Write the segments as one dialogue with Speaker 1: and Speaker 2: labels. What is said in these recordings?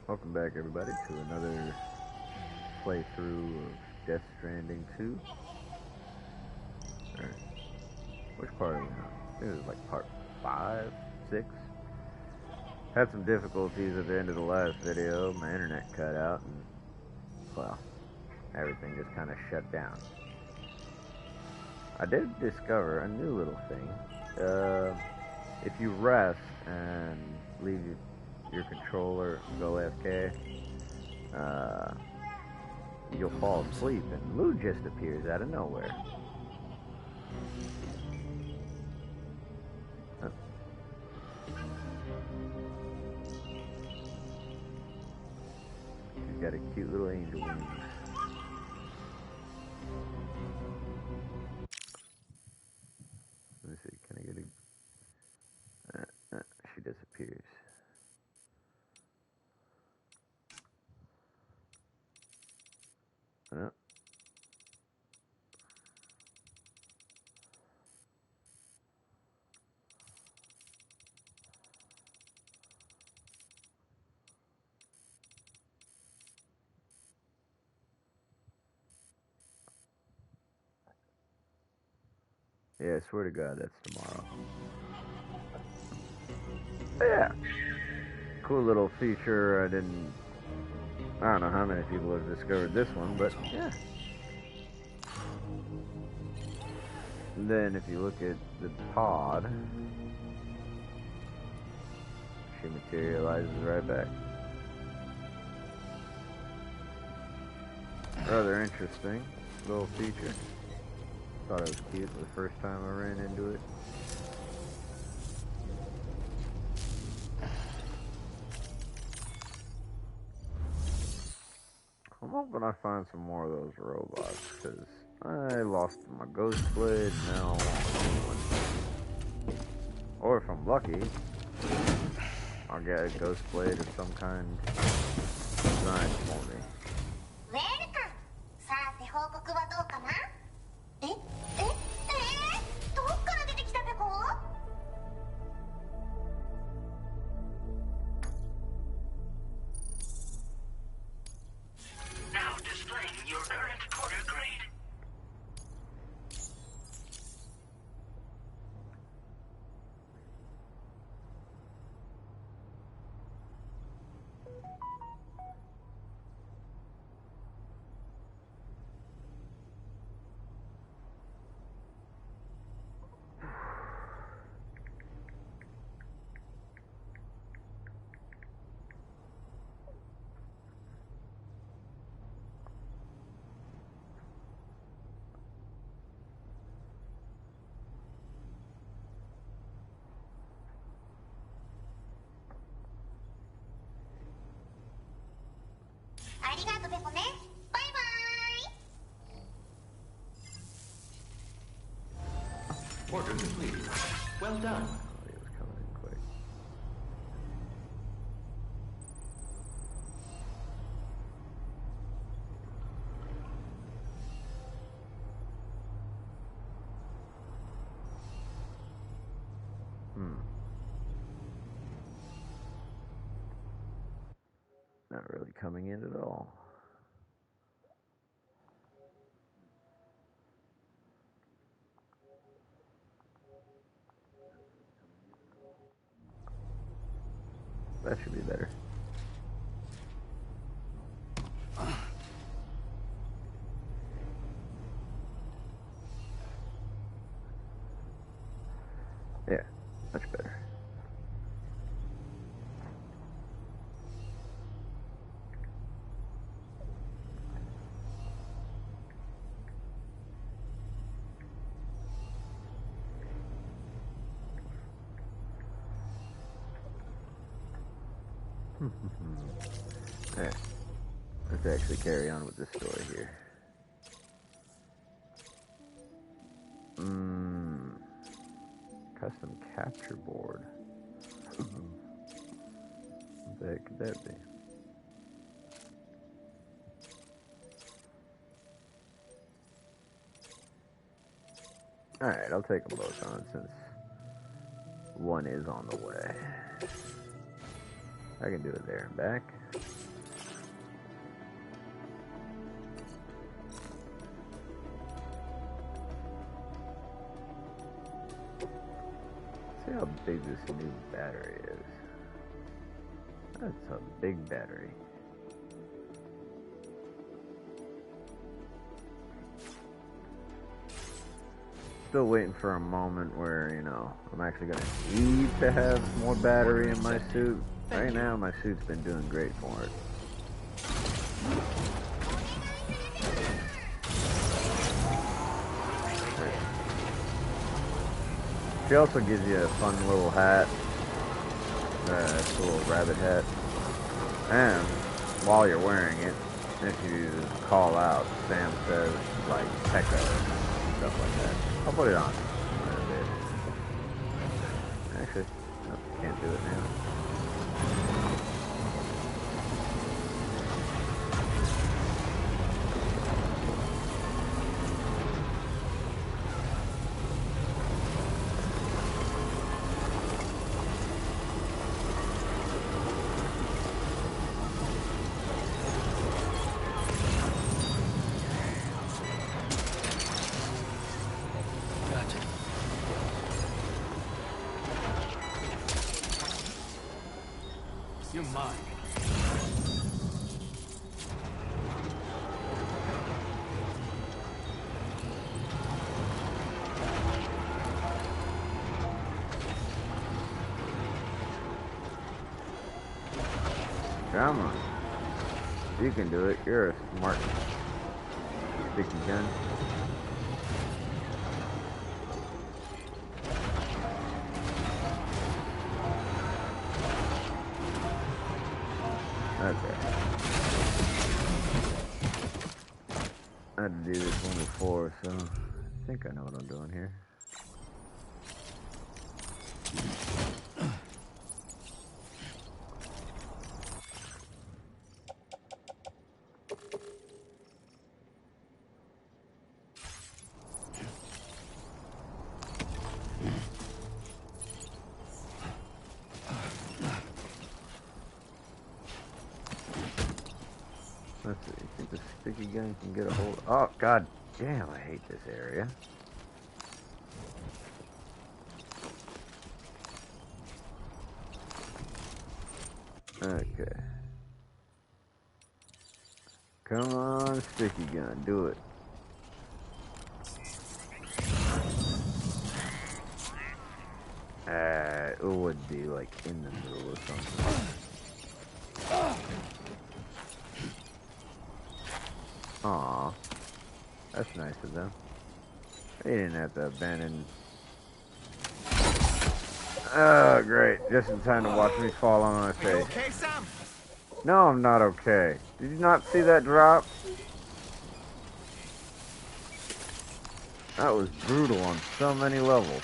Speaker 1: Welcome back, everybody, to another playthrough of Death Stranding 2. Alright, which part are we on? I think it was like part 5, 6. Had some difficulties at the end of the last video. My internet cut out and, well, everything just kind of shut down. I did discover a new little thing. If you rest and leave your controller, go AFK, you'll fall asleep and loot just appears out of nowhere. She's got a cute little angel wings. Let me see, can I get a... she disappears. Yeah, I swear to God, that's tomorrow. But yeah, cool little feature. I don't know how many people have discovered this one, but yeah. And then if you look at the pod, she materializes right back. Rather interesting little feature. Thought it was cute the first time I ran into it. I'm hoping I find some more of those robots, because I lost my ghost blade, now I want one. Or if I'm lucky, I'll get a ghost blade of some kind designed for me.
Speaker 2: Welcome! さて報告はどうかな？どっから出てきたペコ？
Speaker 3: Now displaying your current quarter grade.
Speaker 4: Order complete. Well done.
Speaker 1: Oh, he was coming in quick. Not really coming in at all. That should be better. Yeah, much better. Yeah, let's actually carry on with this story here. Custom capture board. What the heck could that be? Alright, I'll take them both on since one is on the way. I can do it there and back. See how big this new battery is. That's a big battery. Still waiting for a moment where, you know, I'm actually going to need to have more battery in my suit. Right now, my suit's been doing great for it. She also gives you a fun little hat. It's a little rabbit hat. And while you're wearing it, if you call out, Sam says, like, Pekka, stuff like that. I'll put it on. Actually, no, can't do it now.
Speaker 5: You're mine.
Speaker 1: Come on. You can do it. You're a smart sticky gun. Okay. I had to do this one before, so I think I know what I'm doing here. Let's see, you think the sticky gun can get a hold? Oh, god damn, I hate this area. Okay. Come on, sticky gun, do it. It would be like in the middle or something. Aw, that's nice of them. They didn't have to abandon. Oh, great. Just in time to watch me fall on my face.
Speaker 5: Are you okay, Sam?
Speaker 1: No, I'm not okay. Did you not see that drop? That was brutal on so many levels.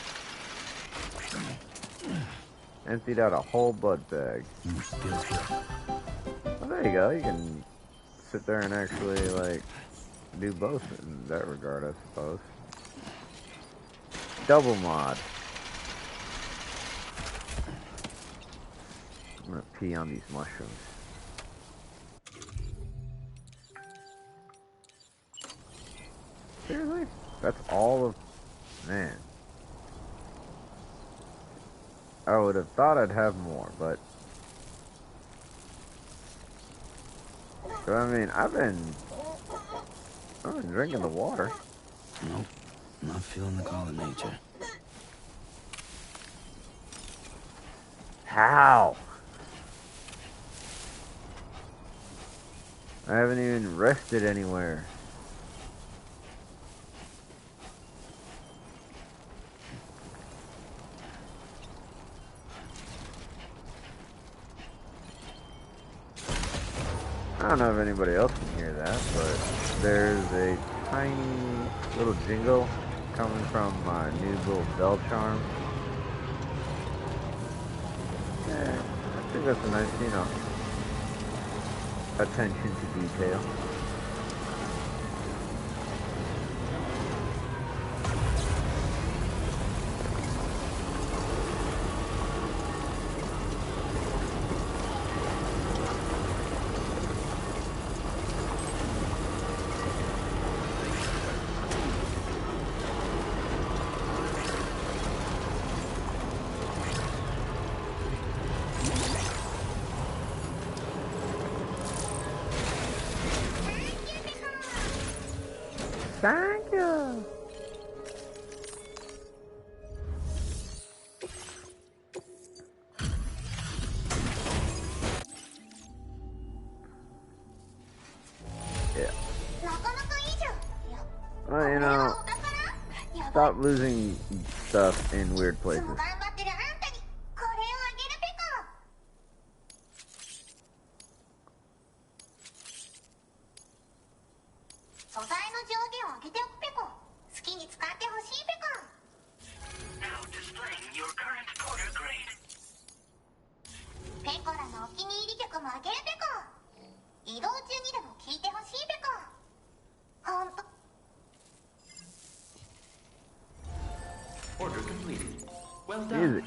Speaker 1: Emptied out a whole blood bag. Well, there you go. You can sit there and actually, like, do both in that regard, I suppose. Double mod. I'm gonna pee on these mushrooms. Seriously? That's all of... Man. I would have thought I'd have more, but... So, I mean, I've been drinking the water.
Speaker 6: Nope. Not feeling the call of nature.
Speaker 1: How? I haven't even rested anywhere. I don't know if anybody else can hear that, but there's a tiny little jingle coming from my new little bell charm. Yeah, I think that's a nice, you know, attention to detail. Thank you. Yeah. Well, you know, stop losing stuff in weird places.
Speaker 2: 頑張ってるあんたにこれをあげるペコ。素材の上限を上げておくペコ。好きに使ってほしいペコ。
Speaker 3: Now displaying your current quarter grade.
Speaker 2: ペコらのお気に入り曲もあげるペコ。移動中にでも聴いてほしいペコ。ほんと
Speaker 4: Order completed. Well done.
Speaker 1: Music.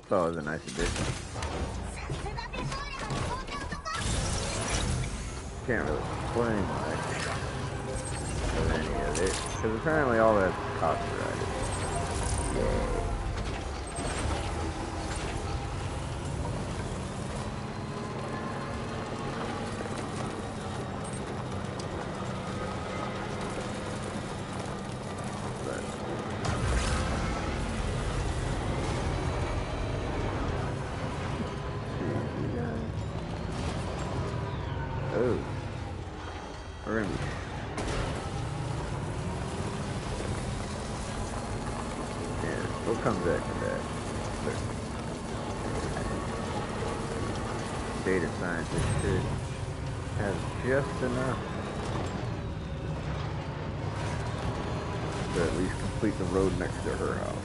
Speaker 1: Thought it was a nice addition.
Speaker 2: さすがペコーレの飛んだ男。
Speaker 1: Can't really complain much of any of it, because apparently all that's copyrighted. Yay. Oh, we're gonna be. Yeah, we'll come back to that. Data scientist should have just enough to at least complete the road next to her house.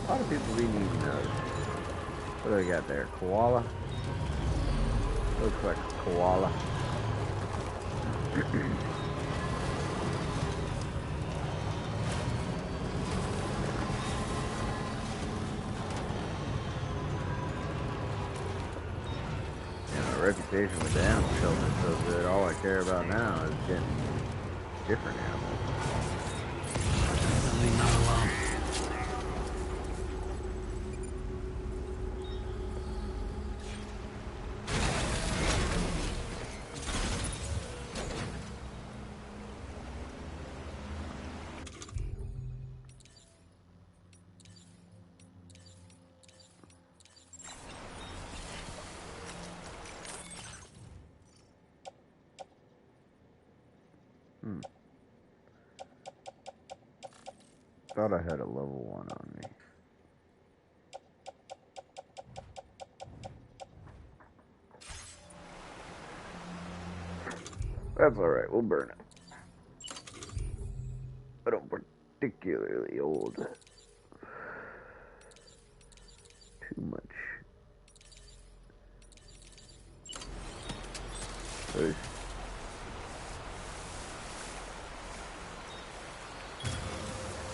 Speaker 1: A lot of people be needing those. What do we got there? Koala? Looks like a koala. Yeah, my reputation with the animal shelter is so good. All I care about now is getting different animals.
Speaker 6: Definitely not alone.
Speaker 1: Thought I had a level 1 on me. That's alright, we'll burn it. I don't particularly hold too much. There's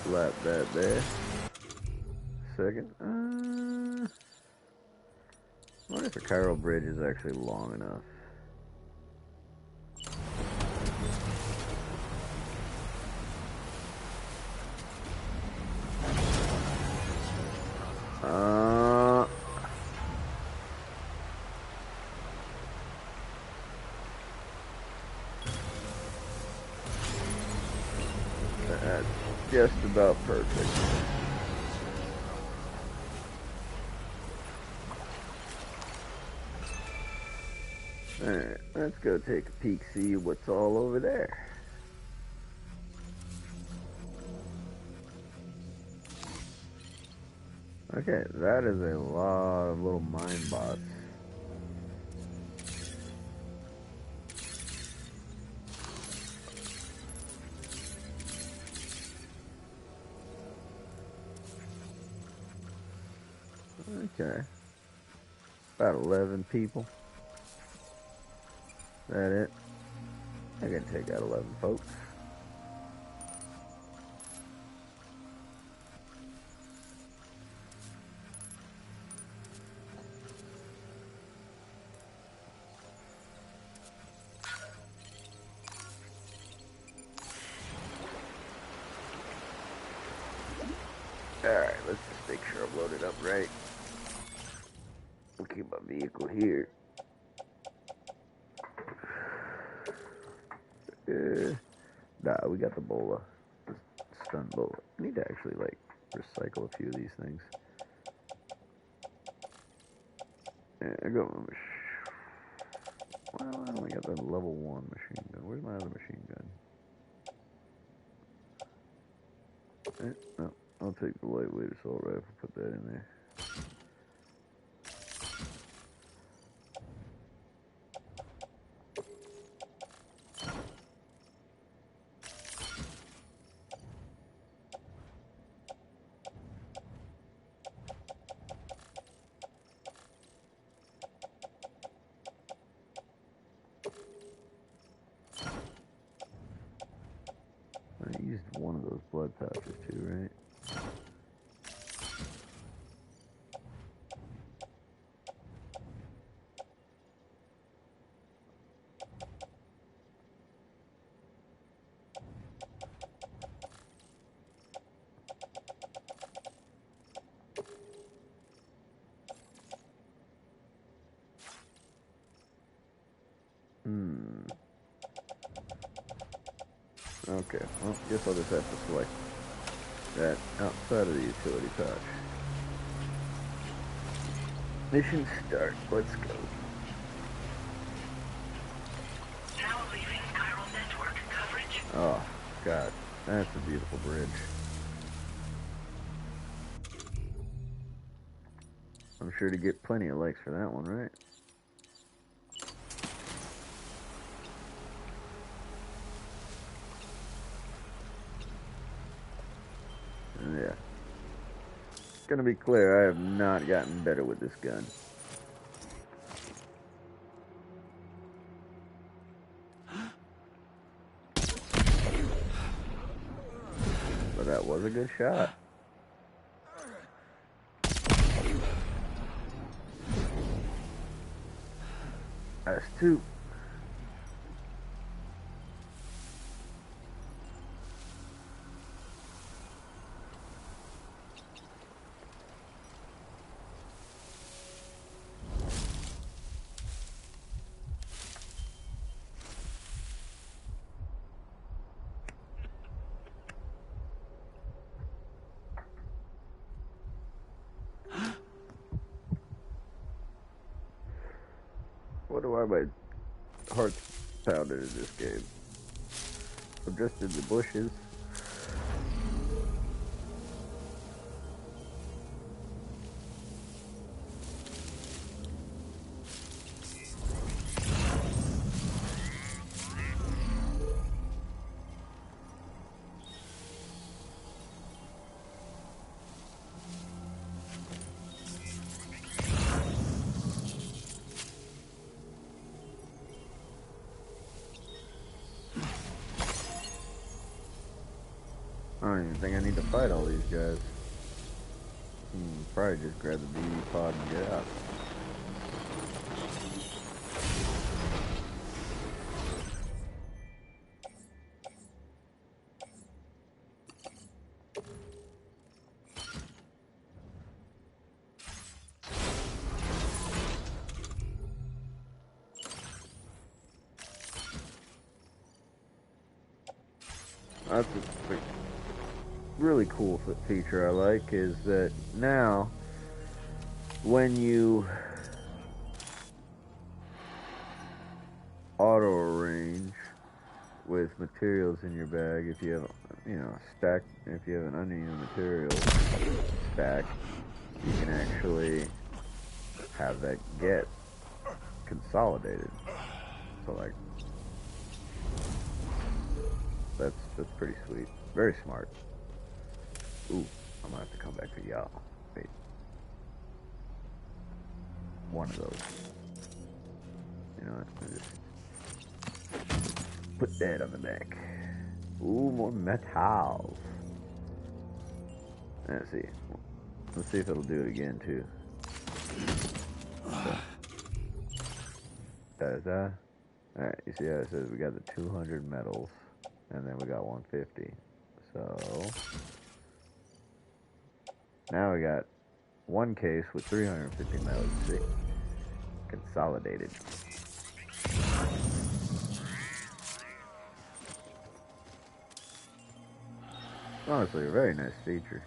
Speaker 1: slap that there. Second. I wonder if the Cairo Bridge is actually long enough. That's just about perfect. Alright, let's go take a peek, see what's all over there. Okay, that is a lot of little mine bots. Okay. About 11 people. That it? I can take out 11 folks. Alright, let's just make sure I'm loaded up right. We'll keep my vehicle here. Nah, we got the bola. The stun bola. I need to actually, like, recycle a few of these things. Yeah, I got my well, I only got the level 1 machine gun. Where's my other machine gun? No, I'll take the lightweight assault rifle, put that in there. I used one of those blood pouches too, right? Okay, well, guess I'll just have to select that outside of the utility pouch. Mission start. Let's go.
Speaker 3: Now leaving chiral network coverage.
Speaker 1: Oh, God. That's a beautiful bridge. I'm sure to get plenty of likes for that one, right? Yeah. Gonna be clear, I have not gotten better with this gun. But that was a good shot. That's 2. Wonder why my heart's pounded in this game. I'm just in the bushes. I don't even think I need to fight all these guys. Probably just grab the BB pod and get out. That's a really cool feature I like, is that now when you auto arrange with materials in your bag, if you have, stack, if you have an uneven material stack, you can actually have that get consolidated. So like, that's pretty sweet. Very smart. Ooh, I'm gonna have to come back for y'all. Wait. One of those. You know what? Just put that on the back. Ooh, more metals. Let's see. Let's see if it'll do it again too. So, alright, you see how it says we got the 200 metals, and then we got 150. So Now we got one case with 350 mils consolidated. Honestly, a very nice feature.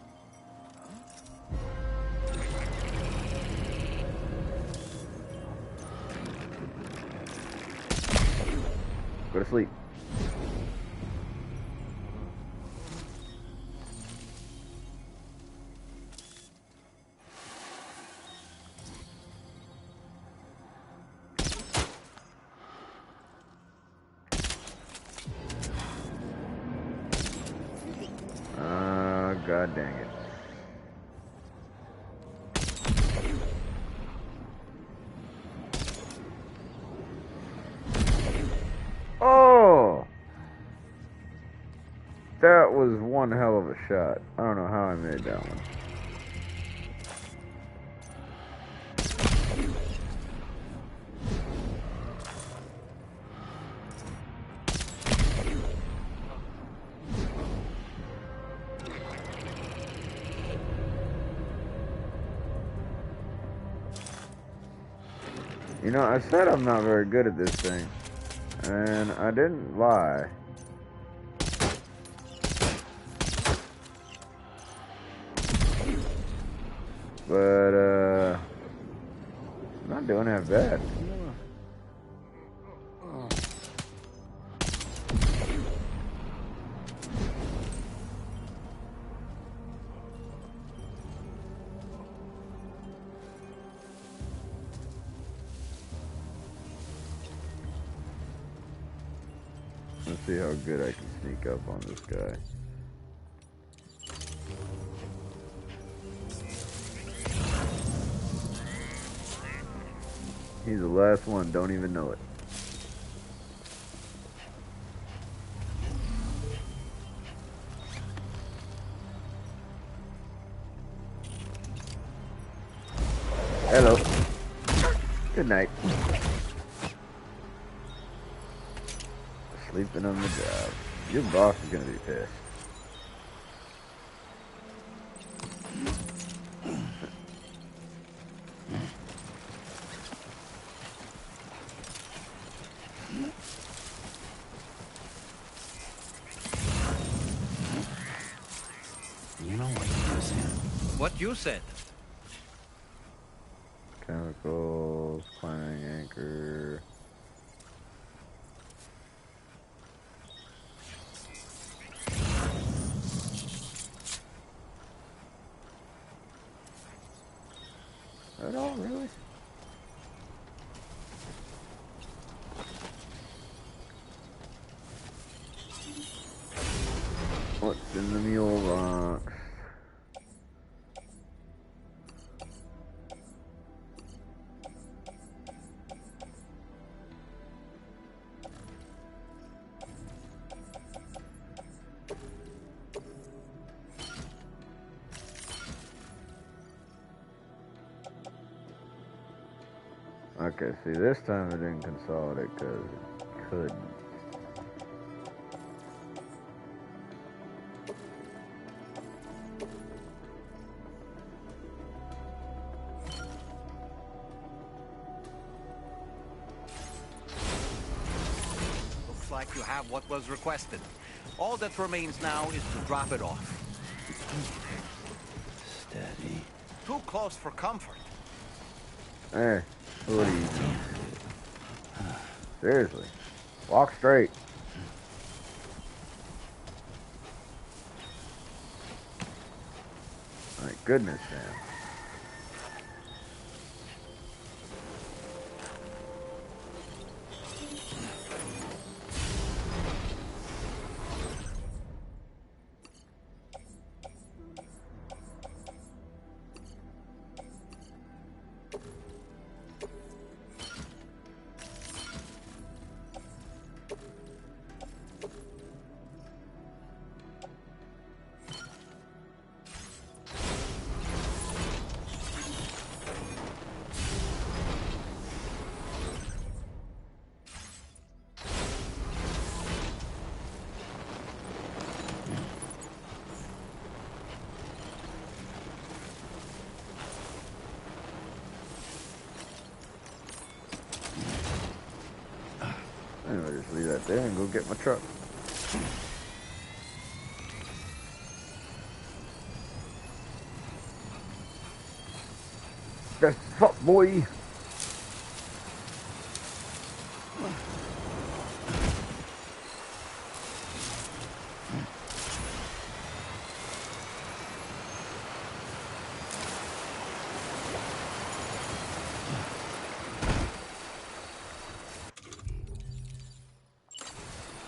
Speaker 1: Go to sleep. God dang it. Oh! That was one hell of a shot. I don't know how I made that one. You know, I said I'm not very good at this thing, and I didn't lie. But, I'm not doing that bad. Let's see how good I can sneak up on this guy. He's the last one, don't even know it. Hello. Good night. Sleeping on the job. Your boss is gonna be pissed.
Speaker 6: You know what you said.
Speaker 5: What you said?
Speaker 1: Chemicals, climbing anchor. At all, really? What's in the mule box? Okay, see, this time it didn't consolidate because it couldn't.
Speaker 5: Looks like you have what was requested. All that remains now is to drop it off.
Speaker 6: Steady.
Speaker 5: Too close for comfort.
Speaker 1: Hey, what are you doing? Seriously. Walk straight. My goodness, man. Anyway, just leave that there and go get my truck. That's fuck, boy.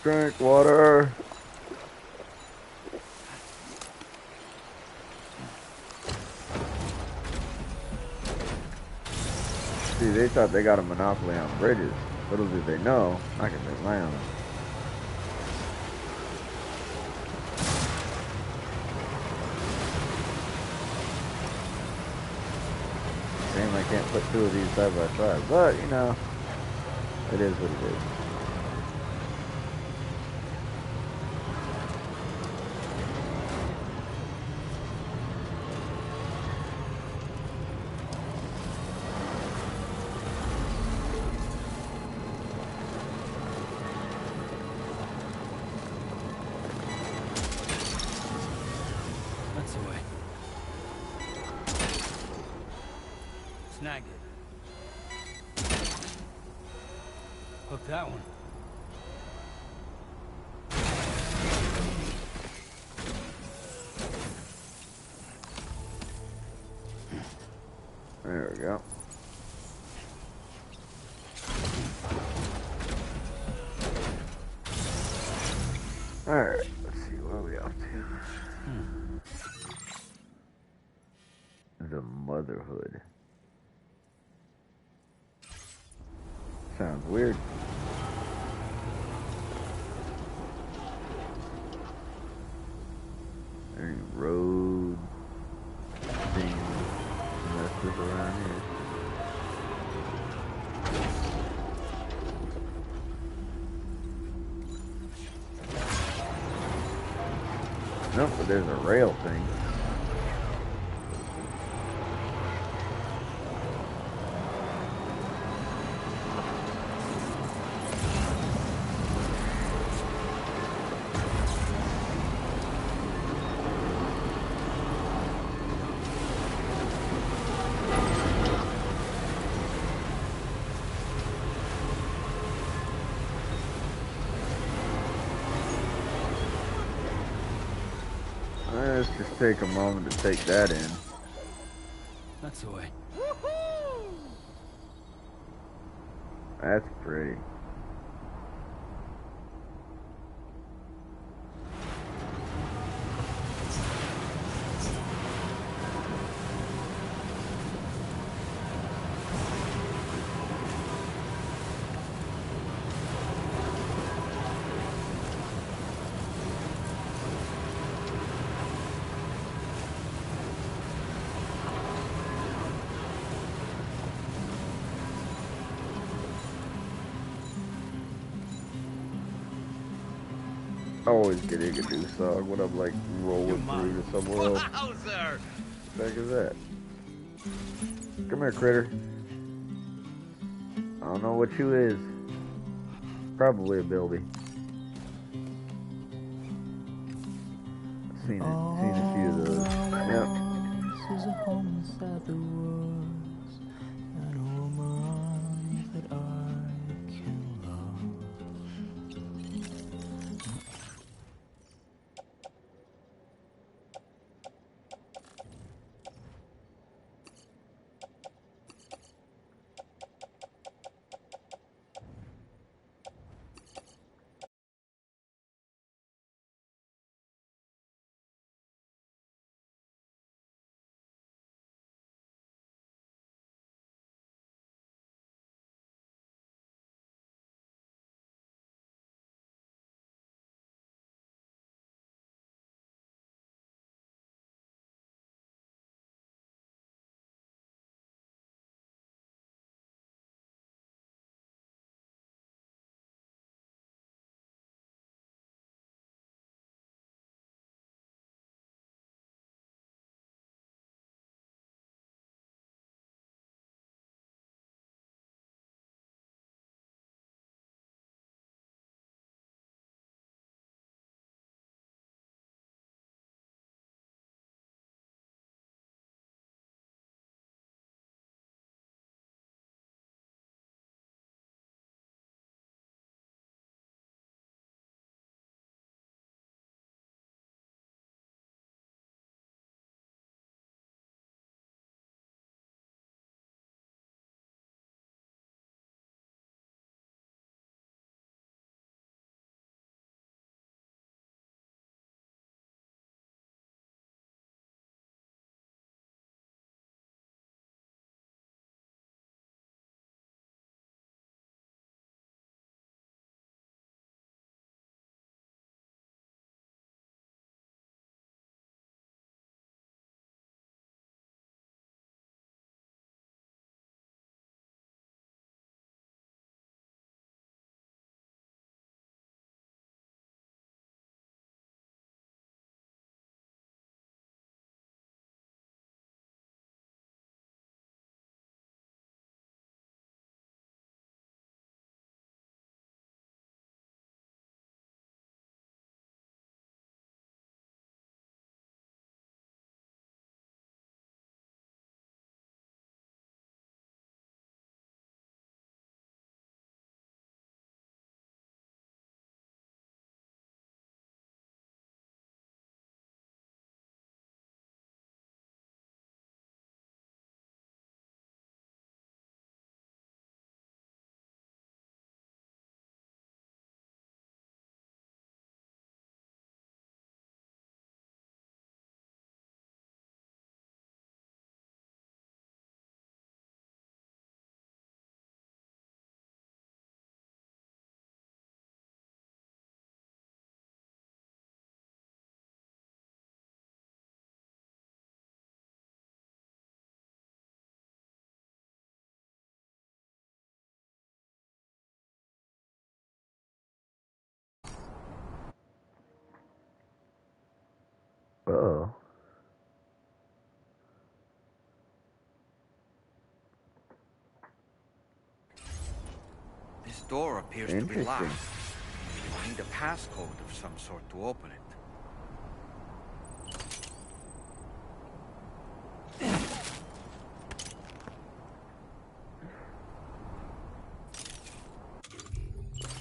Speaker 1: Drink water. See, they thought they got a monopoly on bridges. Little did they know, I can make my own. Shame I can't put two of these side by side, but you know, it is what it is.
Speaker 6: That's the way. Snag it. Hook that one.
Speaker 1: There we go. Alright, let's see, what are we up to? The Motherhood. Sounds weird. Any road thing messes around here? Nope, but there's a rail thing. Let's just take a moment to take that in.
Speaker 6: That's the way.
Speaker 1: That's pretty. I always get Igadoo Sog when I'm like rolling through to somewhere else.
Speaker 5: Wowzer!
Speaker 1: What the heck is that? Come here, critter. I don't know what you is. Probably a bilby. I've seen a few of those. Yep.
Speaker 7: Is a home inside the woods and a woman that I can love.
Speaker 5: door appears to be locked.
Speaker 1: Interesting.
Speaker 5: I need a passcode of some sort to open it.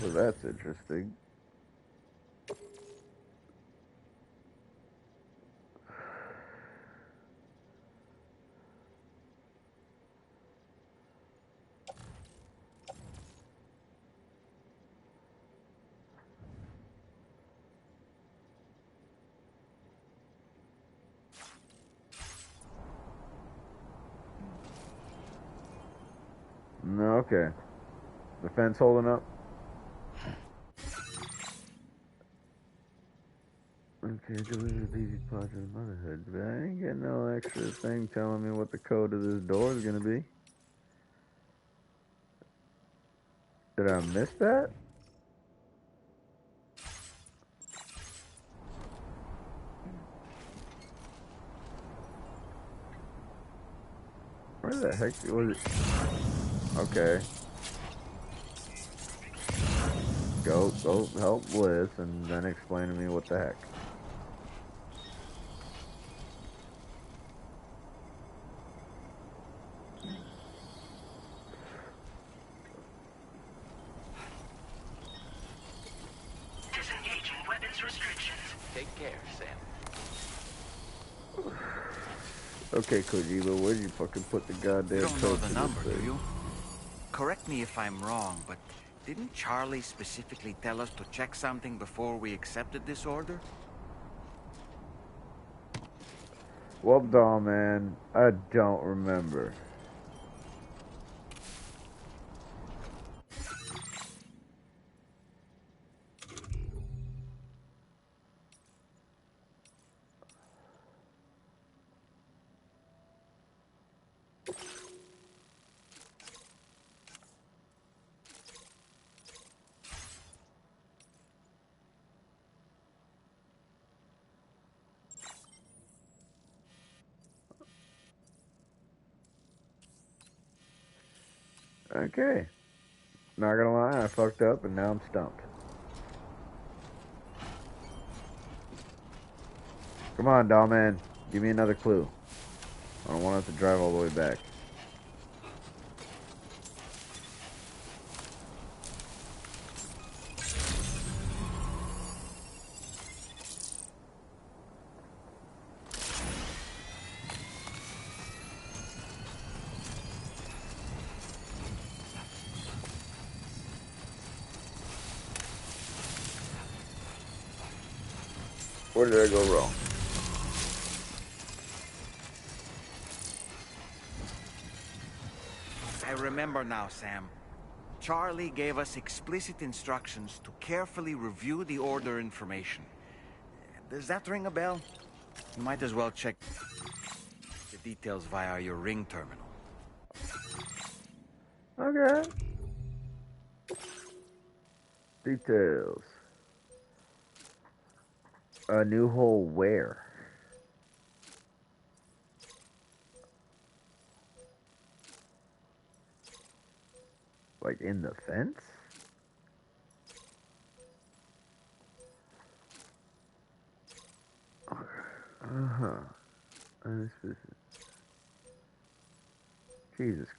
Speaker 1: So that's interesting. No, okay. The fence holding up? Okay, deliver baby pod to the motherhood. But I ain't getting no extra thing telling me what the code of this door is gonna be. Did I miss that? Where the heck was it? Okay. Go help Bliss and then explain to me what the heck.
Speaker 3: Disengaging weapons restrictions.
Speaker 5: Take care, Sam.
Speaker 1: Okay, Kojima, where'd you fucking put the goddamn
Speaker 5: You don't know
Speaker 1: code
Speaker 5: the
Speaker 1: to
Speaker 5: number,
Speaker 1: this
Speaker 5: do
Speaker 1: thing?
Speaker 5: you? Correct me if I'm wrong, but didn't Charlie specifically tell us to check something before we accepted this order?
Speaker 1: Well, dog, man, I don't remember. Okay. Not gonna lie, I fucked up and now I'm stumped. Come on, doll man. Give me another clue. I don't want to have to drive all the way back. Where did I go wrong?
Speaker 5: I remember now, Sam. Charlie gave us explicit instructions to carefully review the order information. Does that ring a bell? You might as well check the details via your ring terminal.
Speaker 1: Okay. Details. A new hole where? Like in the fence? Uh-huh. Jesus.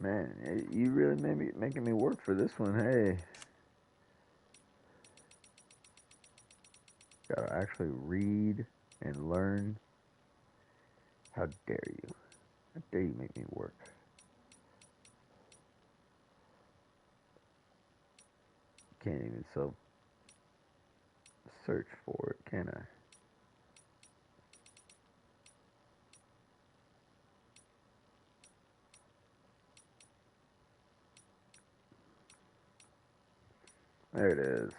Speaker 1: Man, you really making me work for this one. Hey. gotta actually read and learn. How dare you? How dare you make me work? Can't even search for it, can I? There it is.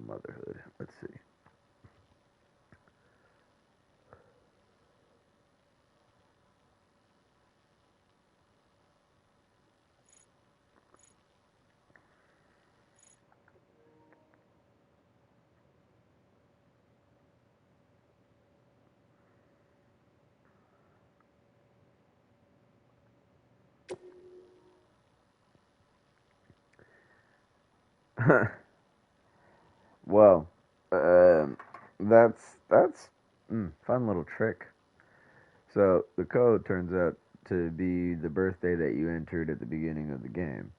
Speaker 1: Motherhood. Let's see. Well, that's fun little trick. So the code turns out to be the birthday that you entered at the beginning of the game.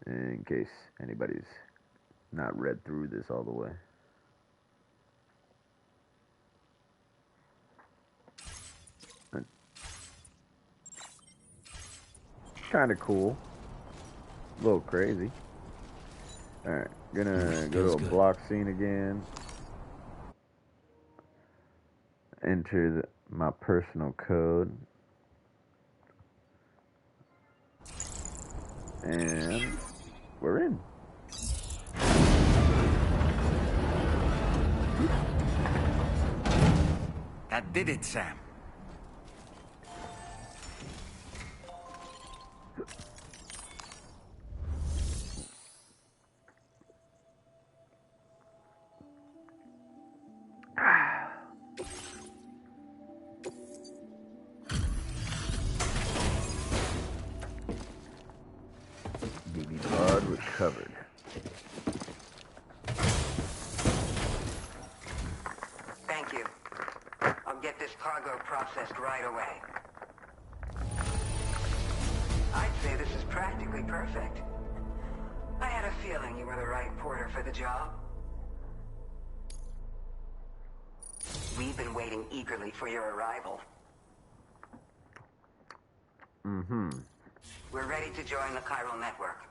Speaker 1: In case anybody's not read through this all the way. Kind of cool. A little crazy. Alright, gonna go to a block scene again. Enter my personal code. And we're in.
Speaker 5: That did it, Sam.
Speaker 1: DB pod recovered.
Speaker 8: Thank you. I'll get this cargo processed right away. I'd say this is practically perfect. I had a feeling you were the right porter for the job. We've been waiting eagerly for your arrival.
Speaker 1: Mm-hmm.
Speaker 8: We're ready to join the chiral network.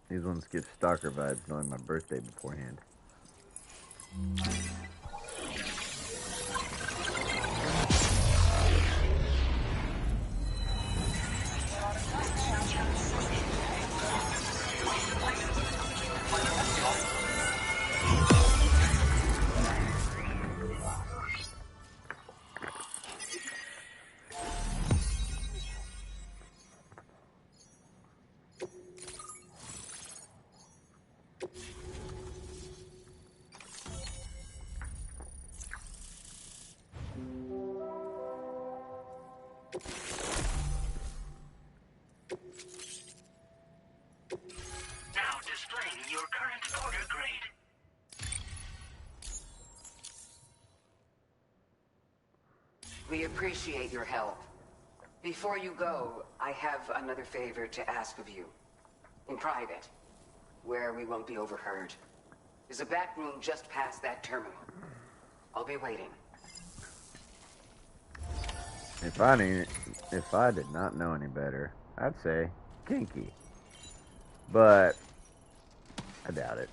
Speaker 1: These ones give stalker vibes knowing my birthday beforehand.
Speaker 3: Now displaying your current order grade.
Speaker 8: We appreciate your help. Before you go, I have another favor to ask of you. In private, where we won't be overheard. There's a back room just past that terminal. I'll be waiting.
Speaker 1: If I did not know any better, I'd say kinky. But I doubt it.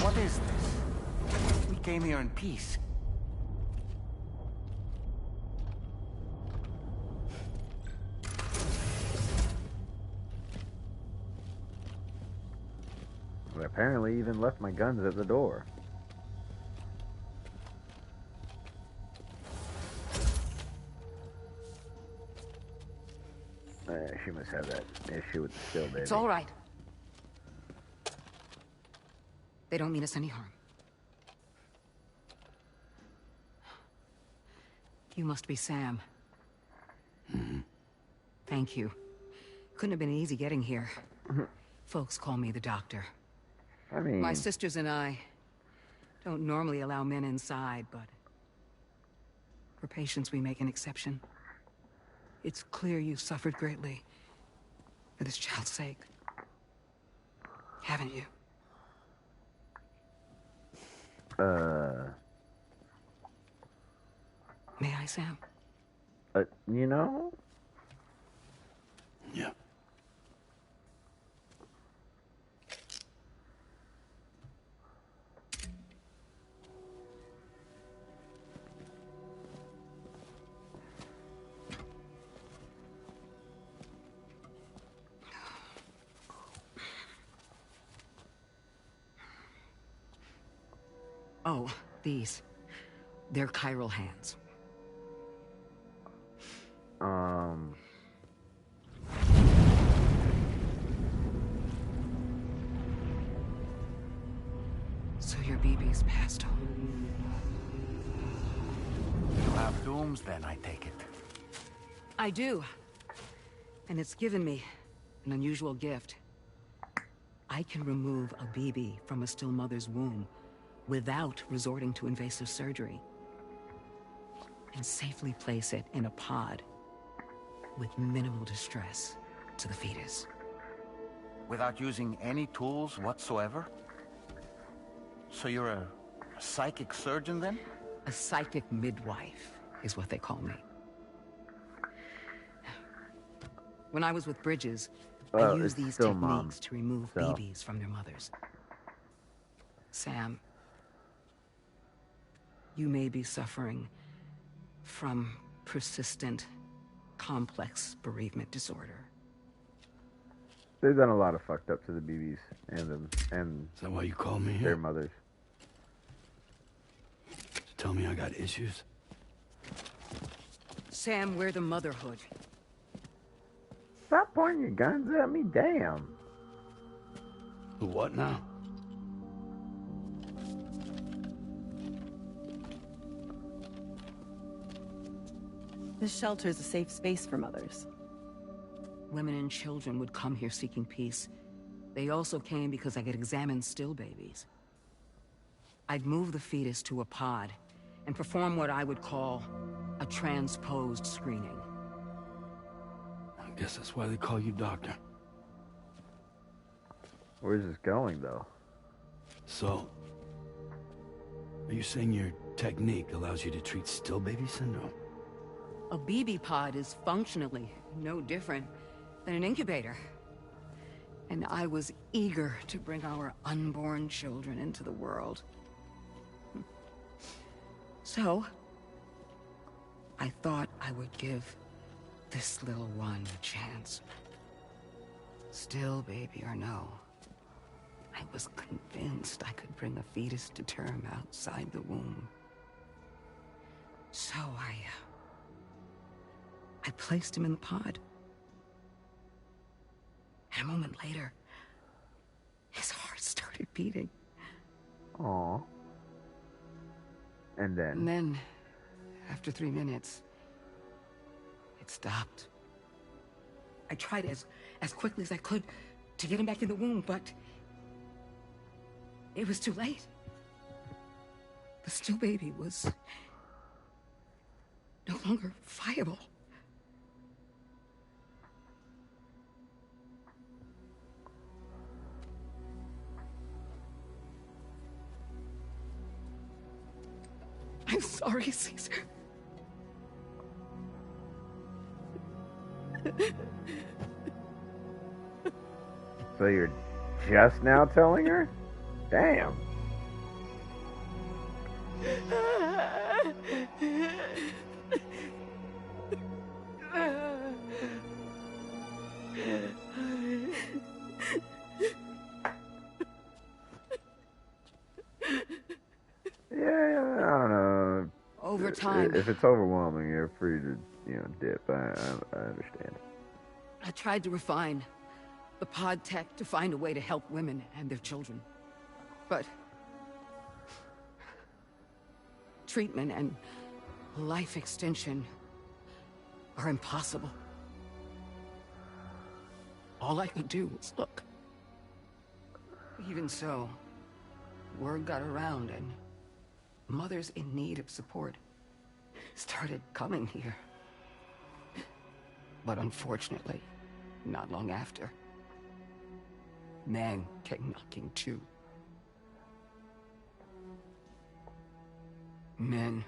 Speaker 5: What is this? We came here in peace.
Speaker 1: I apparently even left my guns at the door. She must have that issue with the still baby.
Speaker 9: It's all right. They don't mean us any harm. You must be Sam.
Speaker 6: Mm-hmm.
Speaker 9: Thank you. Couldn't have been easy getting here. Folks call me the doctor.
Speaker 1: I mean,
Speaker 9: My sisters and I don't normally allow men inside, but for patients we make an exception. It's clear you suffered greatly for this child's sake. Haven't you? May I, Sam?
Speaker 1: You know?
Speaker 6: Yeah.
Speaker 9: Oh, these. They're chiral hands. So your BB's passed on.
Speaker 5: You have dooms then, I take it.
Speaker 9: I do. And it's given me an unusual gift. I can remove a BB from a still mother's womb without resorting to invasive surgery. And safely place it in a pod with minimal distress to the fetus.
Speaker 5: Without using any tools whatsoever? So you're a psychic surgeon then?
Speaker 9: A psychic midwife is what they call me. When I was with Bridges, I used these techniques to remove BBs from their mothers. Sam, you may be suffering from persistent, complex bereavement disorder.
Speaker 1: They've done a lot of fucked up to the BBs and them and
Speaker 6: Is that why you called me
Speaker 1: their
Speaker 6: here?
Speaker 1: mothers.
Speaker 6: To tell me I got issues?
Speaker 9: Sam, we're the motherhood.
Speaker 1: Stop pointing your guns at me, damn.
Speaker 6: The what now?
Speaker 10: This shelter's a safe space for mothers.
Speaker 9: Women and children would come here seeking peace. They also came because I could examine still babies. I'd move the fetus to a pod and perform what I would call a transposed screening.
Speaker 6: I guess that's why they call you doctor.
Speaker 1: Where's this going, though?
Speaker 6: So, are you saying your technique allows you to treat still baby syndrome?
Speaker 9: A BB pod is functionally no different than an incubator. And I was eager to bring our unborn children into the world. So, I thought I would give this little one a chance. Still baby or no, I was convinced I could bring a fetus to term outside the womb. So I placed him in the pod. And a moment later, his heart started beating.
Speaker 1: Aw. And
Speaker 9: And then, after 3 minutes, it stopped. I tried as quickly as I could to get him back in the womb, but it was too late. The still baby was no longer viable. I'm sorry, Caesar.
Speaker 1: So you're just now telling her? Damn. Yeah, I don't know.
Speaker 9: Over time,
Speaker 1: If it's overwhelming, you're free to, dip. I understand.
Speaker 9: I tried to refine the pod tech to find a way to help women and their children. But treatment and life extension are impossible. All I could do was look. Even so, word got around and mothers in need of support started coming here. But unfortunately, not long after, men came knocking too. Men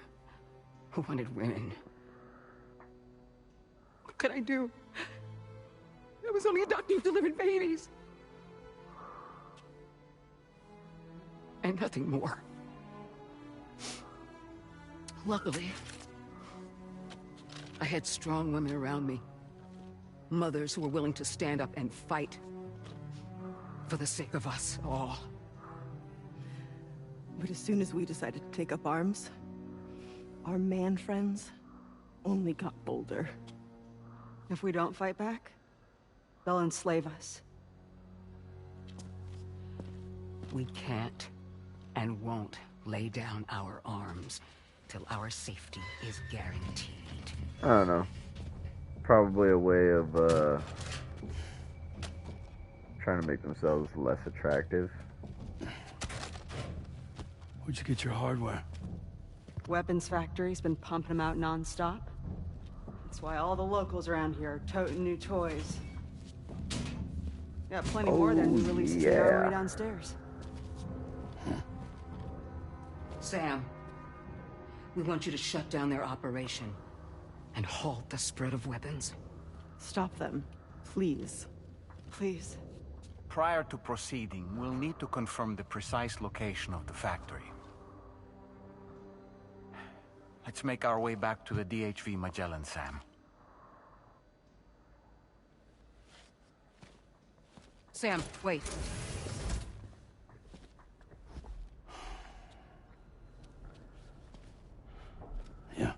Speaker 9: who wanted women. What could I do? I was only adopting delivered babies. And nothing more. Luckily, I had strong women around me. Mothers who were willing to stand up and fight for the sake of us all.
Speaker 10: But as soon as we decided to take up arms, our man friends only got bolder.
Speaker 9: If we don't fight back, they'll enslave us. We can't and won't lay down our arms till our safety is guaranteed.
Speaker 1: I don't know. Probably a way of trying to make themselves less attractive.
Speaker 6: Where'd you get your hardware?
Speaker 9: Weapons factory's been pumping them out non-stop. That's why all the locals around here are toting new toys. Got plenty more than we released to the armory downstairs. Sam, we want you to shut down their operation and halt the spread of weapons.
Speaker 10: Stop them, please. Please.
Speaker 5: Prior to proceeding, we'll need to confirm the precise location of the factory. Let's make our way back to the DHV Magellan, Sam.
Speaker 9: Sam, wait.
Speaker 6: Yeah.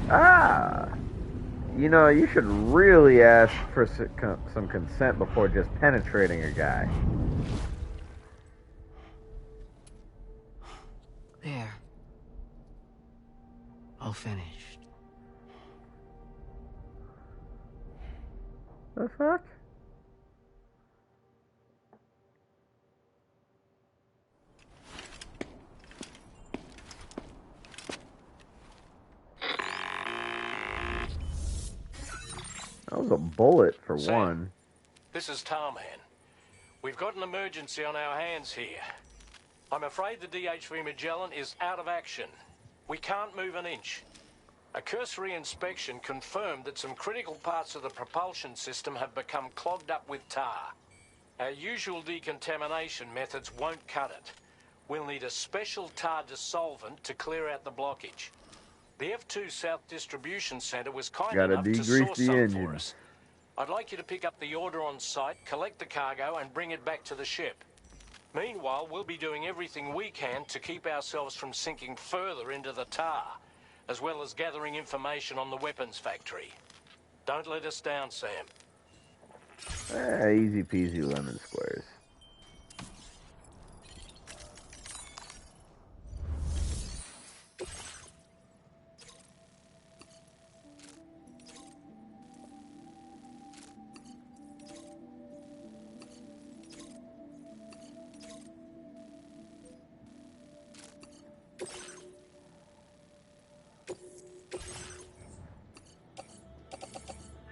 Speaker 1: Ah! You know, you should really ask for some consent before just penetrating a guy.
Speaker 9: There. All finished.
Speaker 1: The fuck? That was a bullet for
Speaker 11: Sam,
Speaker 1: one.
Speaker 11: This is Tarman. We've got an emergency on our hands here. I'm afraid the DHV Magellan is out of action. We can't move an inch. A cursory inspection confirmed that some critical parts of the propulsion system have become clogged up with tar. Our usual decontamination methods won't cut it. We'll need a special tar dissolvent to clear out the blockage. The F2 South Distribution Center was kind enough to source some for us. I'd like you to pick up the order on site, collect the cargo, and bring it back to the ship. Meanwhile, we'll be doing everything we can to keep ourselves from sinking further into the tar, as well as gathering information on the weapons factory. Don't let us down, Sam.
Speaker 1: Easy peasy lemon squares.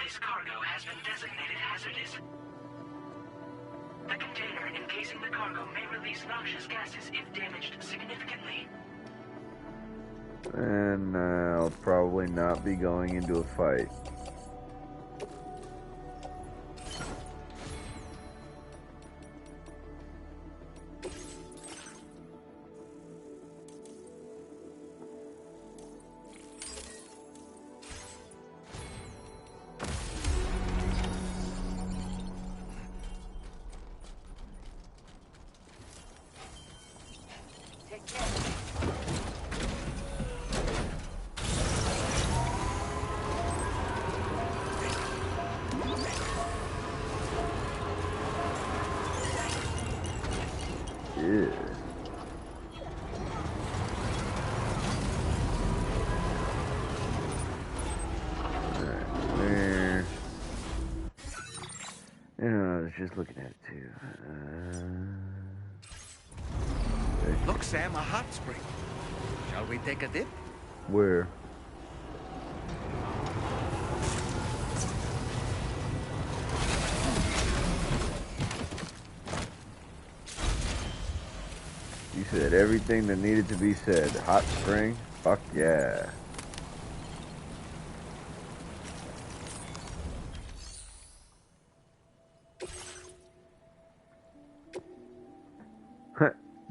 Speaker 3: This cargo has been designated hazardous. The container encasing the cargo may release noxious gases if damaged significantly.
Speaker 1: And I'll probably not be going into a fight. Yeah. There. You know, I was just looking at it too.
Speaker 5: Look, Sam, a hot spring. Shall we take a dip?
Speaker 1: Where? You said everything that needed to be said. Hot spring? Fuck yeah.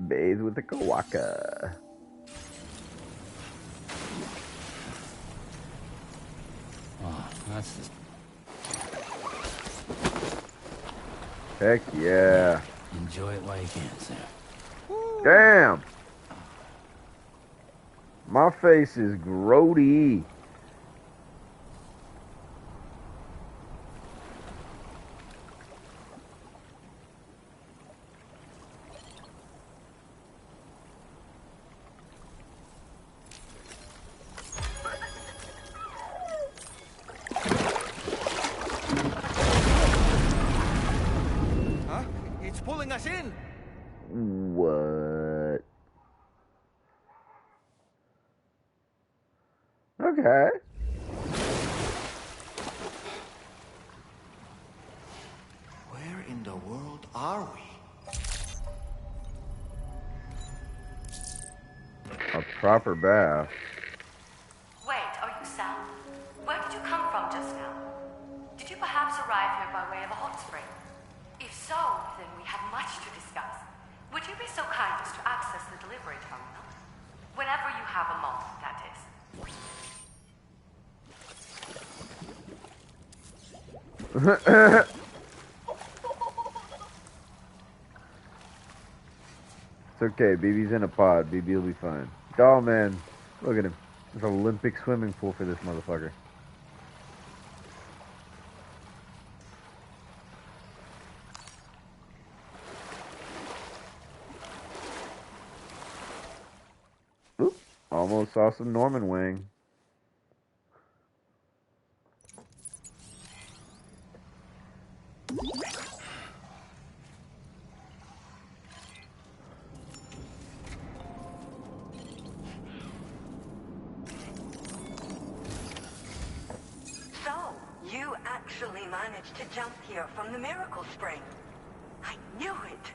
Speaker 1: Bathe with the Kawaka.
Speaker 6: Oh, that's just...
Speaker 1: Heck yeah.
Speaker 6: Enjoy it while you can, Sam.
Speaker 1: Damn! My face is grody.
Speaker 5: Huh? It's pulling us in!
Speaker 1: What? Okay.
Speaker 5: Where in the world are we?
Speaker 1: A proper bath.
Speaker 12: Wait, are you Sam? Where did you come from just now? Did you perhaps arrive here by way of a hot spring? If so, then we have much to discuss. Would you be so kind as to access the delivery terminal? Whenever you have a moment, that is.
Speaker 1: It's okay, BB's in a pod. BB will be fine. Oh man, look at him. There's an Olympic swimming pool for this motherfucker. Oop, almost saw some Norman wing.
Speaker 13: So, you actually managed to jump here from the Miracle Spring. I knew it.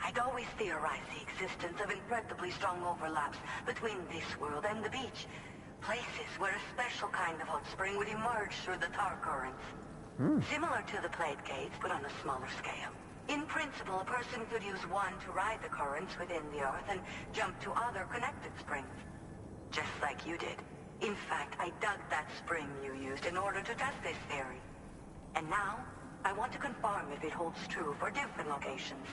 Speaker 13: I'd always theorized the existence of incredibly strong overlaps between this world and the beach. Places where a special kind of hot spring would emerge through the tar currents. Similar to the plate gates, but on a smaller scale. In principle, a person could use one to ride the currents within the earth and jump to other connected springs. Just like you did. In fact, I dug that spring you used in order to test this theory. And now, I want to confirm if it holds true for different locations.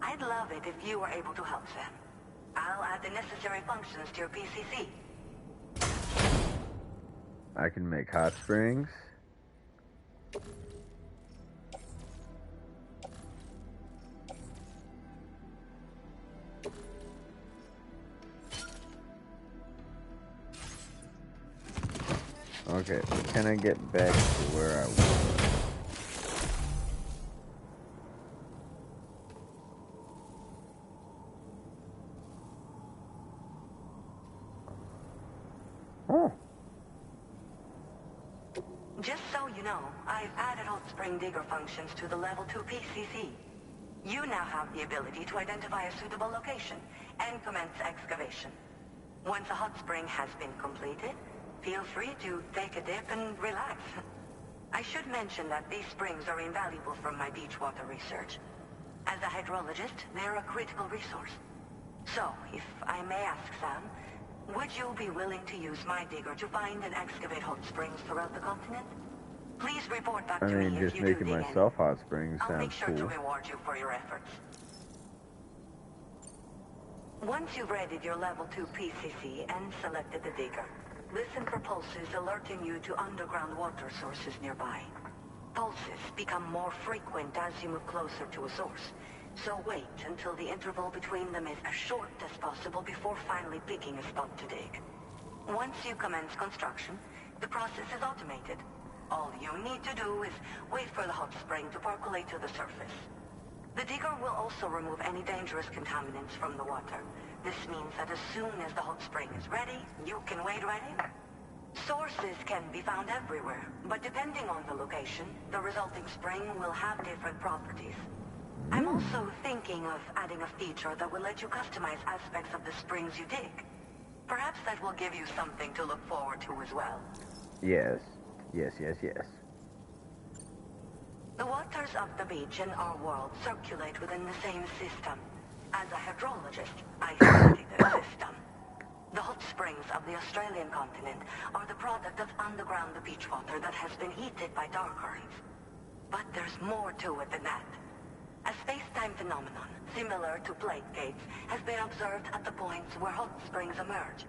Speaker 13: I'd love it if you were able to help them. I'll add the necessary functions to your PCC.
Speaker 1: I can make hot springs. Okay, so can I get back to where I was? Oh.
Speaker 13: Just so you know, I've added hot spring digger functions to the level 2 PCC. You now have the ability to identify a suitable location and commence excavation. Once a hot spring has been completed, feel free to take a dip and relax. I should mention that these springs are invaluable from my beach water research. As a hydrologist, they're a critical resource. So, if I may ask, Sam, would you be willing to use my digger to find and excavate hot springs throughout the continent? Please report back to me if
Speaker 1: just
Speaker 13: you do
Speaker 1: making
Speaker 13: dig
Speaker 1: myself
Speaker 13: any.
Speaker 1: hot springs
Speaker 13: I'll make
Speaker 1: sounds
Speaker 13: sure to
Speaker 1: cool.
Speaker 13: reward you for your efforts. Once you've readied your level 2 PCC and selected the digger, listen for pulses alerting you to underground water sources nearby. Pulses become more frequent as you move closer to a source, so wait until the interval between them is as short as possible before finally picking a spot to dig. Once you commence construction, the process is automated. All you need to do is wait for the hot spring to percolate to the surface. The digger will also remove any dangerous contaminants from the water. This means that as soon as the hot spring is ready, you can wade right in. Sources can be found everywhere, but depending on the location, the resulting spring will have different properties. I'm also thinking of adding a feature that will let you customize aspects of the springs you dig. Perhaps that will give you something to look forward to as well.
Speaker 1: Yes. Yes, yes, yes.
Speaker 13: The waters of the beach in our world circulate within the same system. As a hydrologist, I study the system. The hot springs of the Australian continent are the product of underground beach water that has been heated by dark currents. But there's more to it than that. A space-time phenomenon, similar to plate gates, has been observed at the points where hot springs emerge.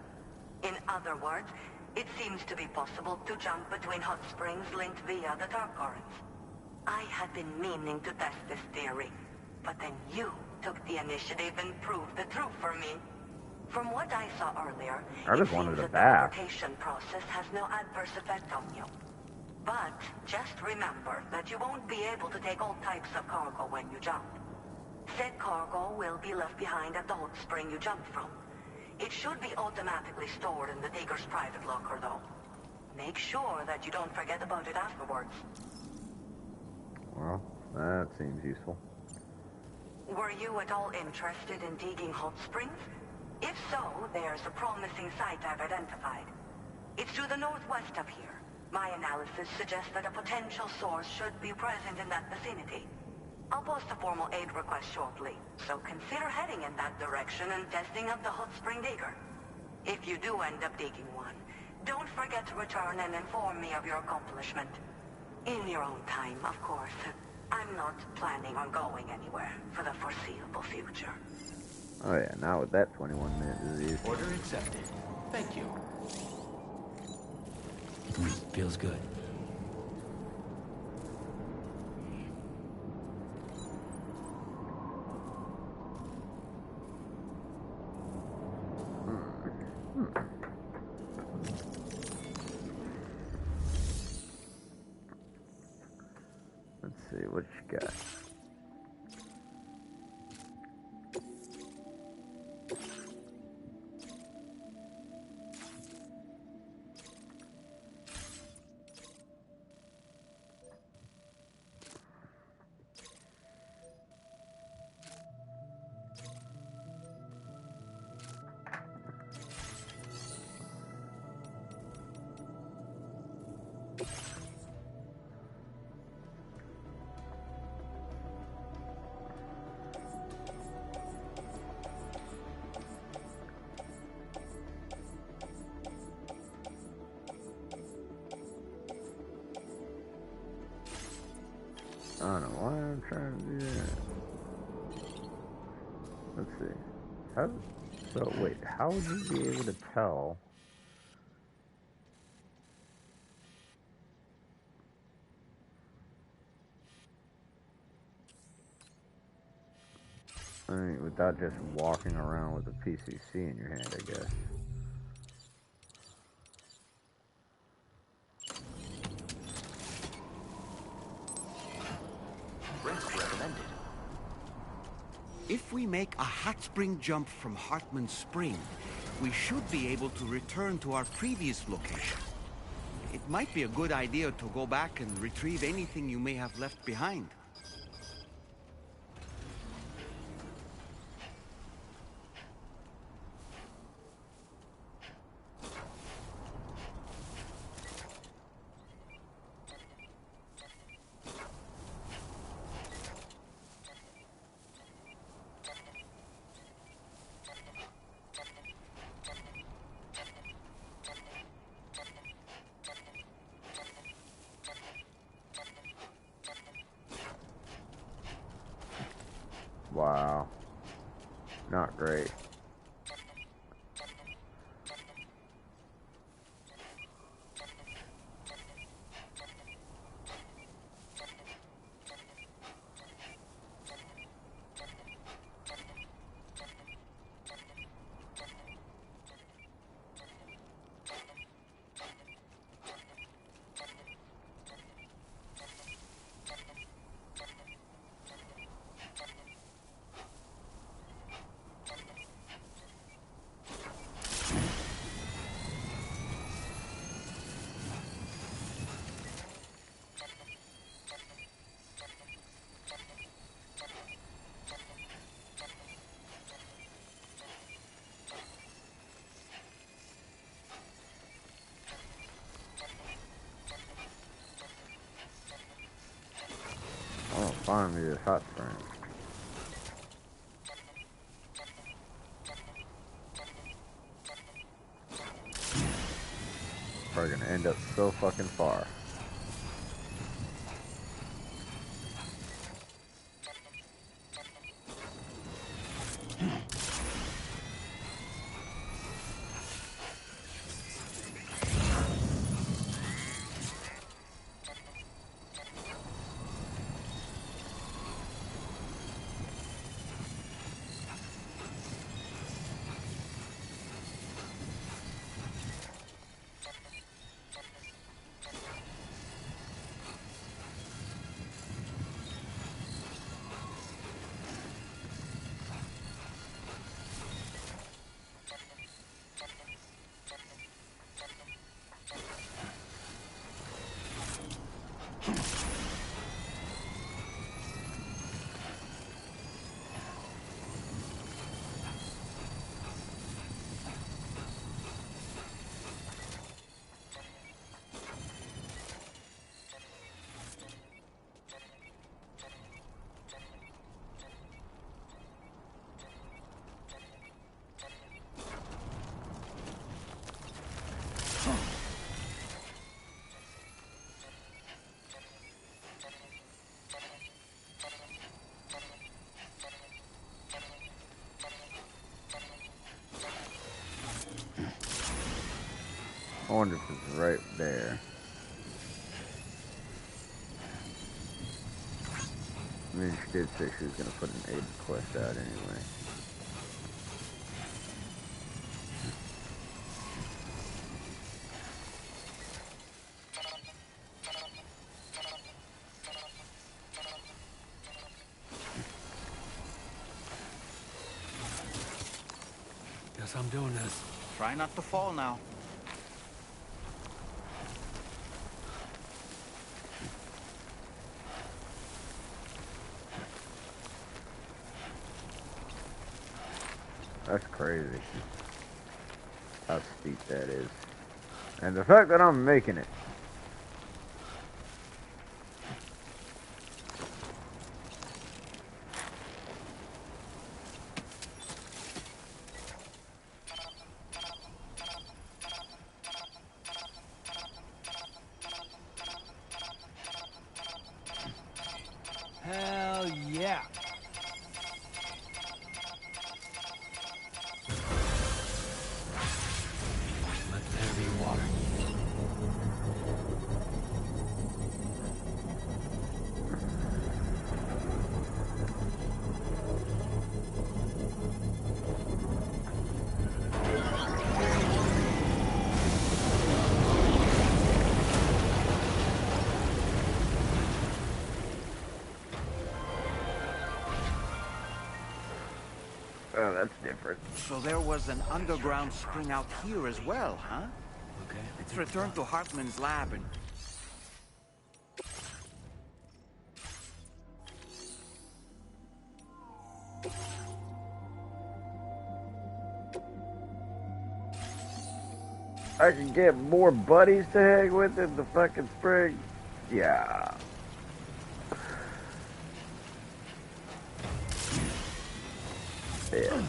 Speaker 13: In other words, it seems to be possible to jump between hot springs linked via the dark currents. I had been meaning to test this theory, but then you took the initiative and proved the truth for me. From what I saw earlier,
Speaker 1: I just wanted a bath.
Speaker 13: The rotation process has no adverse effect on you. But just remember that you won't be able to take all types of cargo when you jump. Said cargo will be left behind at the hot spring you jumped from. It should be automatically stored in the digger's private locker, though. Make sure that you don't forget about it afterwards.
Speaker 1: Well, that seems useful.
Speaker 13: Were you at all interested in digging hot springs? If so, there's a promising site I've identified. It's to the northwest of here. My analysis suggests that a potential source should be present in that vicinity. I'll post a formal aid request shortly, so consider heading in that direction and testing up the hot spring digger. If you do end up digging one, don't forget to return and inform me of your accomplishment. In your own time, of course. I'm not planning on going anywhere for the foreseeable future.
Speaker 1: Oh yeah, now with that 21-minute disease.
Speaker 4: Order accepted. Thank you.
Speaker 6: Feels good.
Speaker 1: Let's see what you got. I don't know why I'm trying to do that. Let's see. How would you be able to tell? I mean, without just walking around with a PCC in your hand, I guess.
Speaker 5: If we make a hot spring jump from Hartman Spring, we should be able to return to our previous location. It might be a good idea to go back and retrieve anything you may have left behind.
Speaker 1: Wow. Not great. spawning me this hot spring. Probably gonna end up so fucking far. I wonder if it's right there. I mean, she did say she was gonna put an aid quest out anyway.
Speaker 6: Guess I'm doing this.
Speaker 5: Try not to fall now.
Speaker 1: That's crazy. How steep that is. And the fact that I'm making it.
Speaker 6: Hell yeah. Let there be water.
Speaker 1: Oh, that's different.
Speaker 5: So there was an underground spring out here as well, huh?
Speaker 6: Okay.
Speaker 5: Let's return to Hartman's lab and...
Speaker 1: I can get more buddies to hang with in the fucking spring. Yeah. Yeah.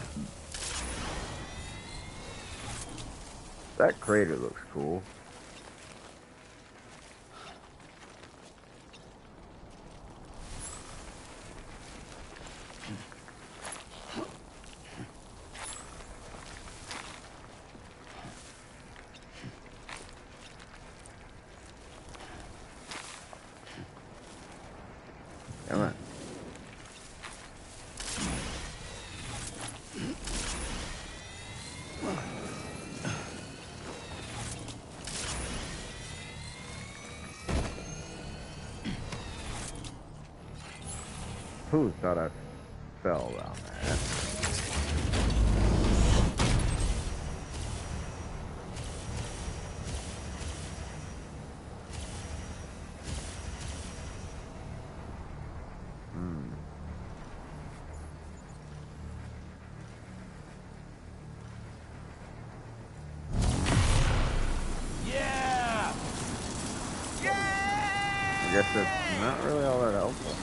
Speaker 1: That crater looks cool. Come on. Who thought I fell down there? I guess that's not really all that helpful.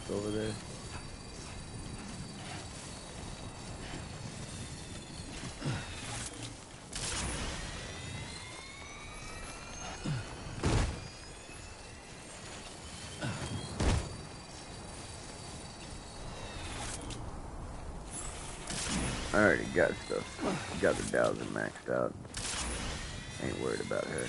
Speaker 1: chest over there. I already got stuff. Got the Dowser maxed out. Ain't worried about her.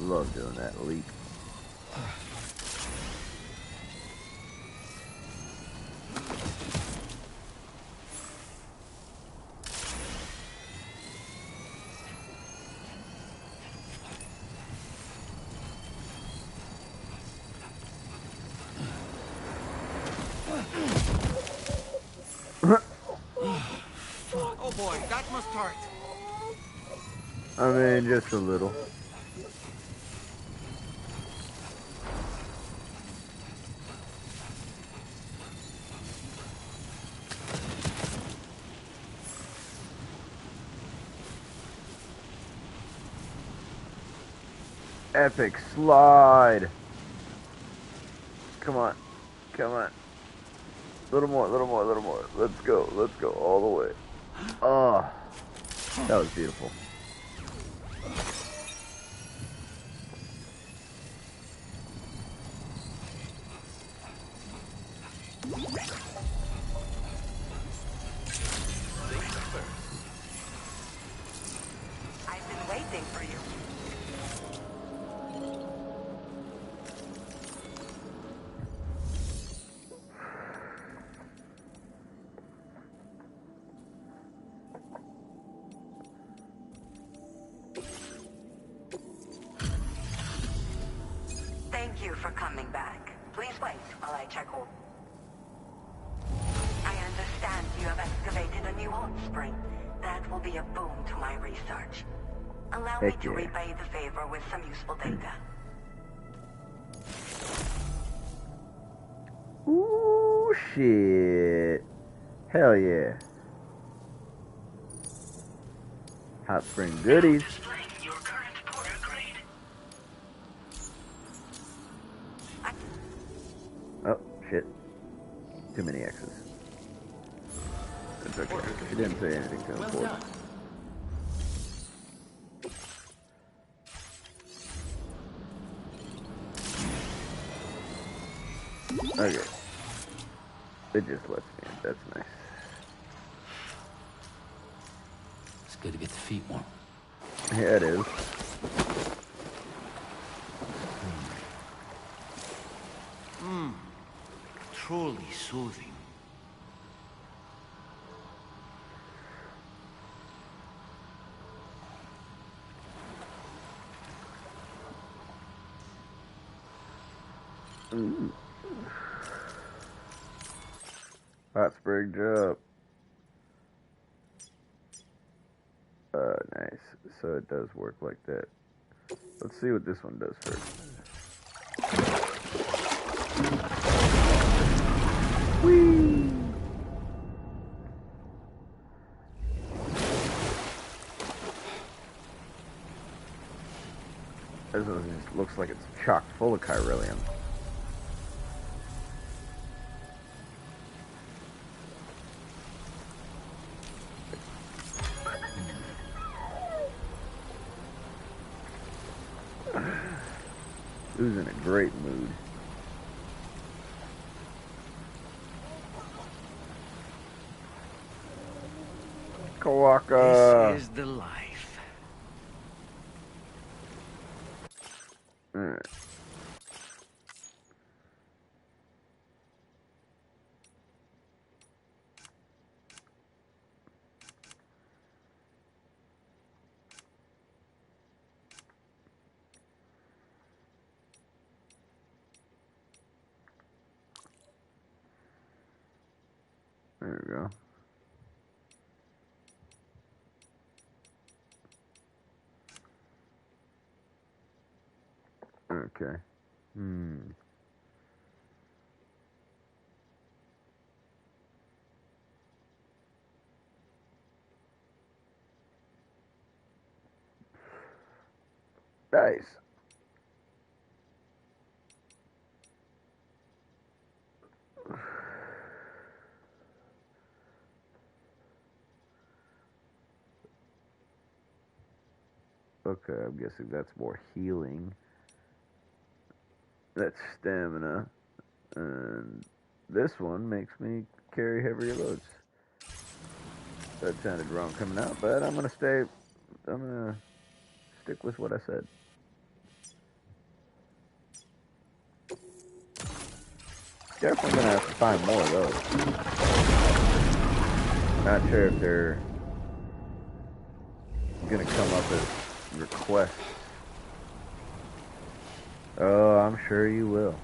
Speaker 1: Love doing that leap.
Speaker 5: Oh boy, that must hurt.
Speaker 1: I mean, just a little. Epic slide. Come on. Come on. Little more, little more, little more. Let's go all the way. Oh, that was beautiful.
Speaker 13: I've been waiting for you. Thank you for coming back. Please wait while I check all. I understand you have excavated a new hot spring. That will be a boon to my research. Allow me to repay the favor with some useful data.
Speaker 1: Ooh, shit. Hell yeah. Hot spring goodies. Oh, shit. Too many X's. That's okay. She didn't say anything too important. Okay. It just lets me in. That's nice.
Speaker 6: It's good to get the feet warm.
Speaker 1: Yeah, it is.
Speaker 5: Truly soothing.
Speaker 1: Ooh. Hot spring job. Nice. So it does work like that. Let's see what this one does first. Whee! This one just looks like it's chock full of chiralium. Who's in a great mood? Kawaka.
Speaker 5: This is the life.
Speaker 1: Alright. There we go. Okay. Nice. Okay, I'm guessing that's more healing. That's stamina. And this one makes me carry heavier loads. That sounded wrong coming out, but I'm gonna stick with what I said. Definitely gonna have to find more of those. Not sure if they're gonna come up as requests. Oh, I'm sure you will.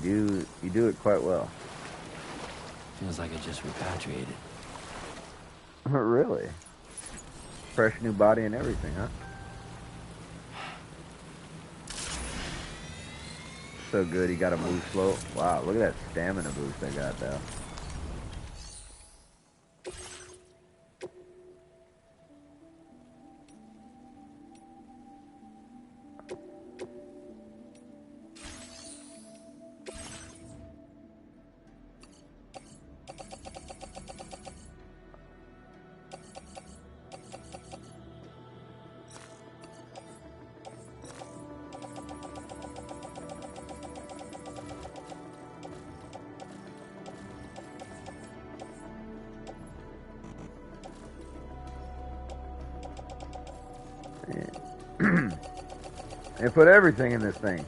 Speaker 1: You do it quite well.
Speaker 6: Feels like I just repatriated.
Speaker 1: Really? Fresh new body and everything, huh? So good, he got to move slow. Wow, look at that stamina boost I got though. And put everything in this thing.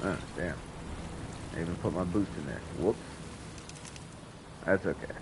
Speaker 1: Oh, damn. I even put my boost in there. Whoops. That's okay.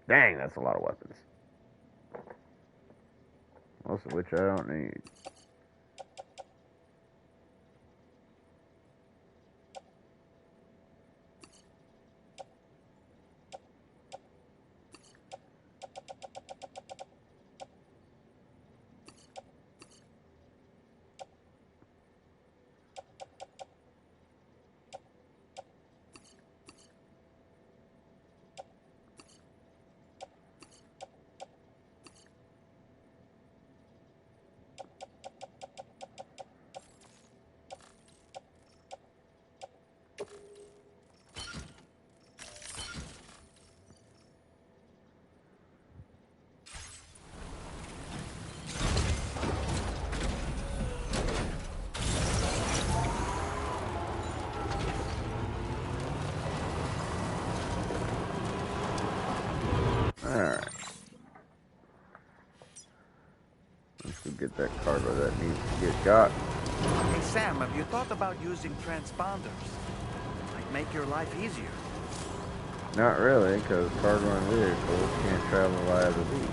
Speaker 1: Dang, that's a lot of weapons. Most of which I don't need. Alright. Let's go get that cargo that needs to get got.
Speaker 5: Hey Sam, have you thought about using transponders? Might make your life easier.
Speaker 1: Not really, because cargo and vehicles can't travel via the beach.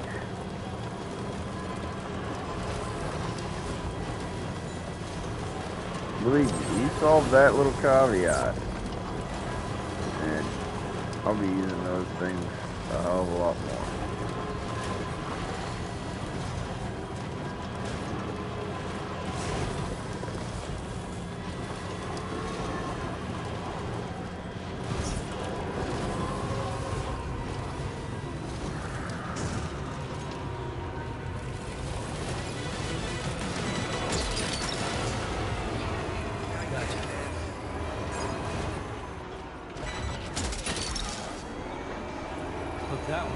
Speaker 1: Believe me, you solve that little caveat, and I'll be using those things a hell of a lot more.
Speaker 7: That one.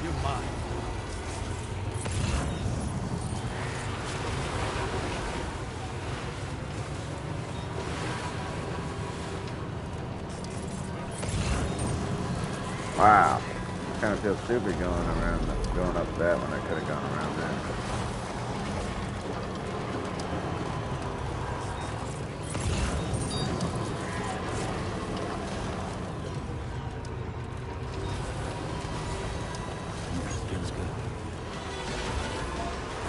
Speaker 7: You're mine.
Speaker 1: Wow. Kind of feel stupid going up that when I could have gone around that.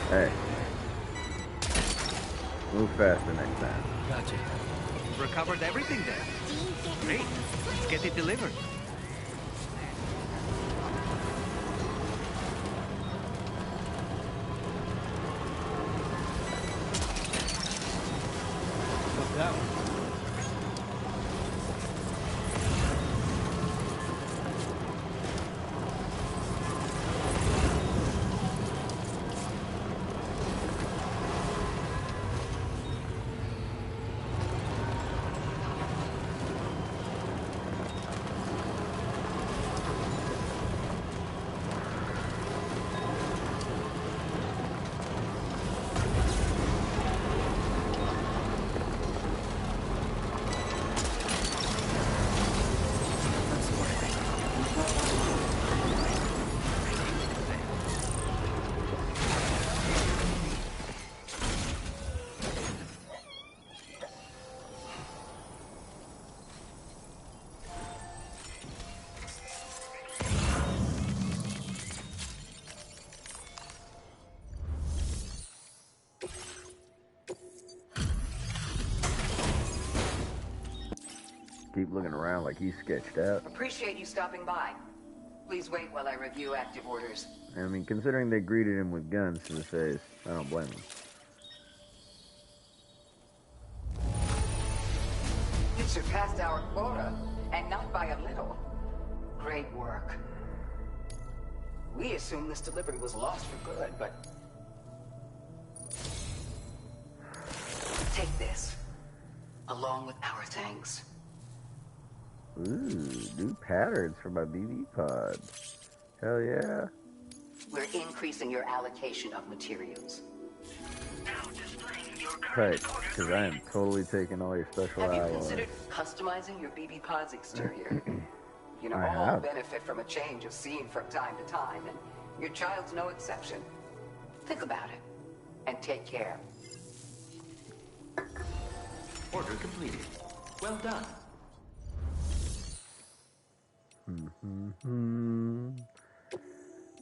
Speaker 1: Hey. Move faster next time.
Speaker 5: Gotcha. Recovered everything then. Great. Let's get it delivered.
Speaker 7: That one.
Speaker 1: Keep looking around like he's sketched out.
Speaker 8: Appreciate you stopping by. Please wait while I review active orders.
Speaker 1: I mean, considering they greeted him with guns to the face, I don't blame him.
Speaker 8: You surpassed our quota, and not by a little. Great work. We assumed this delivery was lost for good, but... Take this, along with our thanks.
Speaker 1: Ooh, new patterns for my BB pod. Hell yeah.
Speaker 8: We're increasing your allocation of materials.
Speaker 1: Right, because I am totally taking all your special
Speaker 8: Have you
Speaker 1: alloys.
Speaker 8: considered customizing your BB pod's exterior? You know,
Speaker 1: I
Speaker 8: all
Speaker 1: have.
Speaker 8: benefit from a change of scene from time to time, and your child's no exception. Think about it, and take care.
Speaker 4: Order completed. Well done.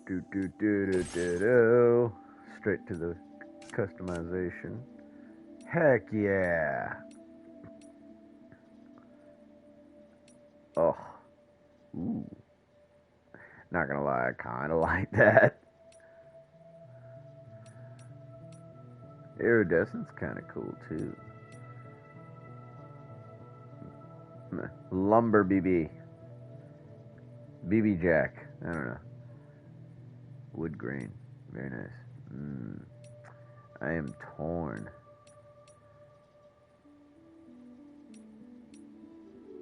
Speaker 1: Do. Straight to the customization. Heck yeah. Oh. Ooh. Not gonna lie, I kinda like that. Iridescent's kinda cool too. Lumber BB. BB Jack. I don't know. Wood grain. Very nice. I am torn.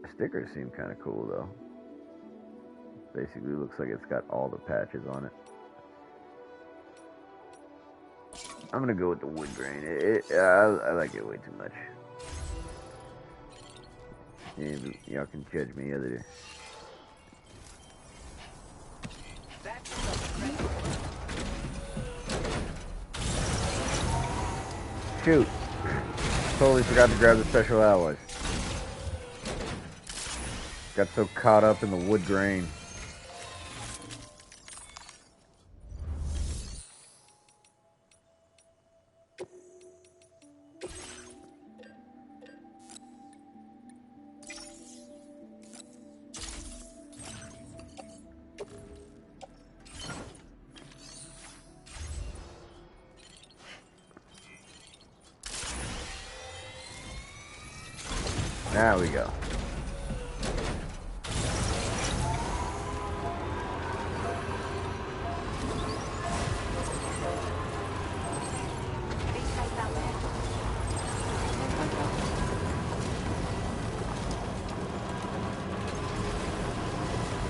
Speaker 1: The stickers seem kind of cool though. Basically looks like it's got all the patches on it. I'm gonna go with the wood grain. I like it way too much. Y'all can judge me other. Shoot. totally forgot to grab the special alloys. Got so caught up in the wood grain. There we go.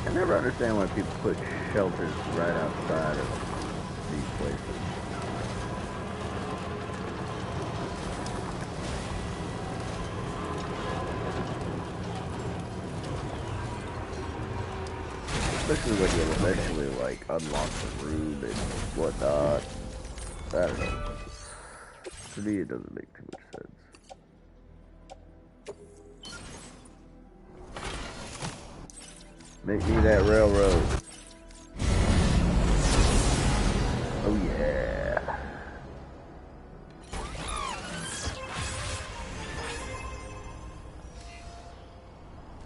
Speaker 1: I never understand why people put shelters right outside of these places. Especially when you eventually like unlock the room and whatnot. I don't know. To me, it doesn't make too much sense. Make me that railroad. Oh yeah.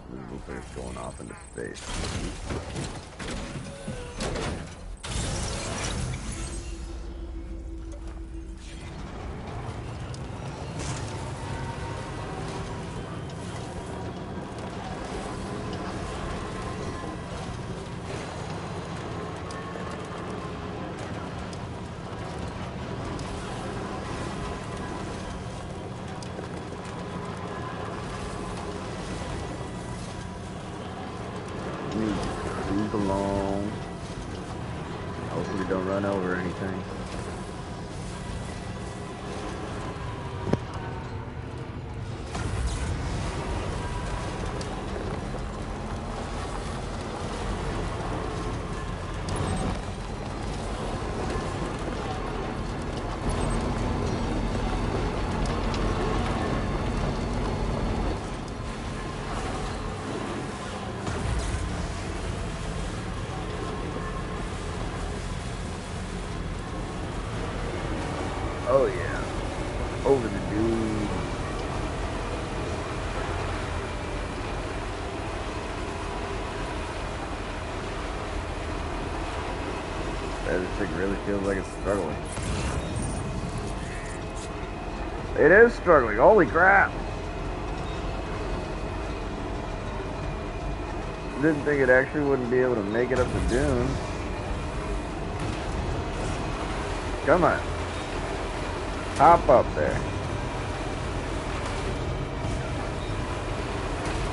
Speaker 1: This looks like it's going off into space. Cruise along. Hopefully don't run over anything. Oh yeah, over the dude. This thing really feels like it's struggling. It is struggling, holy crap! Didn't think it actually wouldn't be able to make it up the dune. Come on. Hop up there.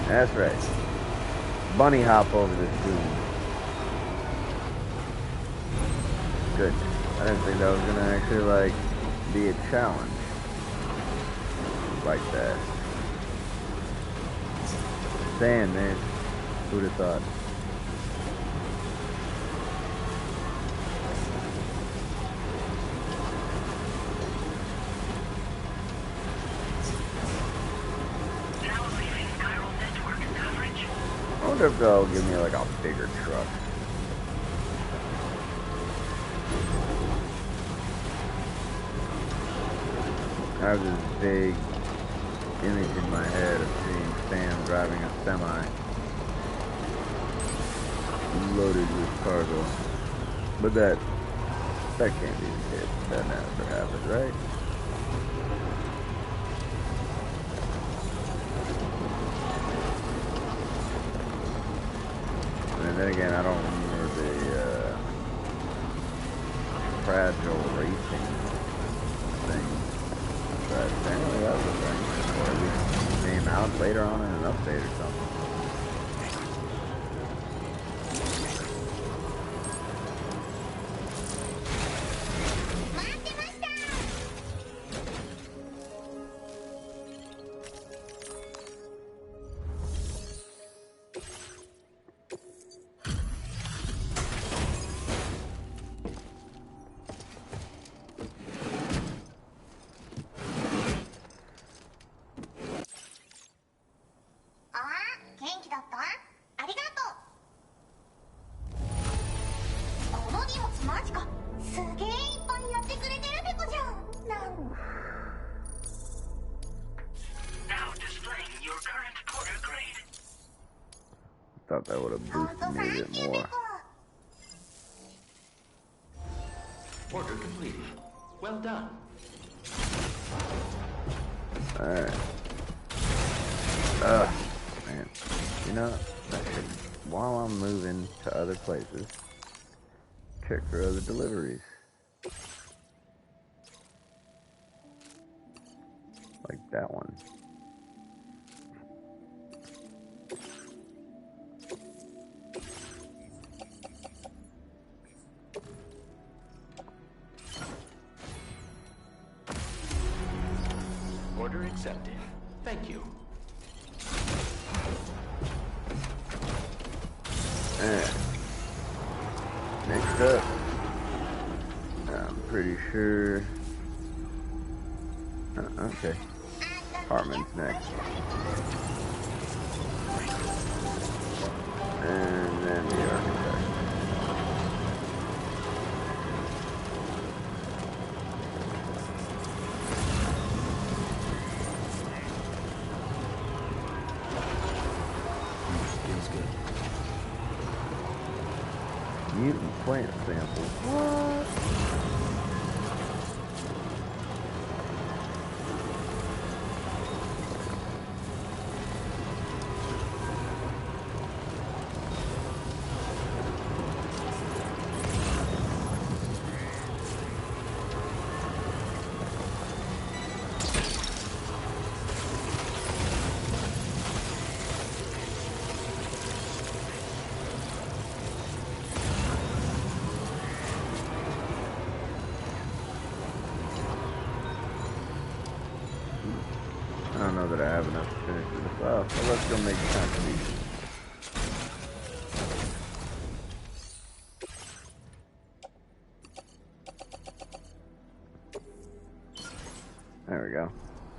Speaker 1: That's right. Bunny hop over this dune. Good. I didn't think that was gonna actually like be a challenge like that. Sand, man. Who'd have thought? I wonder if they'll give me like a bigger truck. I have this big image in my head of seeing Sam driving a semi loaded with cargo. But that can't be the case. That never happened, right? And then again, I don't remember the fragile racing thing. But apparently that was a thing. Or at least it came out later on in an update or something. thought that would have boosted me a bit more.
Speaker 4: Order completed. Well done.
Speaker 1: Alright. Man. You know, I should, while I'm moving to other places, check for other deliveries. Like that one.
Speaker 4: Order accepted. Thank you.
Speaker 1: Alright. Next up, I'm pretty sure. Okay. Apartment's next. And then the architect.
Speaker 6: Feels good.
Speaker 1: Mutant plant sample. What? I don't know that I have enough to finish this off, so let's go make a contribution. There we go.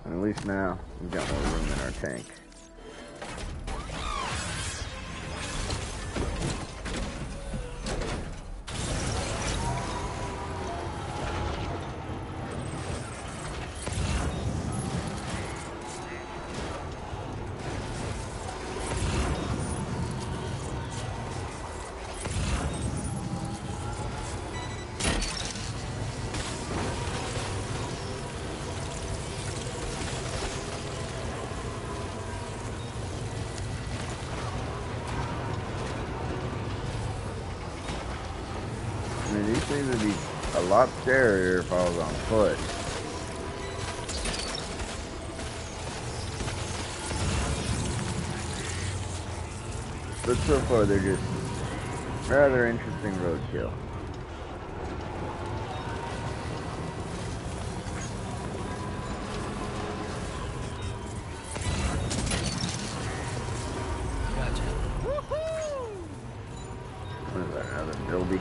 Speaker 1: And at least now, we've got more room in our tank. I mean, these things would be a lot scarier if I was on foot. But so far, they're just rather interesting roadkill.
Speaker 6: Gotcha.
Speaker 1: What is that, another bilby?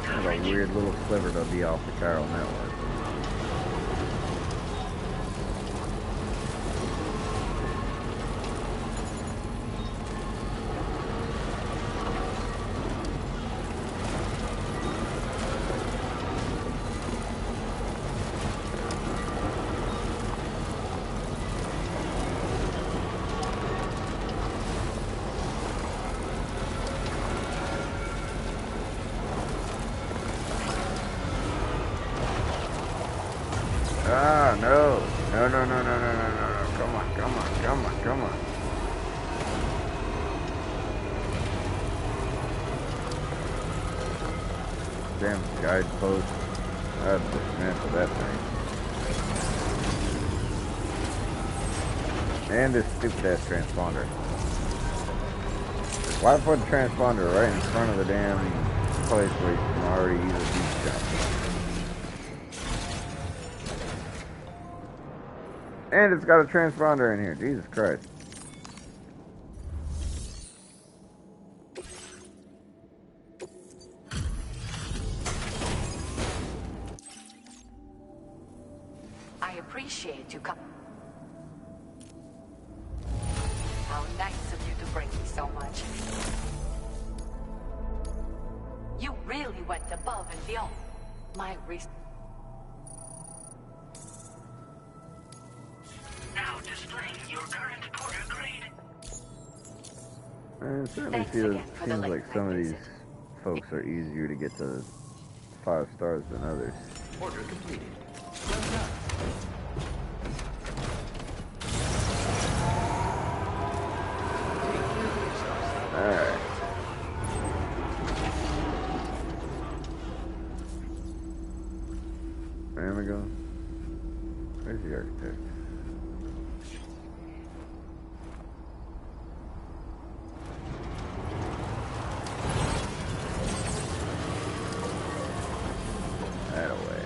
Speaker 1: What a weird little sliver to be off the chiral network. Ah, no. No, no, no, no, no, no, no, no. Come on, come on, come on, come on. Damn guidepost. I'd dismantle that thing. And this stupid ass transponder. Why put the transponder right in front of the damn place where you can already use a beach shot? And it's got a transponder in here. Jesus Christ.
Speaker 12: I appreciate you coming. above and beyond. My research.
Speaker 3: Now displaying your current porter grade.
Speaker 1: It certainly seems like some of these folks are easier to get to 5 stars than others.
Speaker 4: Order completed. Well done.
Speaker 1: Alright. There we go. Where's the architect? That away.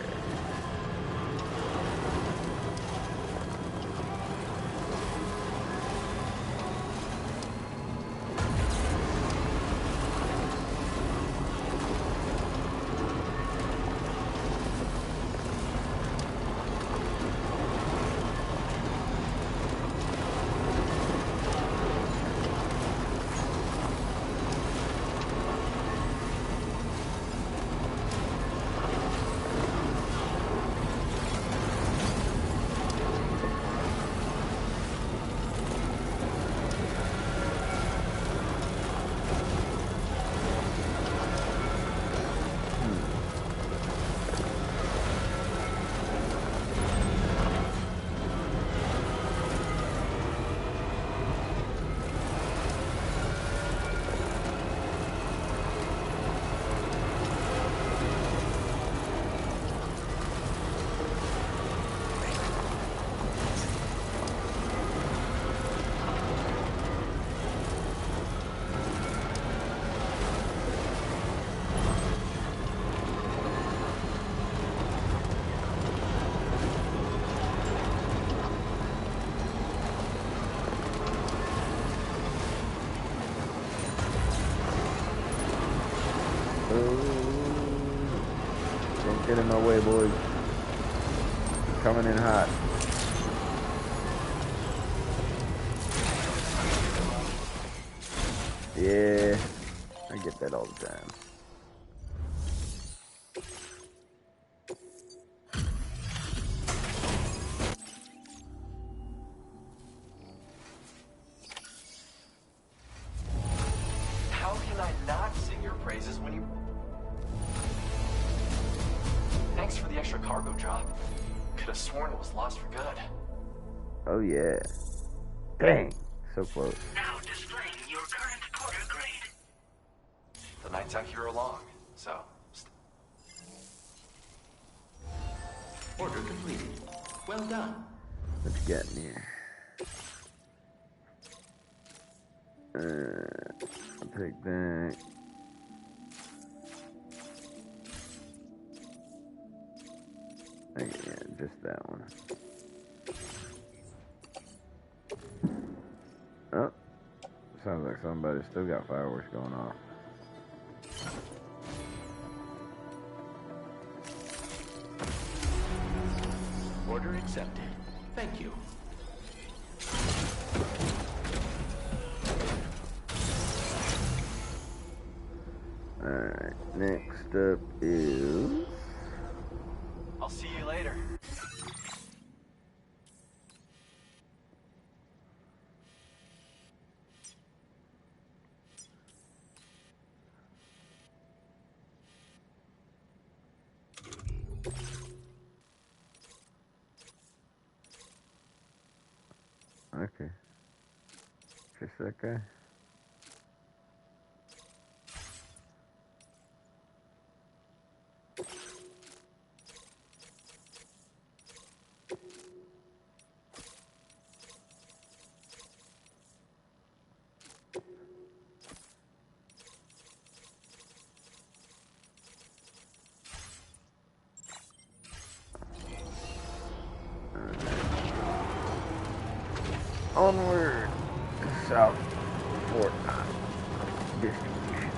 Speaker 1: Don't get in my way, boys. Coming in hot. Yeah, I get that all the time.
Speaker 4: How can I not sing your praises when you... Thanks for the extra cargo drop. Could have sworn it was lost for good.
Speaker 1: Oh yeah. Dang, so close.
Speaker 3: Now displaying your current porter grade.
Speaker 4: The nights out here are long, so... Order completed. Well done.
Speaker 1: Let's get in here. I'll take that. Okay, yeah, just that one. Oh, sounds like somebody still got fireworks going off.
Speaker 4: Order accepted. Thank you.
Speaker 1: Alright, next up is...
Speaker 4: I'll see you later.
Speaker 1: Okay. Just that guy. Onward to South Fort distribution.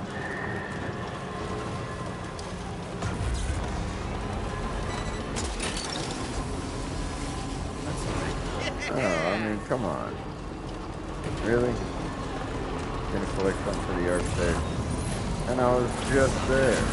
Speaker 1: Oh, I mean, come on. Really? Gonna collect something for the architect. And I was just there.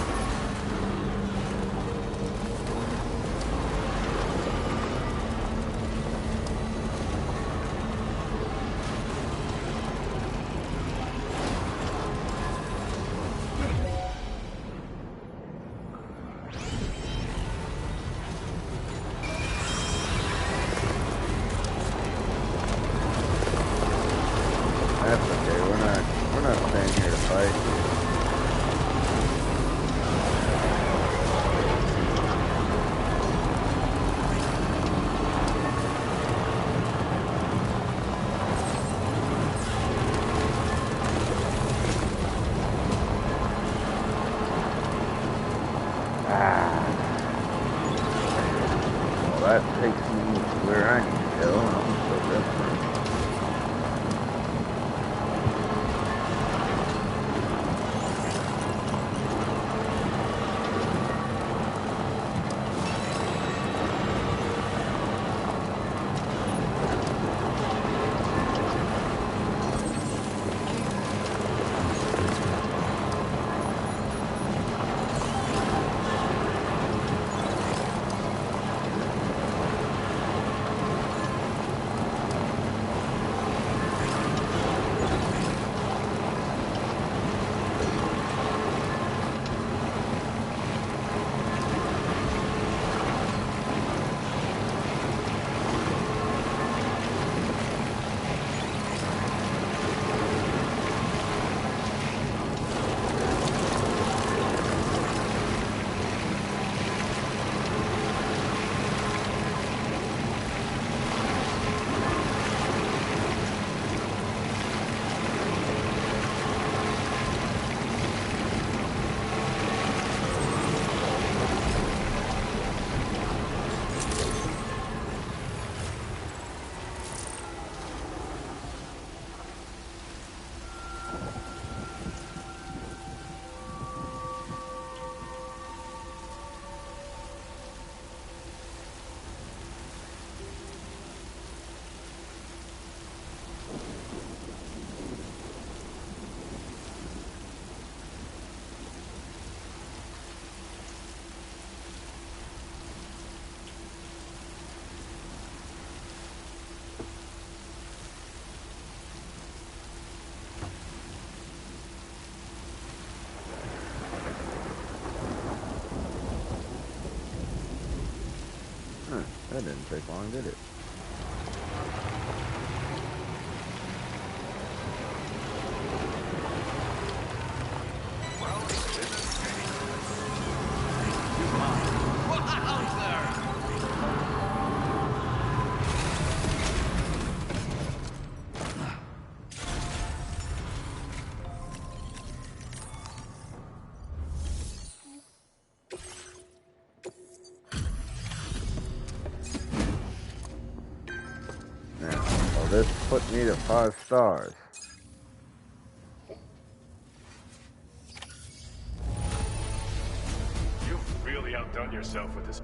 Speaker 1: that takes me to where I need to go, and I'm so desperate. That didn't take long, did it? This put me to 5 stars.
Speaker 14: You've really outdone yourself with this.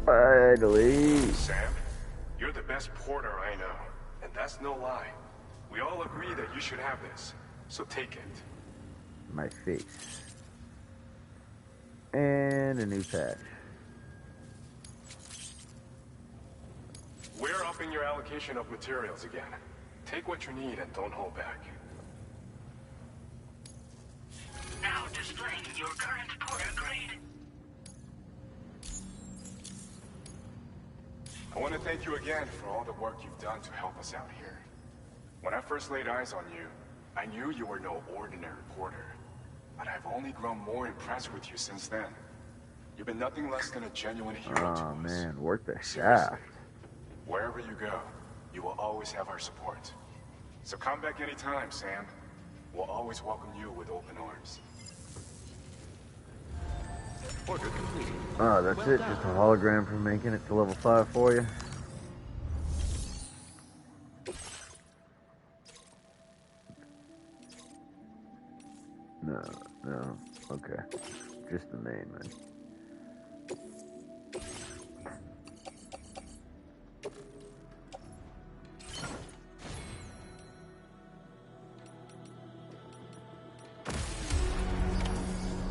Speaker 1: Finally.
Speaker 14: Sam, you're the best porter I know, and that's no lie. We all agree that you should have this, so take it.
Speaker 1: My face. And a new patch.
Speaker 14: We're upping your allocation of materials again. Take what you need and don't hold back.
Speaker 3: Now displaying your current porter grade.
Speaker 14: I want to thank you again for all the work you've done to help us out here. When I first laid eyes on you, I knew you were no ordinary porter. But I've only grown more impressed with you since then. You've been nothing less than a genuine hero to us.
Speaker 1: Oh man, work the
Speaker 14: Seriously.
Speaker 1: shaft.
Speaker 14: Wherever you go, you will always have our support. So come back anytime, Sam. We'll always welcome you with open arms.
Speaker 6: Order complete.
Speaker 1: Oh, that's it? Just a hologram for making it to level 5 for you? No, okay. Just the main man.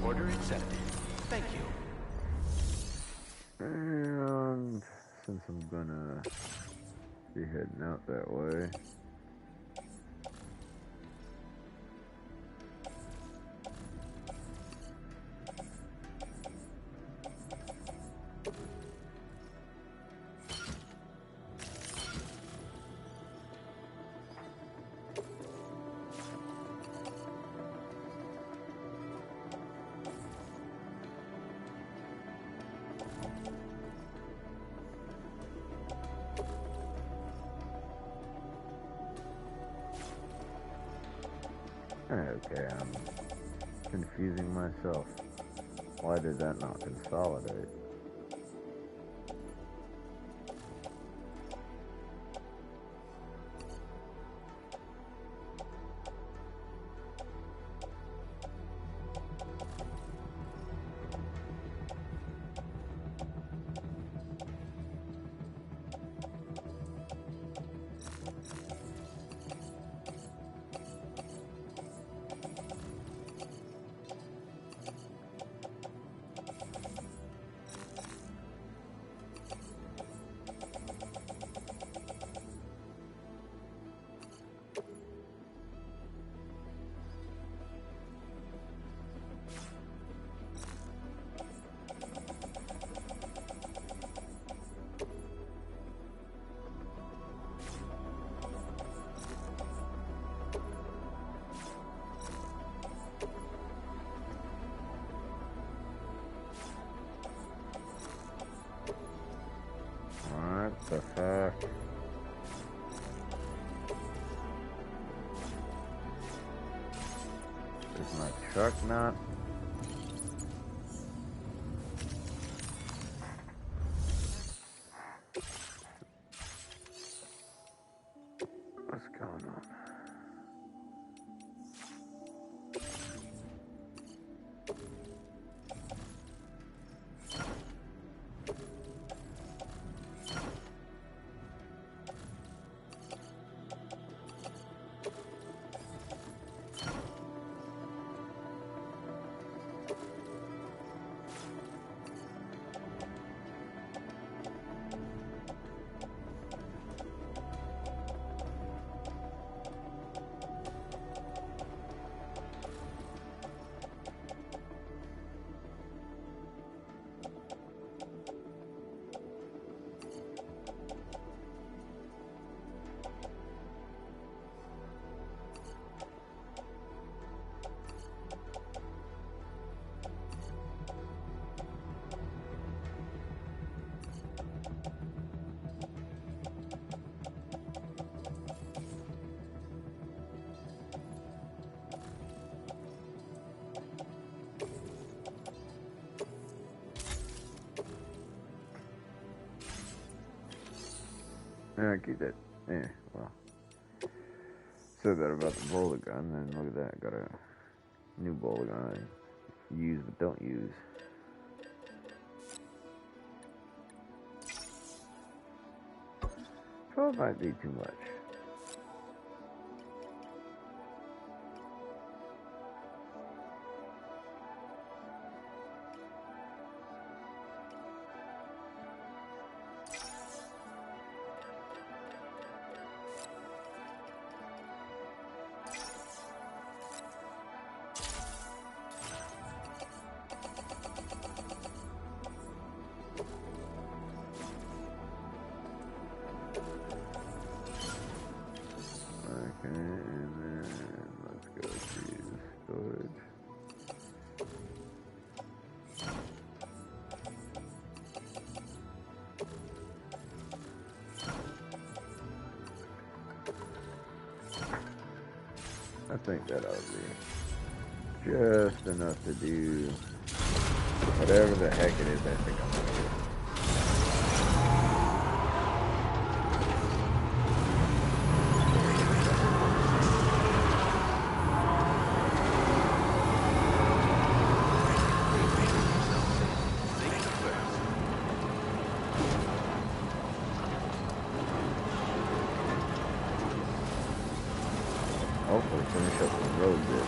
Speaker 6: Order accepted. Thank you.
Speaker 1: And since I'm gonna be heading out that way. Okay, I'm confusing myself. Why did that not consolidate? What the fuck? Is my truck not? What's going on? Yeah, keep that. Yeah, well. Said that about the bowler gun, and look at that. Got a new bowler gun I use but don't use. 12 might be too much. Okay, and then let's go to storage. I think that ought to be just enough to do whatever the heck it is I think I'm gonna do. Hopefully finish up the road bit.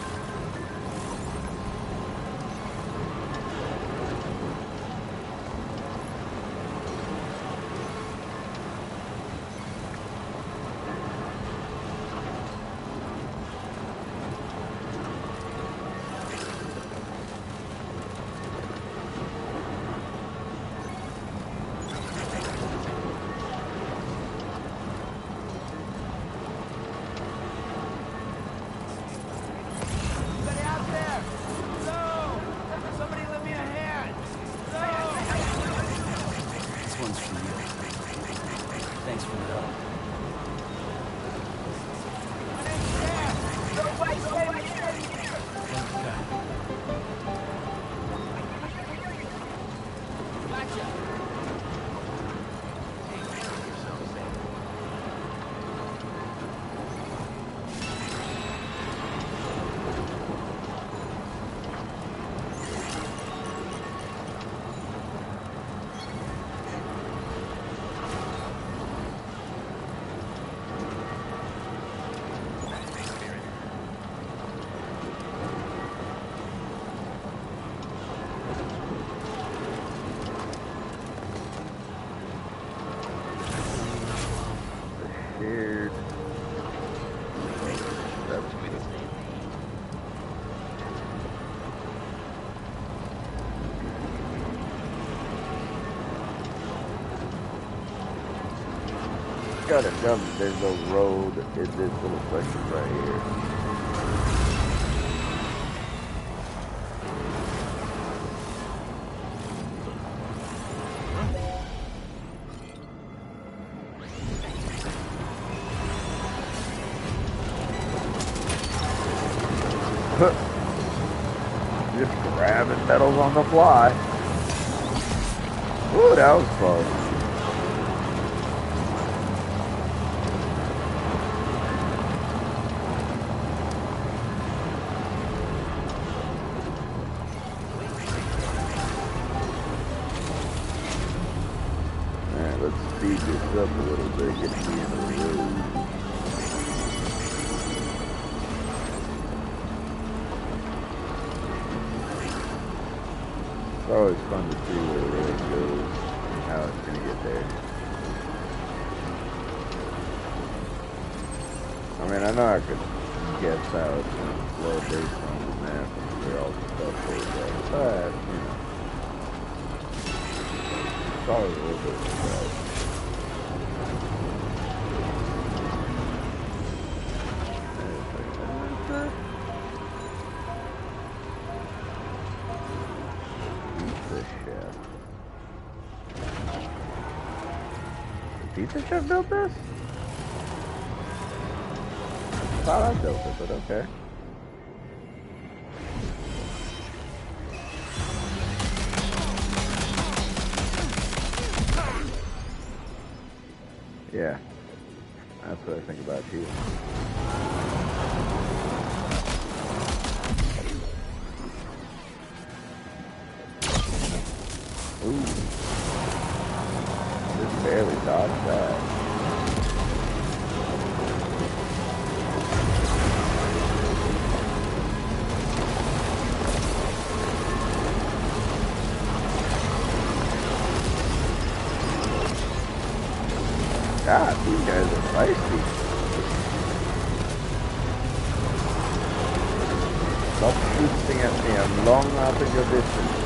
Speaker 1: gotta jump. There's a road in this little section right here. Just grabbing metals on the fly. Ooh, that was close. Alright, let's speed this up a little bit, get to the end of the road. It's always fun to see where the road goes and how it's going to get there. I mean, I know I could guess how it's going to flow based on the map and where all the stuff goes at, but, you know, it's always a little bit of a surprise. Pizza Chef built this? I thought I built it, but okay. Yeah, that's what I think about you. Ooh. Just barely dodged that. God, these guys are feisty. Stop shooting at me, I'm long out of your distance.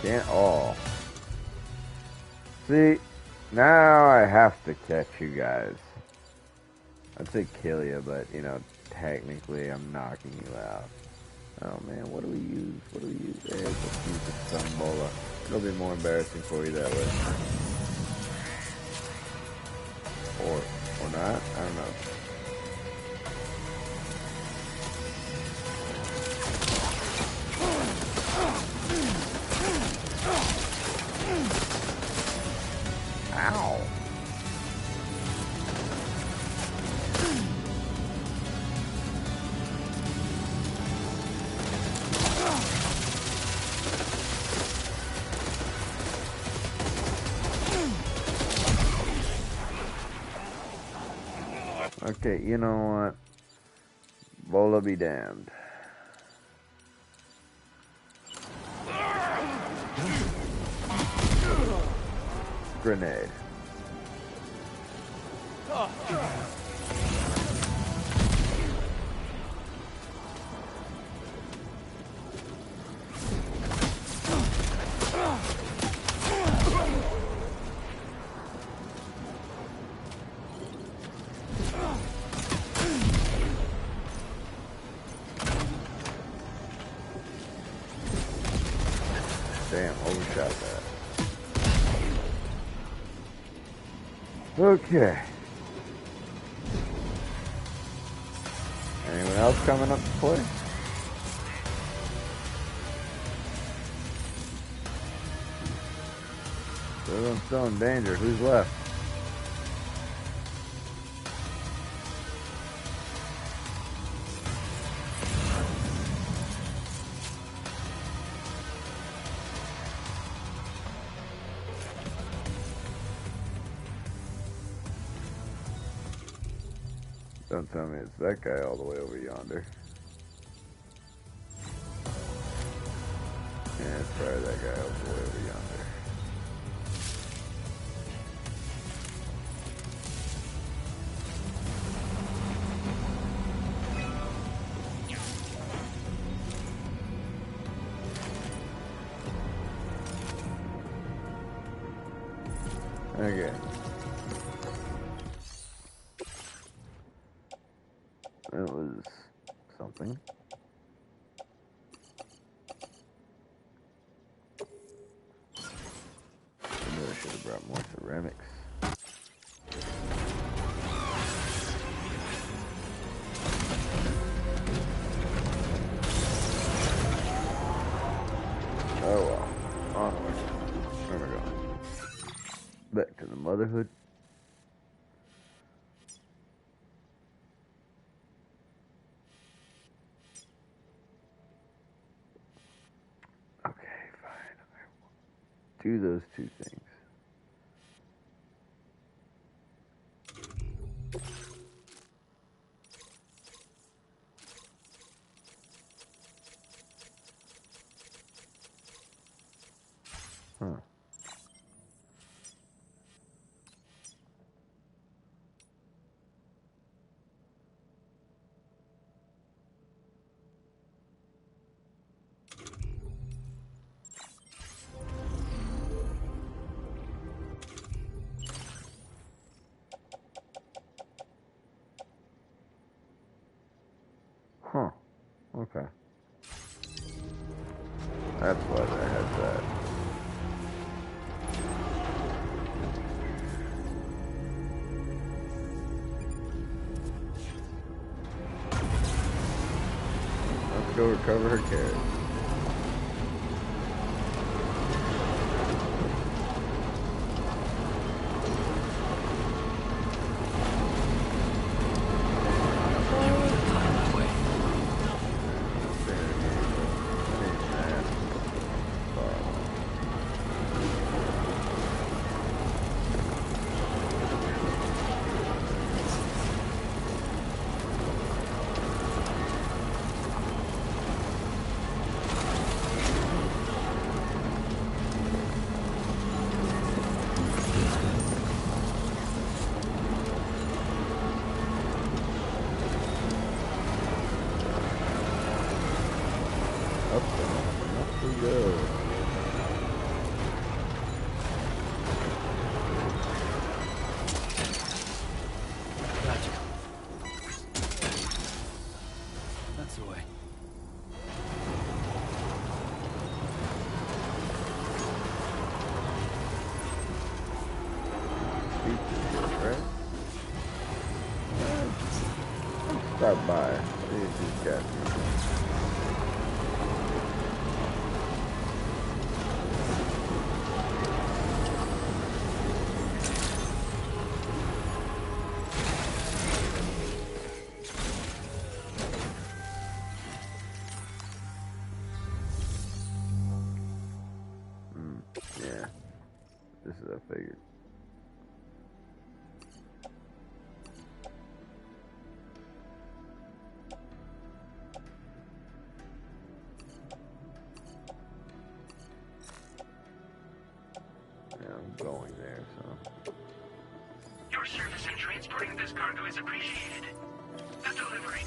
Speaker 1: Can't all. See, now I have to catch you guys. I'd say kill you, but, you know, technically I'm knocking you out. Oh man, what do we use? What do we use? Let's use the stun bola. It'll be more embarrassing for you that way. Or not? I don't know. Ow. Okay, you know what? Bola be damned. Grenade. Damn, overshot that. Okay. Anyone else coming up to play? Everyone's still in danger. Who's left? Don't tell me it's that guy all the way over yonder. Yeah, it's probably that guy all the way over yonder. Okay. That was something. I should have brought more ceramics. Oh well. Onward. Where am I going? Back to the motherhood. Okay, fine. I will do those two things. Huh. Huh. Okay. That's why I had that. Let's go recover her carrots. Stop by. See if he's got me. Yeah. This is I figured. Going there, so.
Speaker 3: Your service in transporting this cargo is appreciated. The delivery.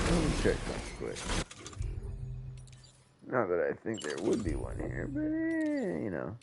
Speaker 1: Let me check something quick. Not that I think there would be one here, but you know.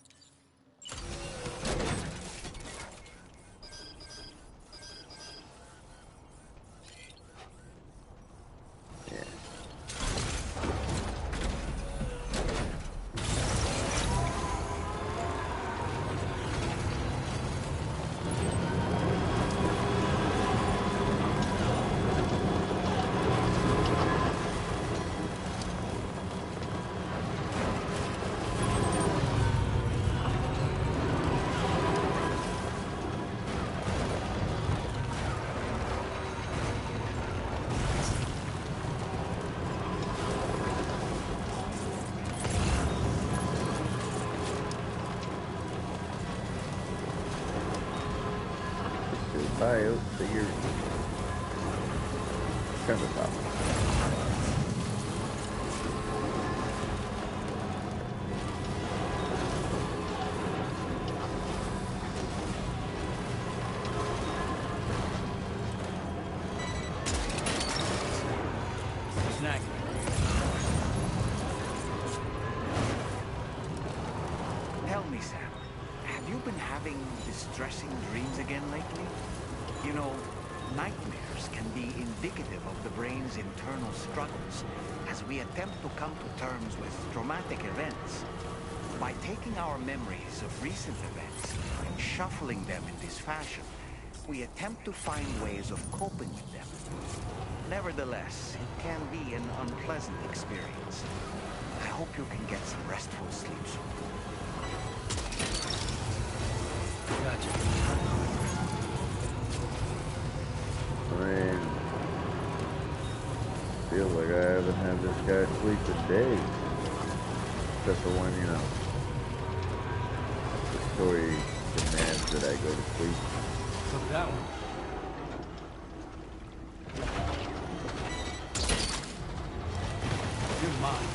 Speaker 1: Figure kind of top.
Speaker 5: having distressing dreams again lately? You know, nightmares can be indicative of the brain's internal struggles as we attempt to come to terms with traumatic events. By taking our memories of recent events and shuffling them in this fashion, we attempt to find ways of coping with them. Nevertheless, it can be an unpleasant experience. I hope you can get some restful sleep soon.
Speaker 6: Gotcha.
Speaker 1: I mean, feel like I haven't had this guy sleep in days. Except for when, you know, the story demands that I go to sleep.
Speaker 6: Took that one. You're mine.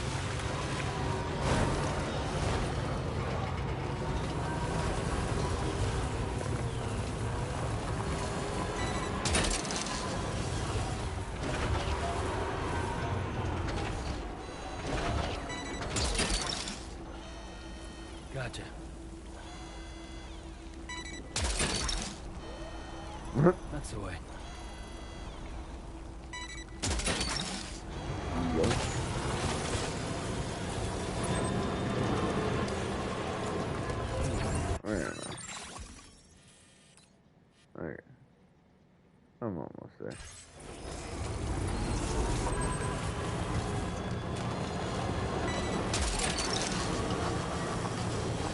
Speaker 6: Gotcha. That's the way.
Speaker 1: Okay. I'm almost there.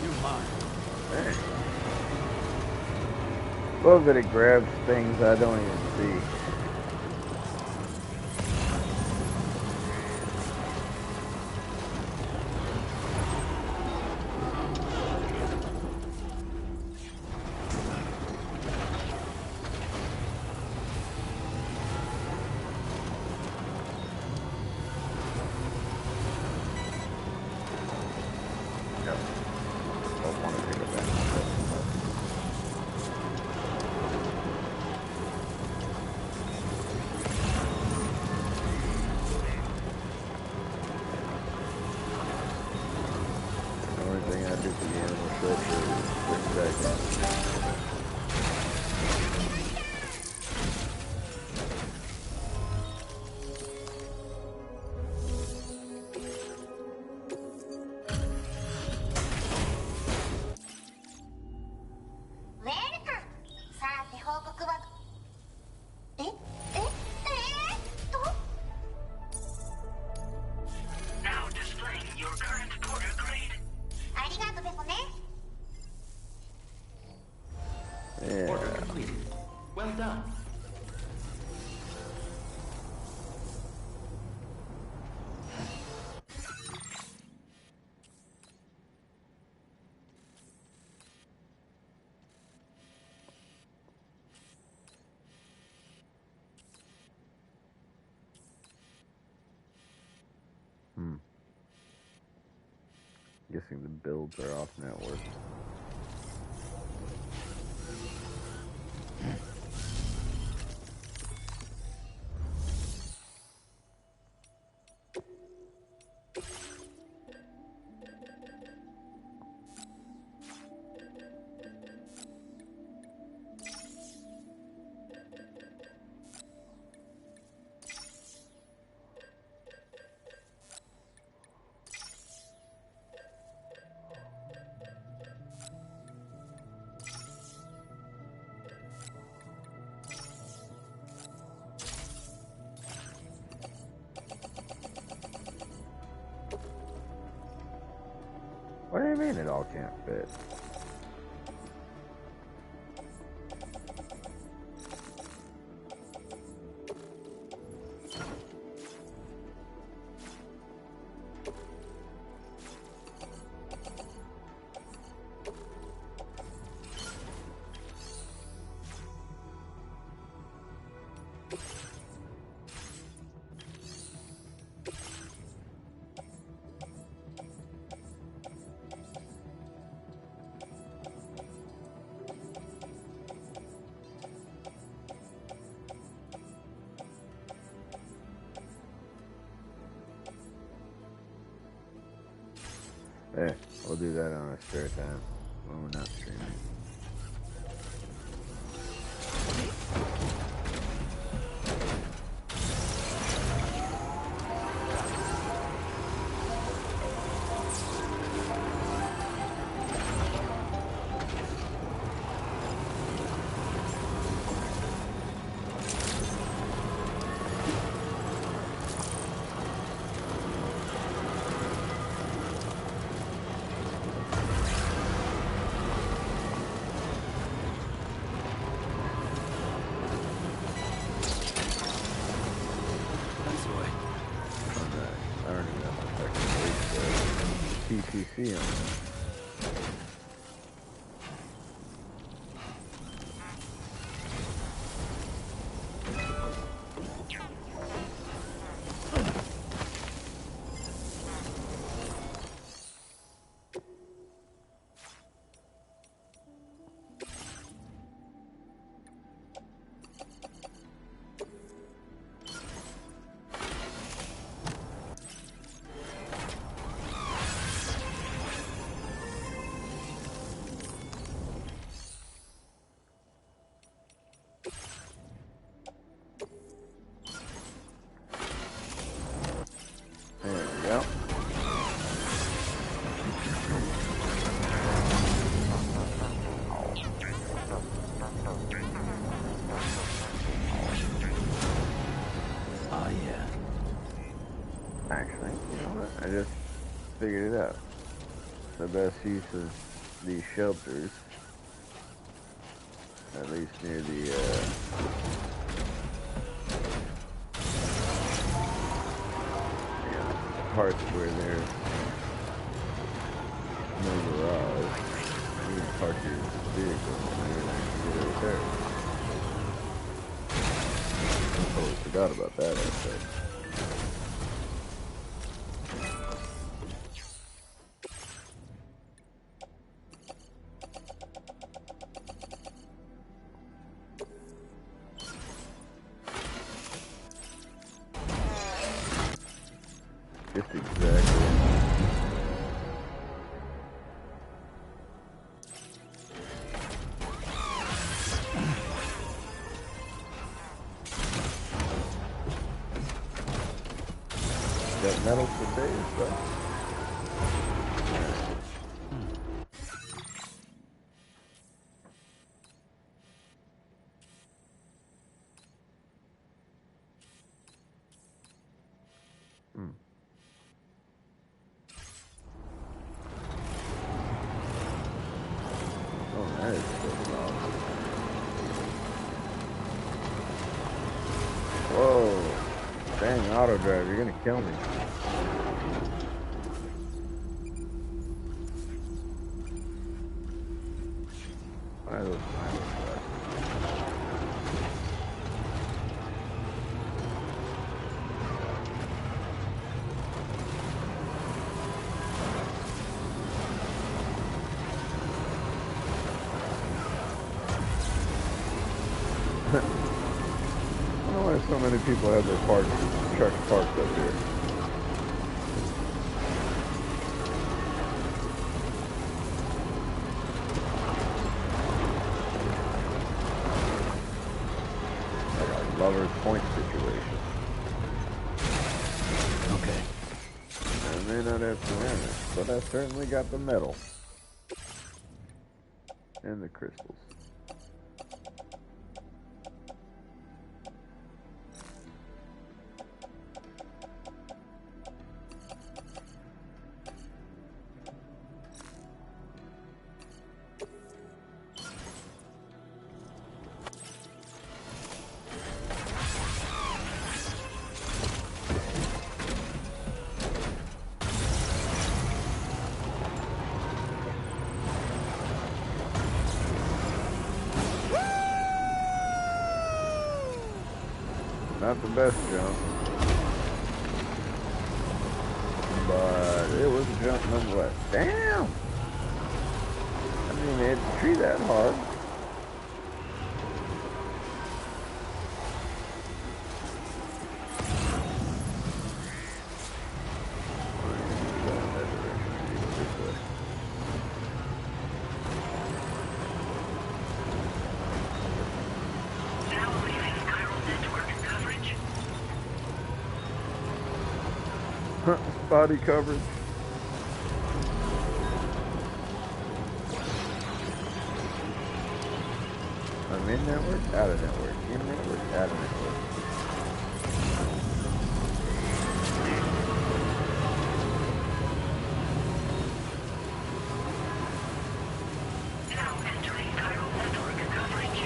Speaker 6: You're mine.
Speaker 1: Hey. Love that it grabs things I don't even see.
Speaker 3: Now displaying your current porter grade.
Speaker 1: Yeah.
Speaker 4: Order completed. Well done.
Speaker 1: Guessing the builds are off network. What do you mean it all can't fit? Hey, we'll do that on our spare time when we're not streaming. see him. I just figured it out. The best use of these shelters, at least near the parts where there's no garage, you can park your vehicle and get it repaired. I totally forgot about that aspect. Just exactly. Got metal for days, though. Whoa. Dang, auto drive, you're gonna kill me. Why are those I don't know why so many people have their trucks parked up here. Like a lover's point situation.
Speaker 6: Okay.
Speaker 1: I may not have ceramics, but I certainly got the metal. And the crystals. Not the best jump, but it was a jump nonetheless. Damn! I mean, it's a tree that hard. Body coverage. I'm in network, out of network, in network, out of network.
Speaker 3: Now entering chiral network coverage.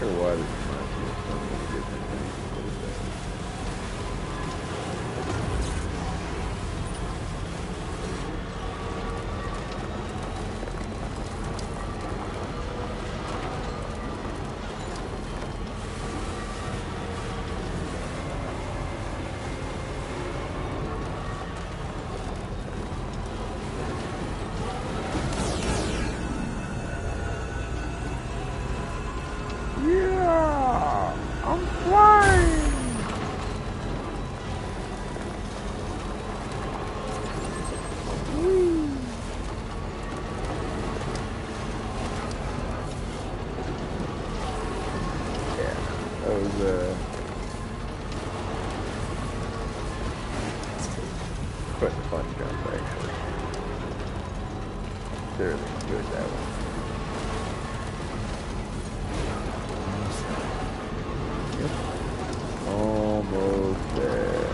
Speaker 1: sure why this reminds me of something different. What is that? Yeah, I'm flying. Whee. Yeah, that was quite a fun jump actually. Thoroughly enjoyed that one. Almost there.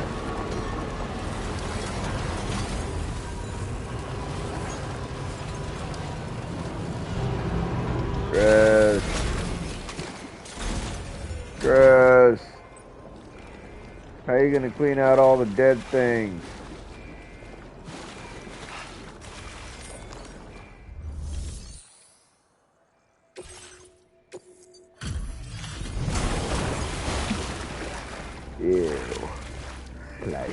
Speaker 1: Grass. Grass. How are you gonna clean out all the dead things? Ew. Like.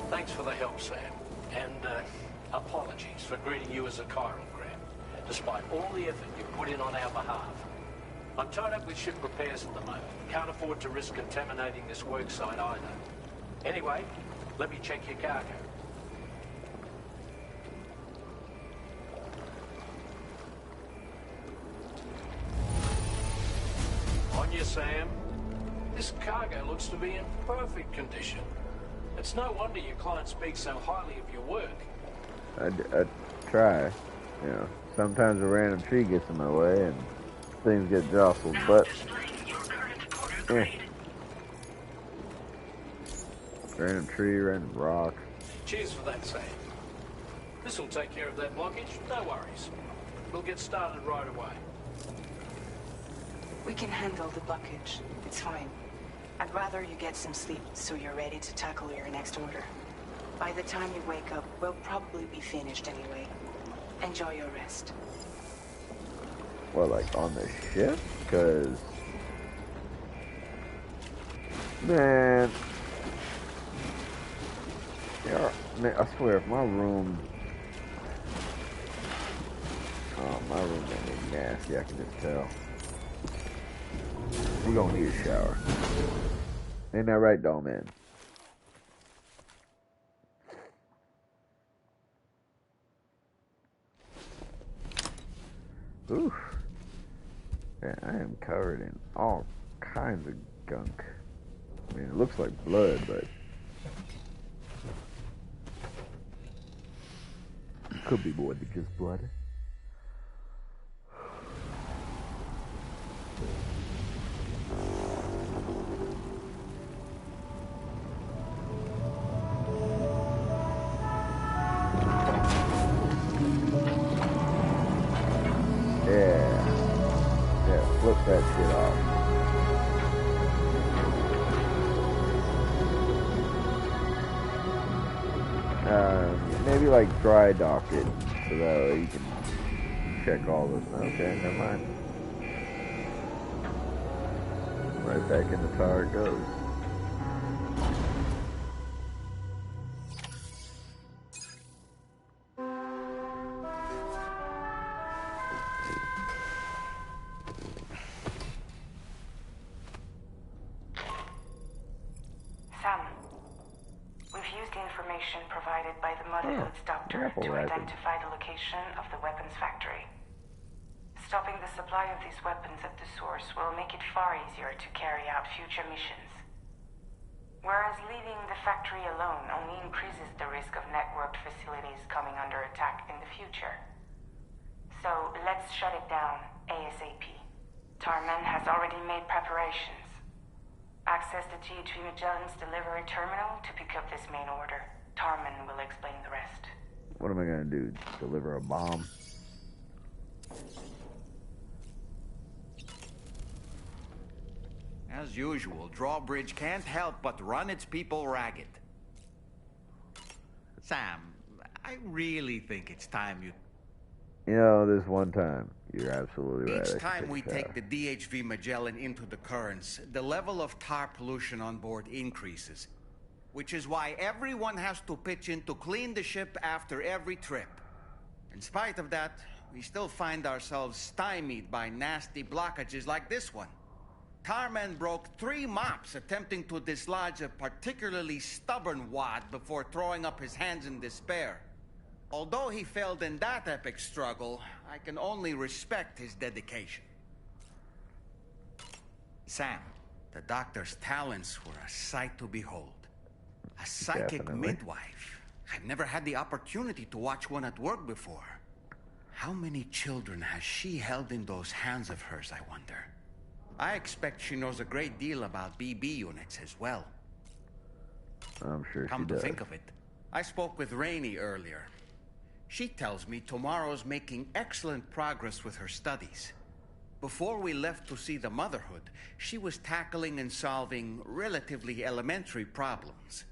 Speaker 11: Thanks for the help, Sam. And apologies for greeting you as a chiral grab, despite all the effort you put in on our behalf. I'm tied up with ship repairs at the moment. Can't afford to risk contaminating this work site either. Anyway, let me check your cargo. On you, Sam. This cargo looks to be in perfect condition. It's no wonder your client speaks so highly of your work.
Speaker 1: I try. You know, sometimes a random tree gets in my way and things get jostled, but random tree, random rock.
Speaker 11: Cheers for that, Sam. This'll take care of that blockage, no worries. We'll get started right away.
Speaker 15: We can handle the blockage. It's fine. I'd rather you get some sleep so you're ready to tackle your next order. By the time you wake up, we'll probably be finished anyway. Enjoy your rest.
Speaker 1: Well, like on the ship? Because... Man... Yeah, man, I swear, if my room... Oh, my room gonna be nasty, I can just tell. We're gonna need a shower. Ain't that right, though, man? Oof. Man, I am covered in all kinds of gunk. I mean, it looks like blood, but... Could be more than just blood. Yeah, flip that shit off. Maybe like dry dock it so that way you can check all this. Okay, never mind. Right back in the tower it goes.
Speaker 15: Sam, we've used the information provided by the Motherhood's doctor to identify the location of the weapons factory. Stopping the supply of these weapons at the source will make it far easier to carry out future missions. Whereas leaving the factory alone only increases the risk of networked facilities coming under attack in the future. So let's shut it down ASAP. Tarman has already made preparations. Access the GHV Magellan's delivery terminal to pick up this main order. Tarman will explain the rest.
Speaker 1: What am I gonna do? Deliver a bomb?
Speaker 5: As usual, Drawbridge can't help but run its people ragged. Sam, I really think it's time you...
Speaker 1: You know, this one time, you're absolutely right.
Speaker 5: Each time we take the DHV Magellan into the currents, the level of tar pollution on board increases. Which is why everyone has to pitch in to clean the ship after every trip. In spite of that, we still find ourselves stymied by nasty blockages like this one. Tarman broke 3 mops attempting to dislodge a particularly stubborn wad before throwing up his hands in despair. Although he failed in that epic struggle, I can only respect his dedication. Sam, the doctor's talents were a sight to behold. A psychic
Speaker 1: Definitely.
Speaker 5: midwife. I've never had the opportunity to watch one at work before. How many children has she held in those hands of hers, I wonder? I expect she knows a great deal about BB units as well.
Speaker 1: I'm sure
Speaker 5: Come
Speaker 1: she
Speaker 5: to
Speaker 1: does.
Speaker 5: think of it, I spoke with Rainey earlier. She tells me Tomorrow's making excellent progress with her studies. Before we left to see the Motherhood, she was tackling and solving relatively elementary problems.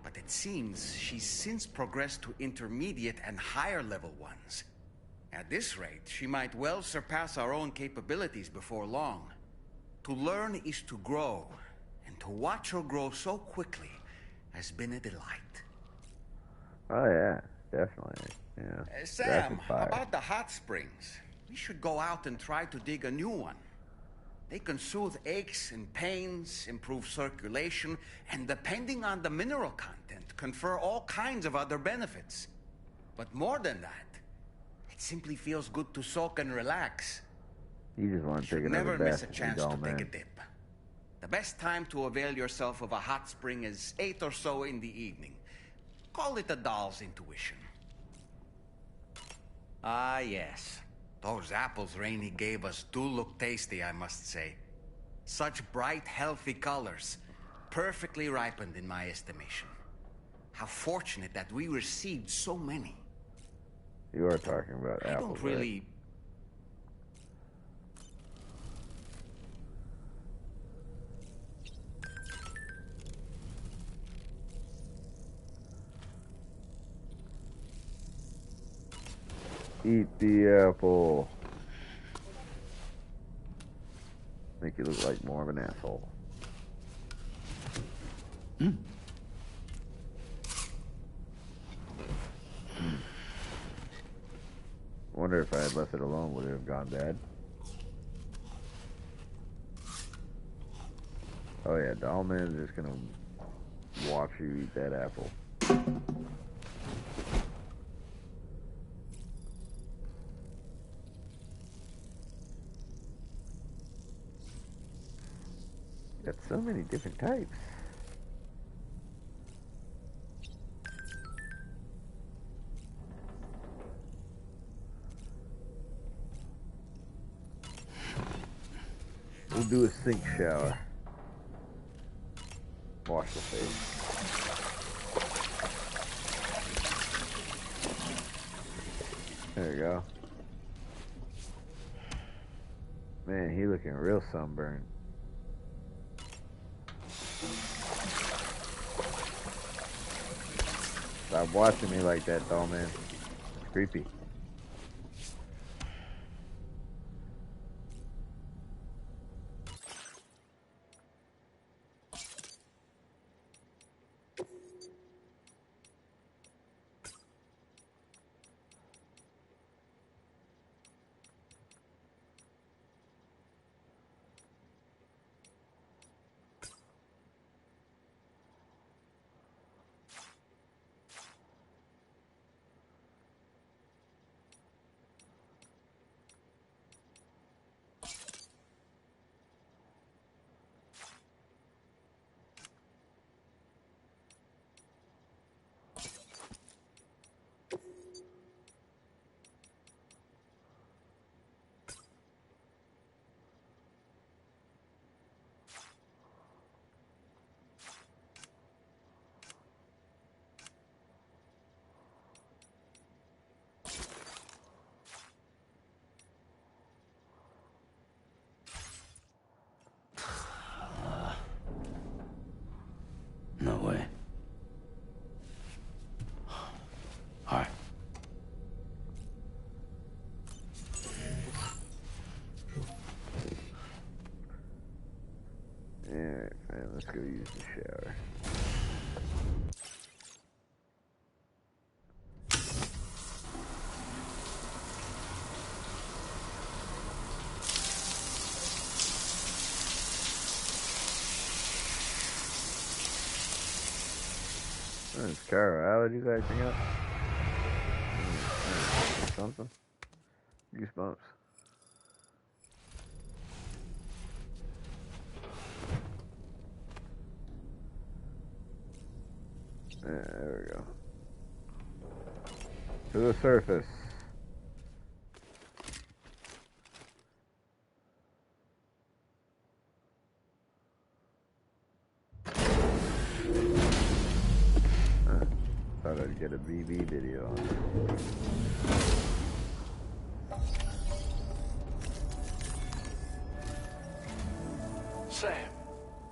Speaker 5: But it seems she's since progressed to intermediate and higher level ones. At this rate, she might well surpass our own capabilities before long. To learn is to grow, and to watch her grow so quickly has been a delight.
Speaker 1: Oh yeah, definitely. Yeah.
Speaker 5: Sam,
Speaker 1: Rapid fire.
Speaker 5: about the hot springs? We should go out and try to dig a new one. They can soothe aches and pains, improve circulation, and depending on the mineral content, confer all kinds of other benefits. But more than that, it simply feels good to soak and relax.
Speaker 1: You just want to take
Speaker 5: Should
Speaker 1: another
Speaker 5: never
Speaker 1: bath,
Speaker 5: miss a chance
Speaker 1: you
Speaker 5: to
Speaker 1: dull
Speaker 5: take a
Speaker 1: man.
Speaker 5: dip. The best time to avail yourself of a hot spring is 8 or so in the evening. Call it a doll's intuition. Ah, yes. Those apples Rainey gave us do look tasty, I must say. Such bright, healthy colors. Perfectly ripened in my estimation. How fortunate that we received so many.
Speaker 1: You are talking about
Speaker 5: I
Speaker 1: apples,
Speaker 5: don't really...
Speaker 1: right? Eat the apple. Make you look like more of an asshole. Wonder if I had left it alone, would it have gone bad? Oh yeah, Dollman's just gonna watch you eat that apple. Got so many different types. We'll do a sink shower. Wash the face. There you go. Man, he looking real sunburned. Stop watching me like that, doll man. It's creepy.
Speaker 6: No way. All right.
Speaker 1: Alright, man, let's go use the shower. Is Carol allergies acting up? Something? Goosebumps. There we go. To the surface. Thought I'd get a BB video on it.
Speaker 11: Sam,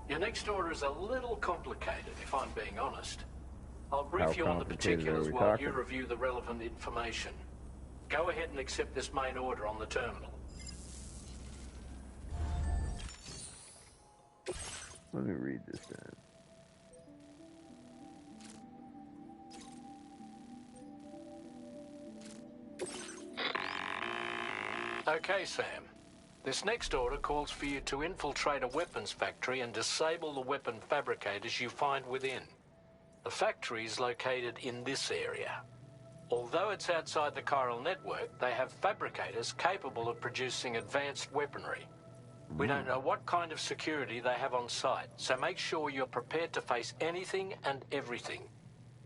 Speaker 11: your next order is a little complicated, if I'm being honest. I'll brief you on the particulars while you review the relevant information. Go ahead and accept this main order on the terminal.
Speaker 1: Let me read this down.
Speaker 11: Okay, Sam. This next order calls for you to infiltrate a weapons factory and disable the weapon fabricators you find within. The factory is located in this area. Although it's outside the chiral network, they have fabricators capable of producing advanced weaponry. We don't know what kind of security they have on site, so make sure you're prepared to face anything and everything.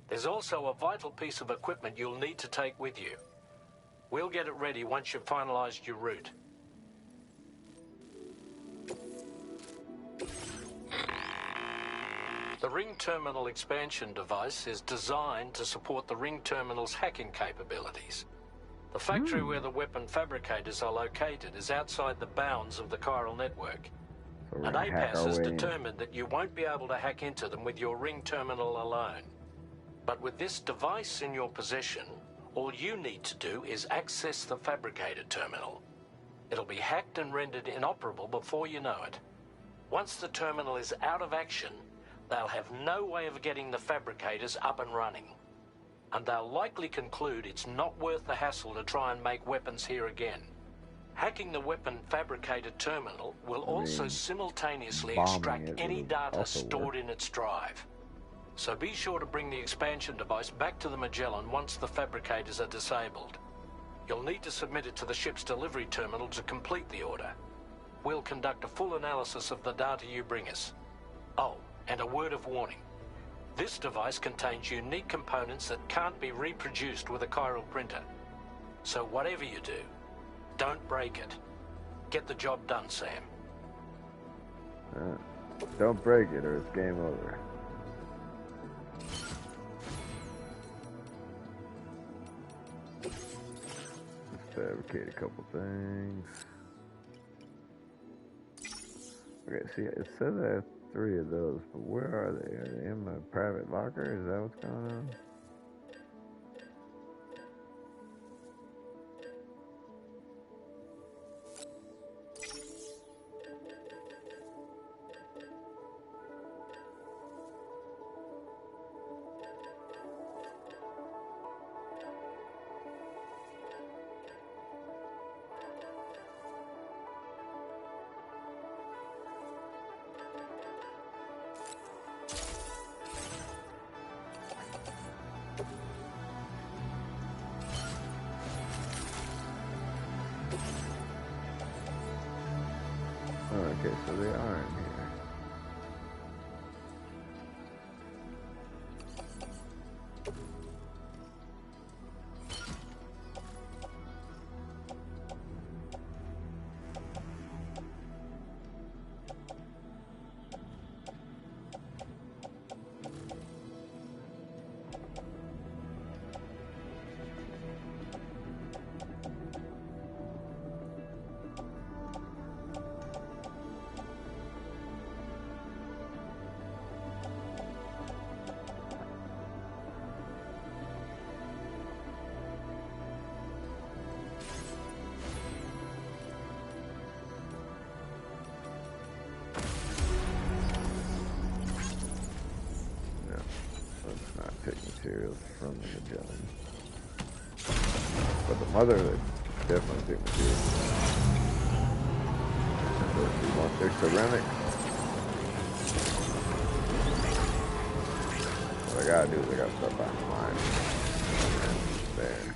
Speaker 11: There's also a vital piece of equipment you'll need to take with you. We'll get it ready once you've finalized your route. The ring terminal expansion device is designed to support the ring terminal's hacking capabilities. The factory where the weapon fabricators are located is outside the bounds of the chiral network. And APAS has determined that you won't be able to hack into them with your ring terminal alone. But with this device in your possession, all you need to do is access the fabricator terminal. It'll be hacked and rendered inoperable before you know it. Once the terminal is out of action, they'll have no way of getting the fabricators up and running. And they'll likely conclude it's not worth the hassle to try and make weapons here again. Hacking the weapon fabricator terminal will also simultaneously extract any data stored in its drive. So be sure to bring the expansion device back to the Magellan once the fabricators are disabled. You'll need to submit it to the ship's delivery terminal to complete the order. We'll conduct a full analysis of the data you bring us. Oh, and a word of warning. This device contains unique components that can't be reproduced with a chiral printer. So whatever you do, don't break it. Get the job done, Sam.
Speaker 1: Don't break it or it's game over. Let's fabricate a couple things. Okay, see, it says I have 3 of those, but where are they? Are they in my private locker? Is that what's going on? Okay, so they are in here. take materials from the Magellan. But the mother would definitely take materials. So if you want their ceramics, what I gotta do is I gotta start buying mine. There.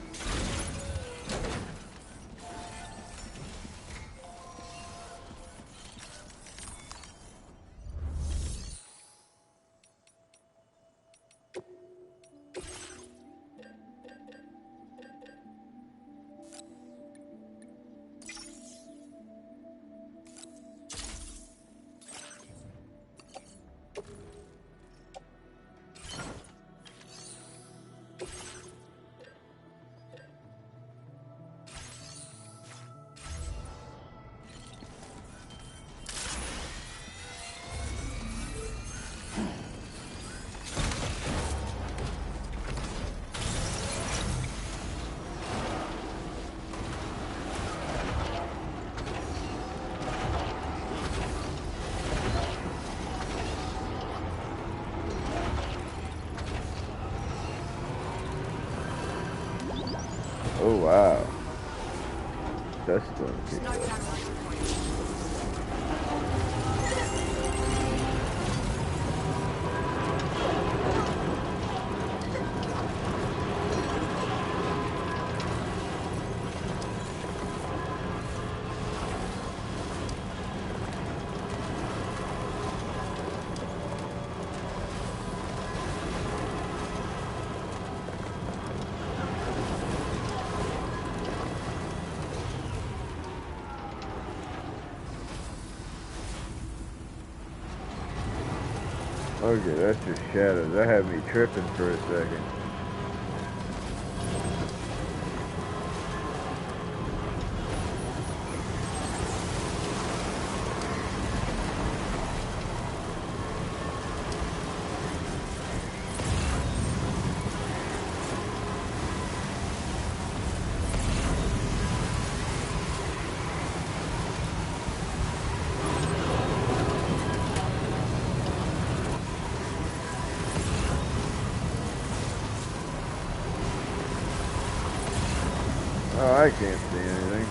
Speaker 1: Oh wow, that's going to kick up. Okay, that's just shadows. That had me tripping for a second. Oh, I can't see anything.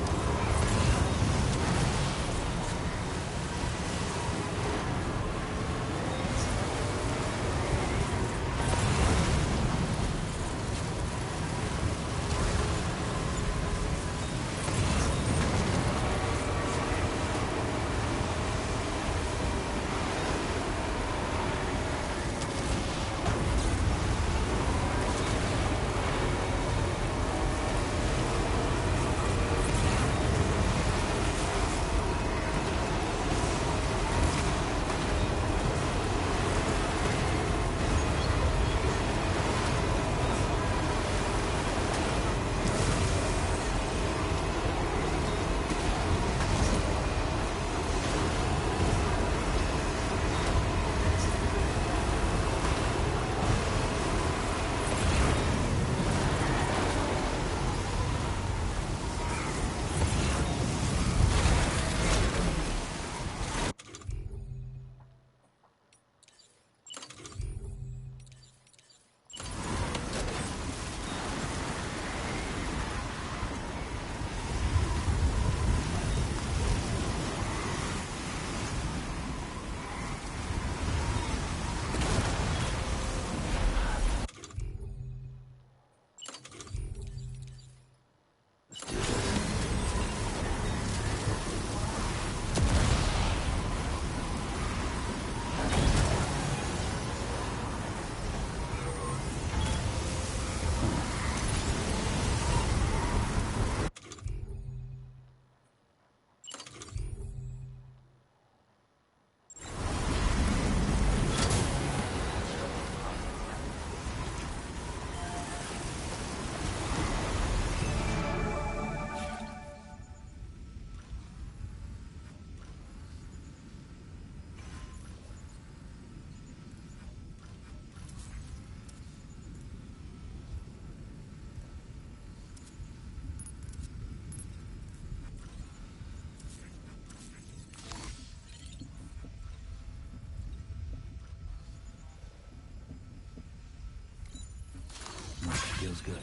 Speaker 6: Feels good.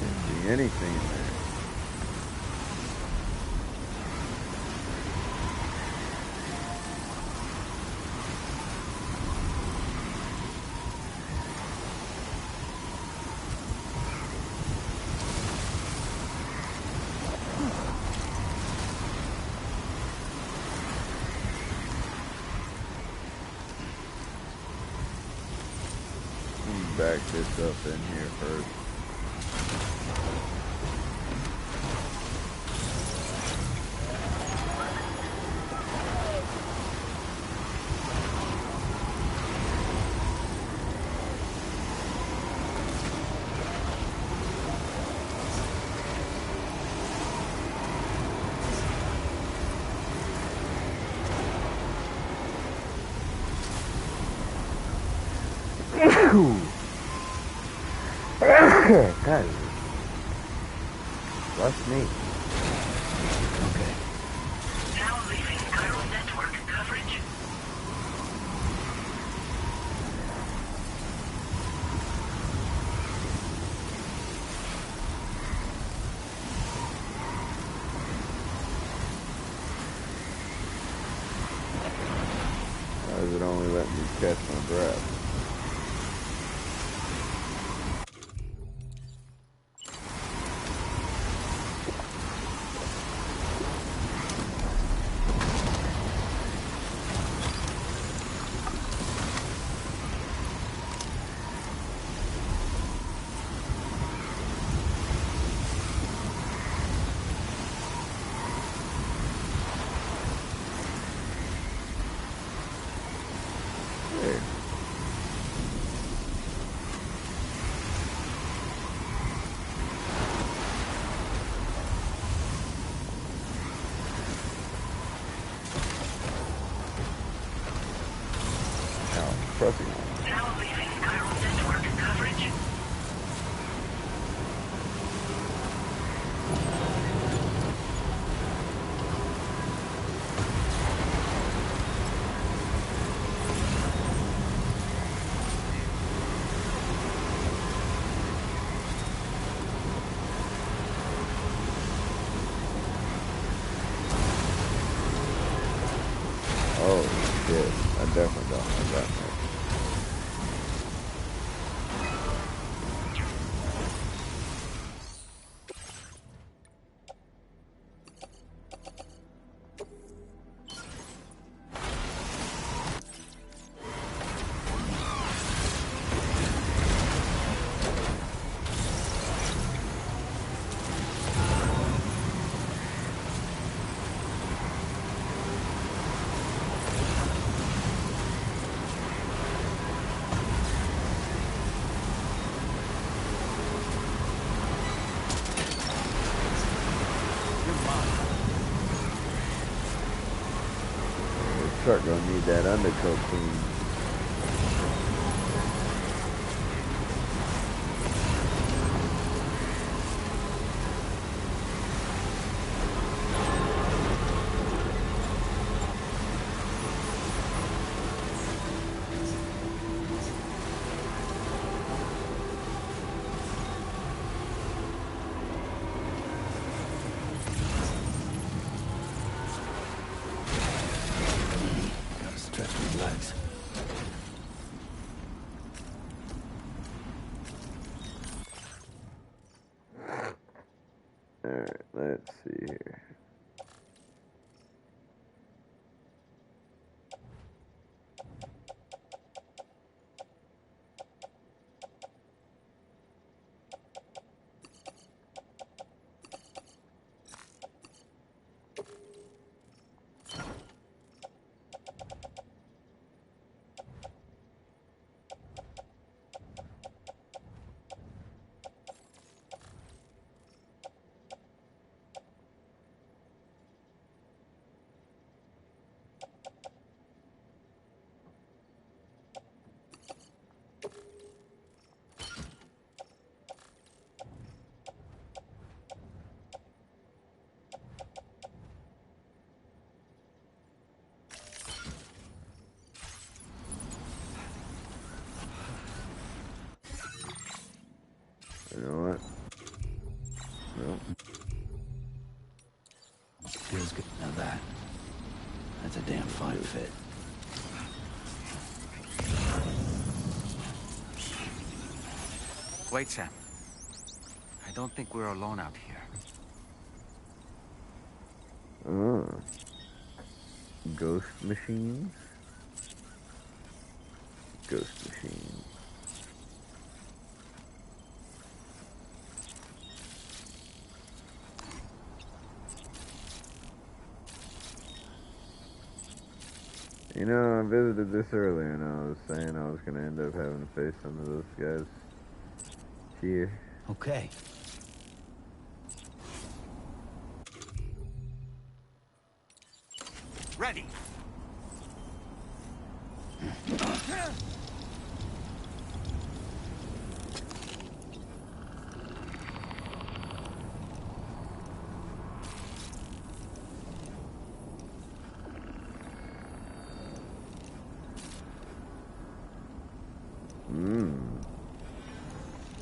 Speaker 1: Can't see anything in there. Back this up in here first. God, bless me.
Speaker 6: Okay.
Speaker 3: Now leaving chiral network coverage.
Speaker 1: Why does it only let me catch my breath? Pressing.
Speaker 3: Now leaving chiral network coverage.
Speaker 1: Oh shit, I definitely don't have that much. Truck gonna need that undercoat clean.
Speaker 6: Gotta stretch my legs.
Speaker 1: Alright, let's see here. You know what? Nope.
Speaker 6: Feels good. Now that's a damn fine fit.
Speaker 5: Wait, Sam. I don't think we're alone out here.
Speaker 1: Ghost machines? Ghost machines. You know, I visited this earlier and I was saying I was going to end up having to face some of those guys here.
Speaker 6: Okay.
Speaker 5: Ready.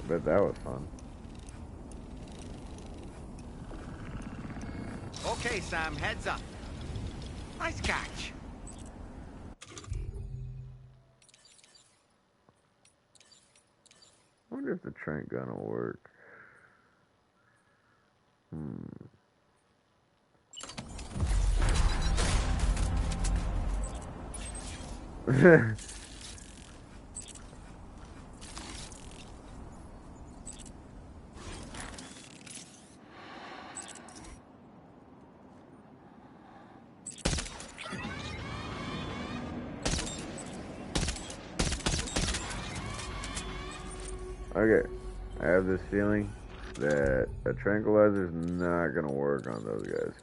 Speaker 1: Bet that was fun.
Speaker 5: Okay, Sam, heads up. Nice catch.
Speaker 1: I wonder if the trank gun will work. Okay, I have this feeling that a tranquilizer is not gonna work on those guys.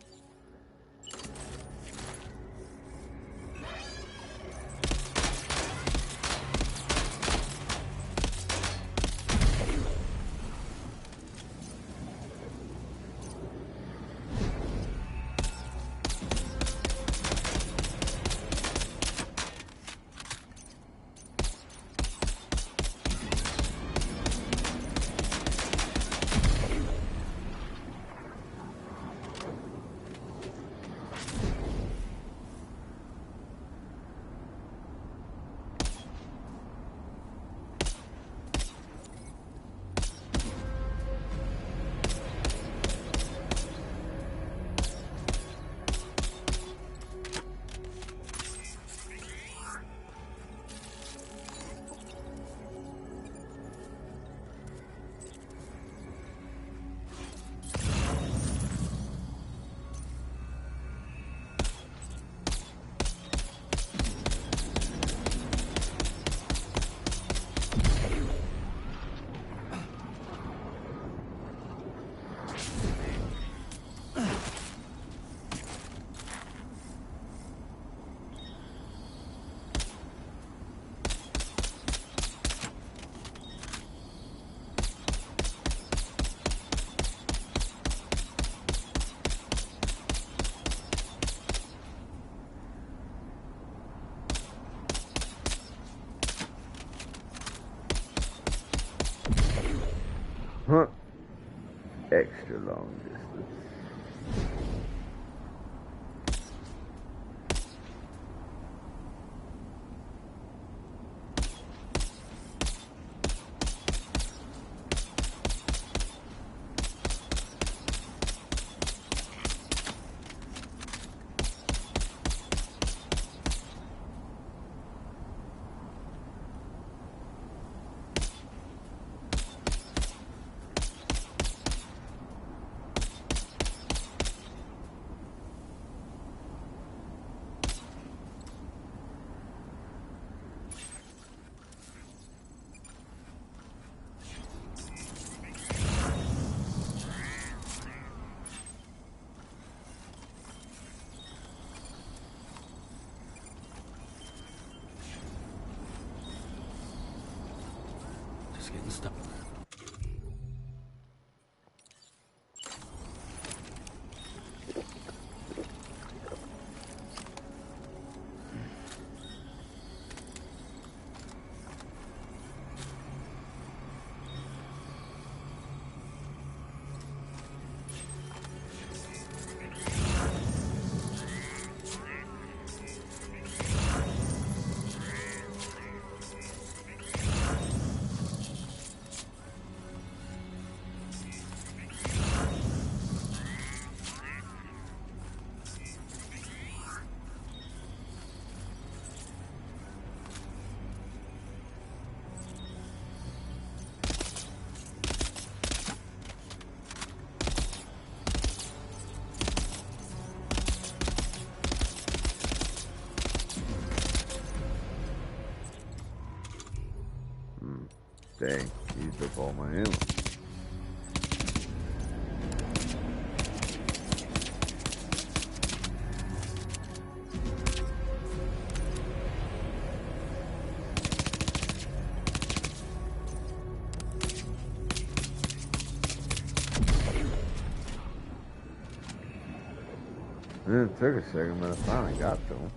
Speaker 1: Huh. Extra long distance.
Speaker 6: Just getting stuck.
Speaker 1: Dang, used up all my ammo. It took a second, but I finally got to him.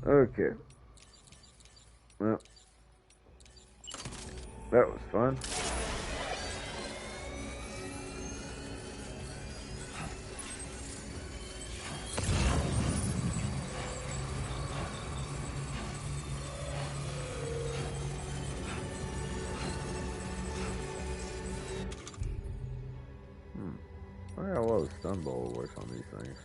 Speaker 1: Okay. Well, that was fun. I forgot how well the stun ball works on these things.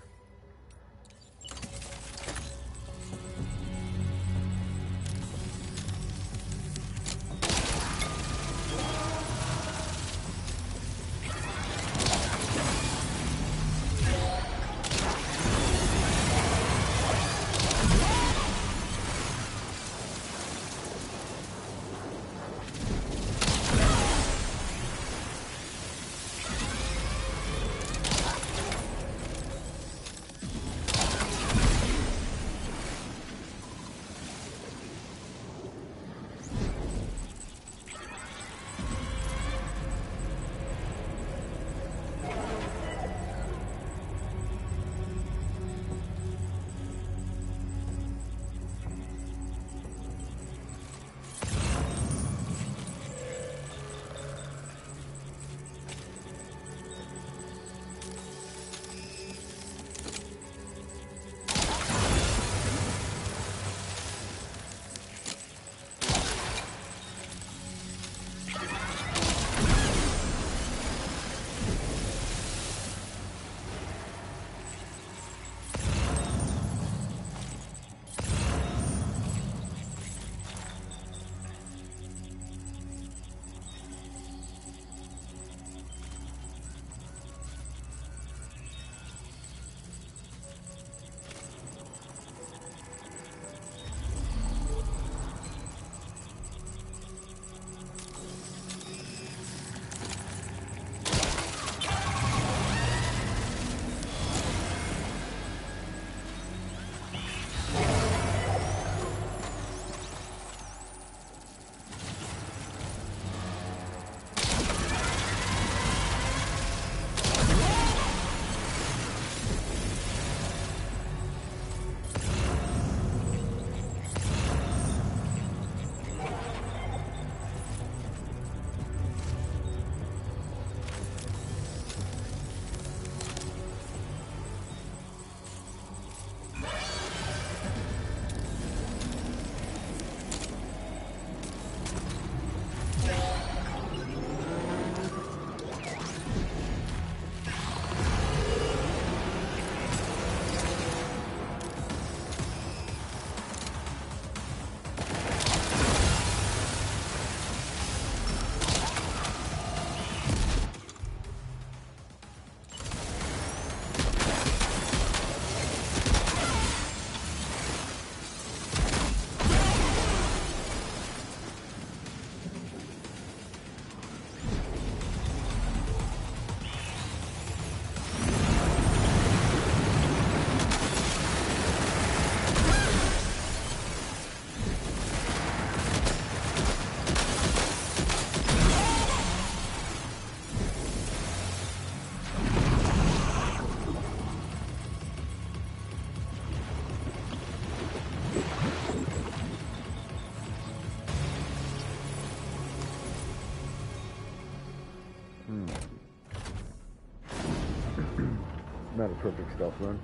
Speaker 1: Not a perfect stealth run.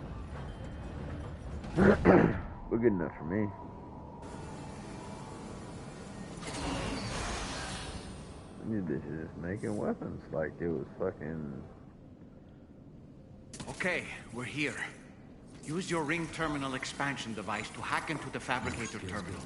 Speaker 1: But good enough for me. These bitches just making weapons like it was fucking...
Speaker 5: Okay, we're here. Use your ring terminal expansion device to hack into the fabricator terminal.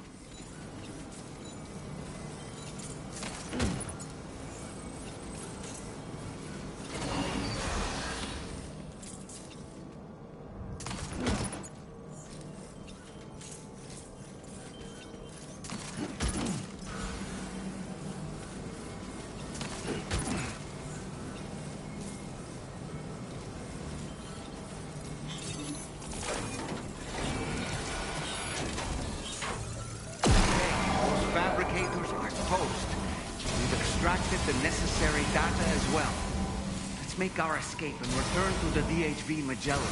Speaker 5: Make our escape and return to the DHV Magellan.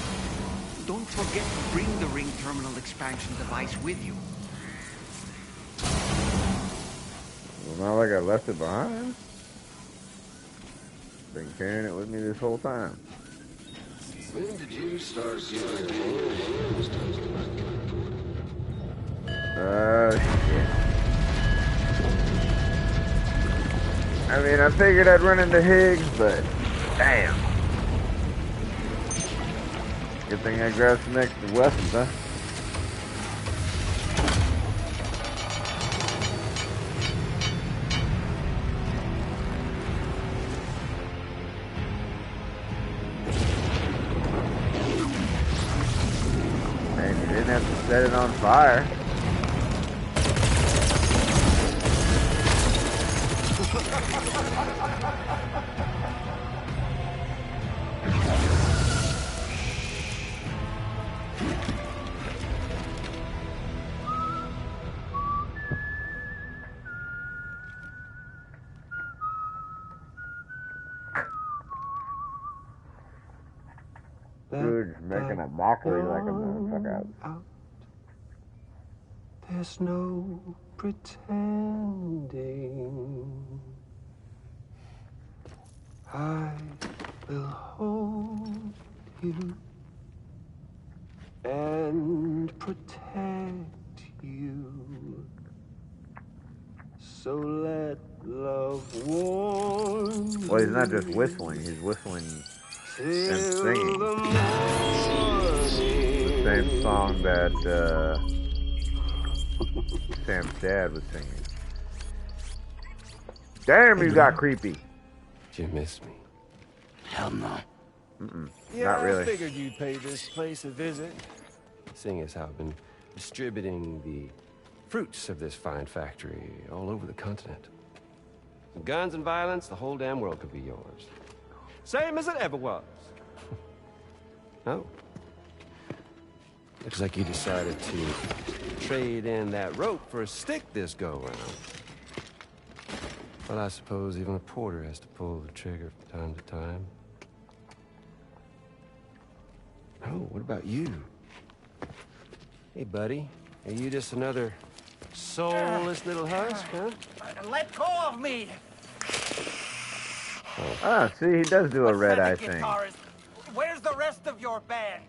Speaker 5: Don't forget to bring the ring terminal expansion device with you.
Speaker 1: Well, not like I left it behind. Been carrying it with me this whole time.
Speaker 16: When did you start giving hormones?
Speaker 1: Shit. I mean, I figured I'd run into Higgs, but damn. Good thing I grabbed some extra weapons, huh? Man, you didn't have to set it on fire. Dude, making a mockery like a motherfucker.
Speaker 7: There's no pretending. I will hold you and protect you. So let love warm you.
Speaker 1: Well, he's not just whistling, he's whistling and singing. The same song that Sam's dad was singing. Damn, you got creepy.
Speaker 16: Did you miss me?
Speaker 6: Hell no.
Speaker 16: Yeah,
Speaker 1: not really.
Speaker 16: I figured you'd pay this place a visit. Seeing as how I've been distributing the fruits of this fine factory all over the continent. Some guns and violence, the whole damn world could be yours. Same as it ever was. Oh. Looks like you decided to trade in that rope for a stick this go-round. Well, I suppose even a porter has to pull the trigger from time to time. Oh, what about you? Hey, buddy. Are you just another soulless little husk, huh?
Speaker 5: Let go of me!
Speaker 1: Oh. Ah, see, he does do a red-eye thing.
Speaker 5: Where's the rest of your band?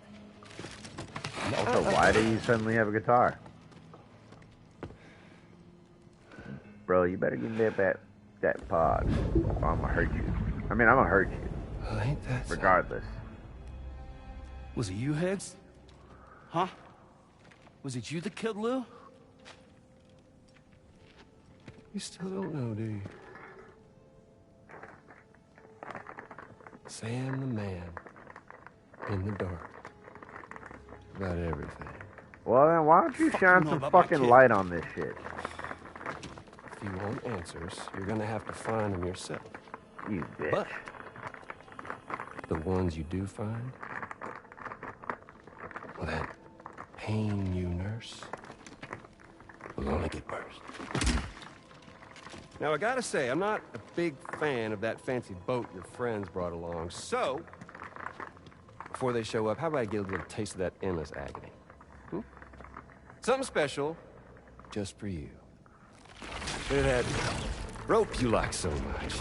Speaker 1: Also, why do you suddenly have a guitar? Bro, you better give me that pod, or I'm gonna hurt you. I mean, I'm gonna hurt you.
Speaker 16: Well, ain't that
Speaker 1: regardless.
Speaker 6: Was it you, Higgs? Huh? Was it you that killed Lou?
Speaker 16: You still don't know, do you? Sam the man. In the dark. About everything.
Speaker 1: Well, then why don't you shine some fucking light on this shit?
Speaker 16: If you want answers, you're gonna have to find them yourself.
Speaker 1: You bitch.
Speaker 16: But the ones you do find, well, that pain you nurse will only get worse. Now, I gotta say, I'm not a big fan of that fancy boat your friends brought along, so before they show up, how about I get a little taste of that endless agony? Something special just for you. Look at that rope you like so much.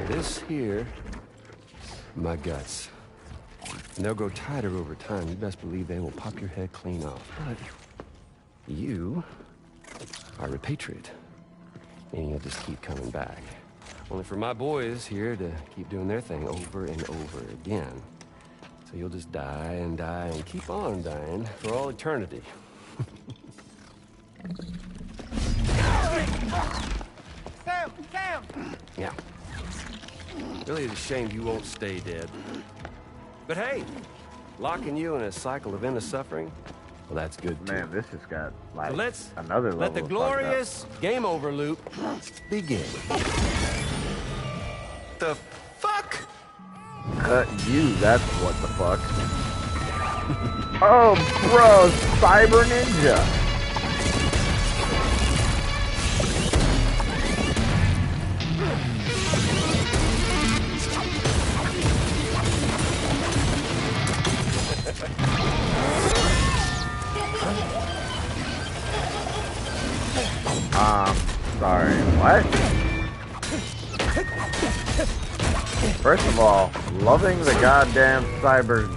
Speaker 16: This here My guts. And they'll grow tighter over time. You best believe they will pop your head clean off. But you are a patriot. And you'll just keep coming back. Only for my boys here to keep doing their thing over and over again. So you'll just die and die and keep on dying for all eternity.
Speaker 5: Sam! Sam!
Speaker 16: Yeah. Really is a shame you won't stay dead. But hey, locking you in a cycle of endless suffering, well, that's good too.
Speaker 1: Man, this has got like
Speaker 16: So let's
Speaker 1: another level
Speaker 16: let the
Speaker 1: of
Speaker 16: glorious game over loop begin. The fuck?
Speaker 1: You, that's what the fuck. Oh, bro, Cyber Ninja. Sorry, what? First of all, loving the goddamn cyber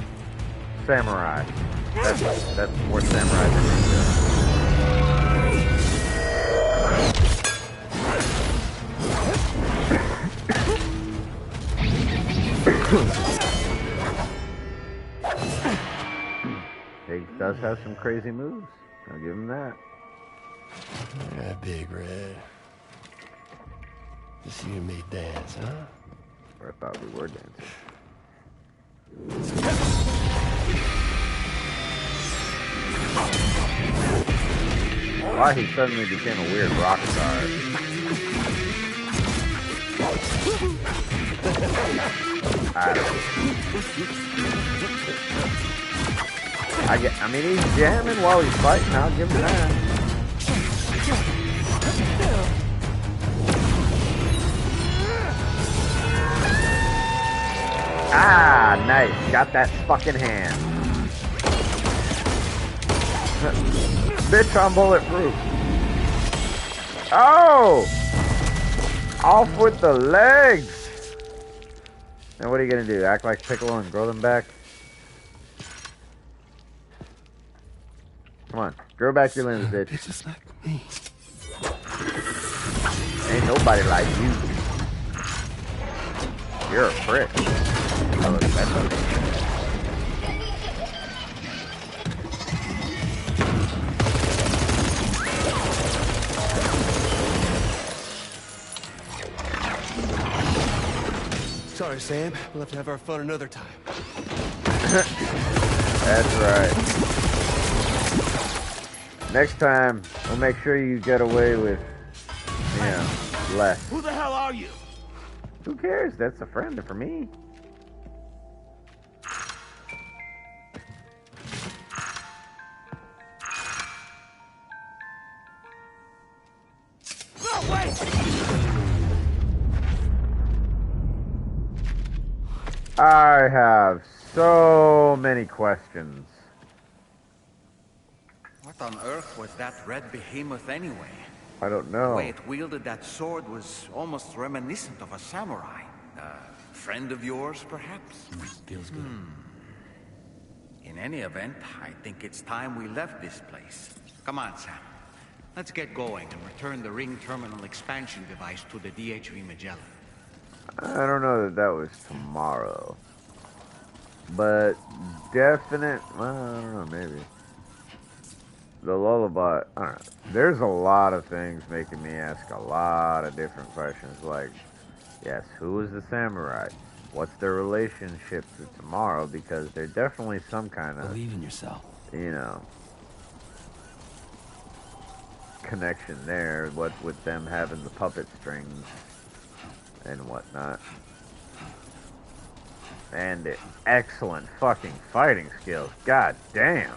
Speaker 1: samurai. That's more samurai than ninja. He does have some crazy moves. I'll give him that.
Speaker 6: Yeah, Big Red. Just you and me dance, huh?
Speaker 1: Or I thought we were dancing. Why he suddenly became a weird rock star. I mean, he's jamming while he's fighting. I'll give him that. Ah, nice. Got that fucking hand. Bitch, I'm bulletproof. Oh! Off with the legs. Now what are you gonna do? Act like Piccolo and grow them back? Come on, grow back your limbs, bitch.
Speaker 6: It's just like me.
Speaker 1: Ain't nobody like you. You're a prick. Oh, that's okay.
Speaker 16: Sorry, Sam. We'll have to have our fun another time.
Speaker 1: That's right. Next time, we'll make sure you get away with, you know, less.
Speaker 6: Who the hell are you?
Speaker 1: Who cares? That's a friend for me.
Speaker 6: No, wait!
Speaker 1: I have so many questions.
Speaker 5: What on earth was that red behemoth anyway?
Speaker 1: I don't
Speaker 5: The
Speaker 1: know.
Speaker 5: way it wielded that sword was almost reminiscent of a samurai. A friend of yours, perhaps?
Speaker 6: Feels good.
Speaker 5: In any event, I think it's time we left this place. Come on, Sam. Let's get going and return the ring terminal expansion device to the DHV Magellan.
Speaker 1: I don't know that was tomorrow. But definite, well, I don't know, maybe. The lullaby, I don't know. There's a lot of things making me ask a lot of different questions. Like, yes, who is the samurai? What's their relationship to tomorrow? Because there's definitely some kind of,
Speaker 6: Believe in yourself.
Speaker 1: you know, connection there. What with them having the puppet strings and whatnot. And excellent fucking fighting skills. God damn.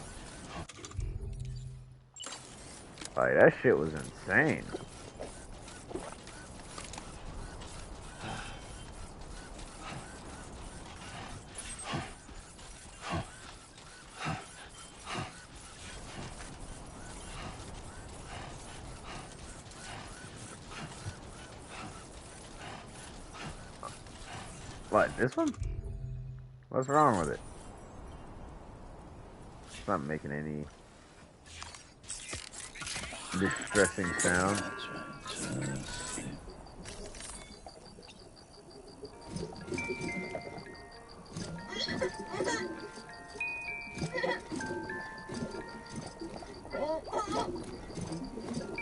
Speaker 1: Like, that shit was insane. What, this one? What's wrong with it? It's not making any distressing sound.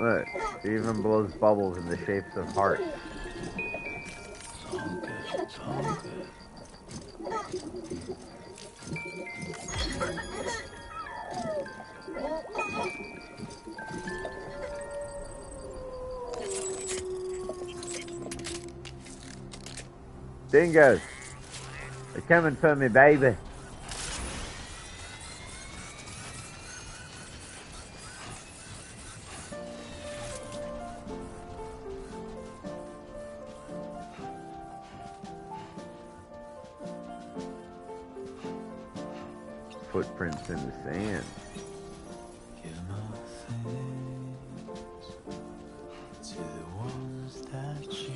Speaker 1: Look, it even blows bubbles in the shapes of hearts.
Speaker 7: It's all good. It's all good.
Speaker 1: Dingoes! They're coming for me, baby. Footprints in the sand.
Speaker 7: Give my thanks to the ones that you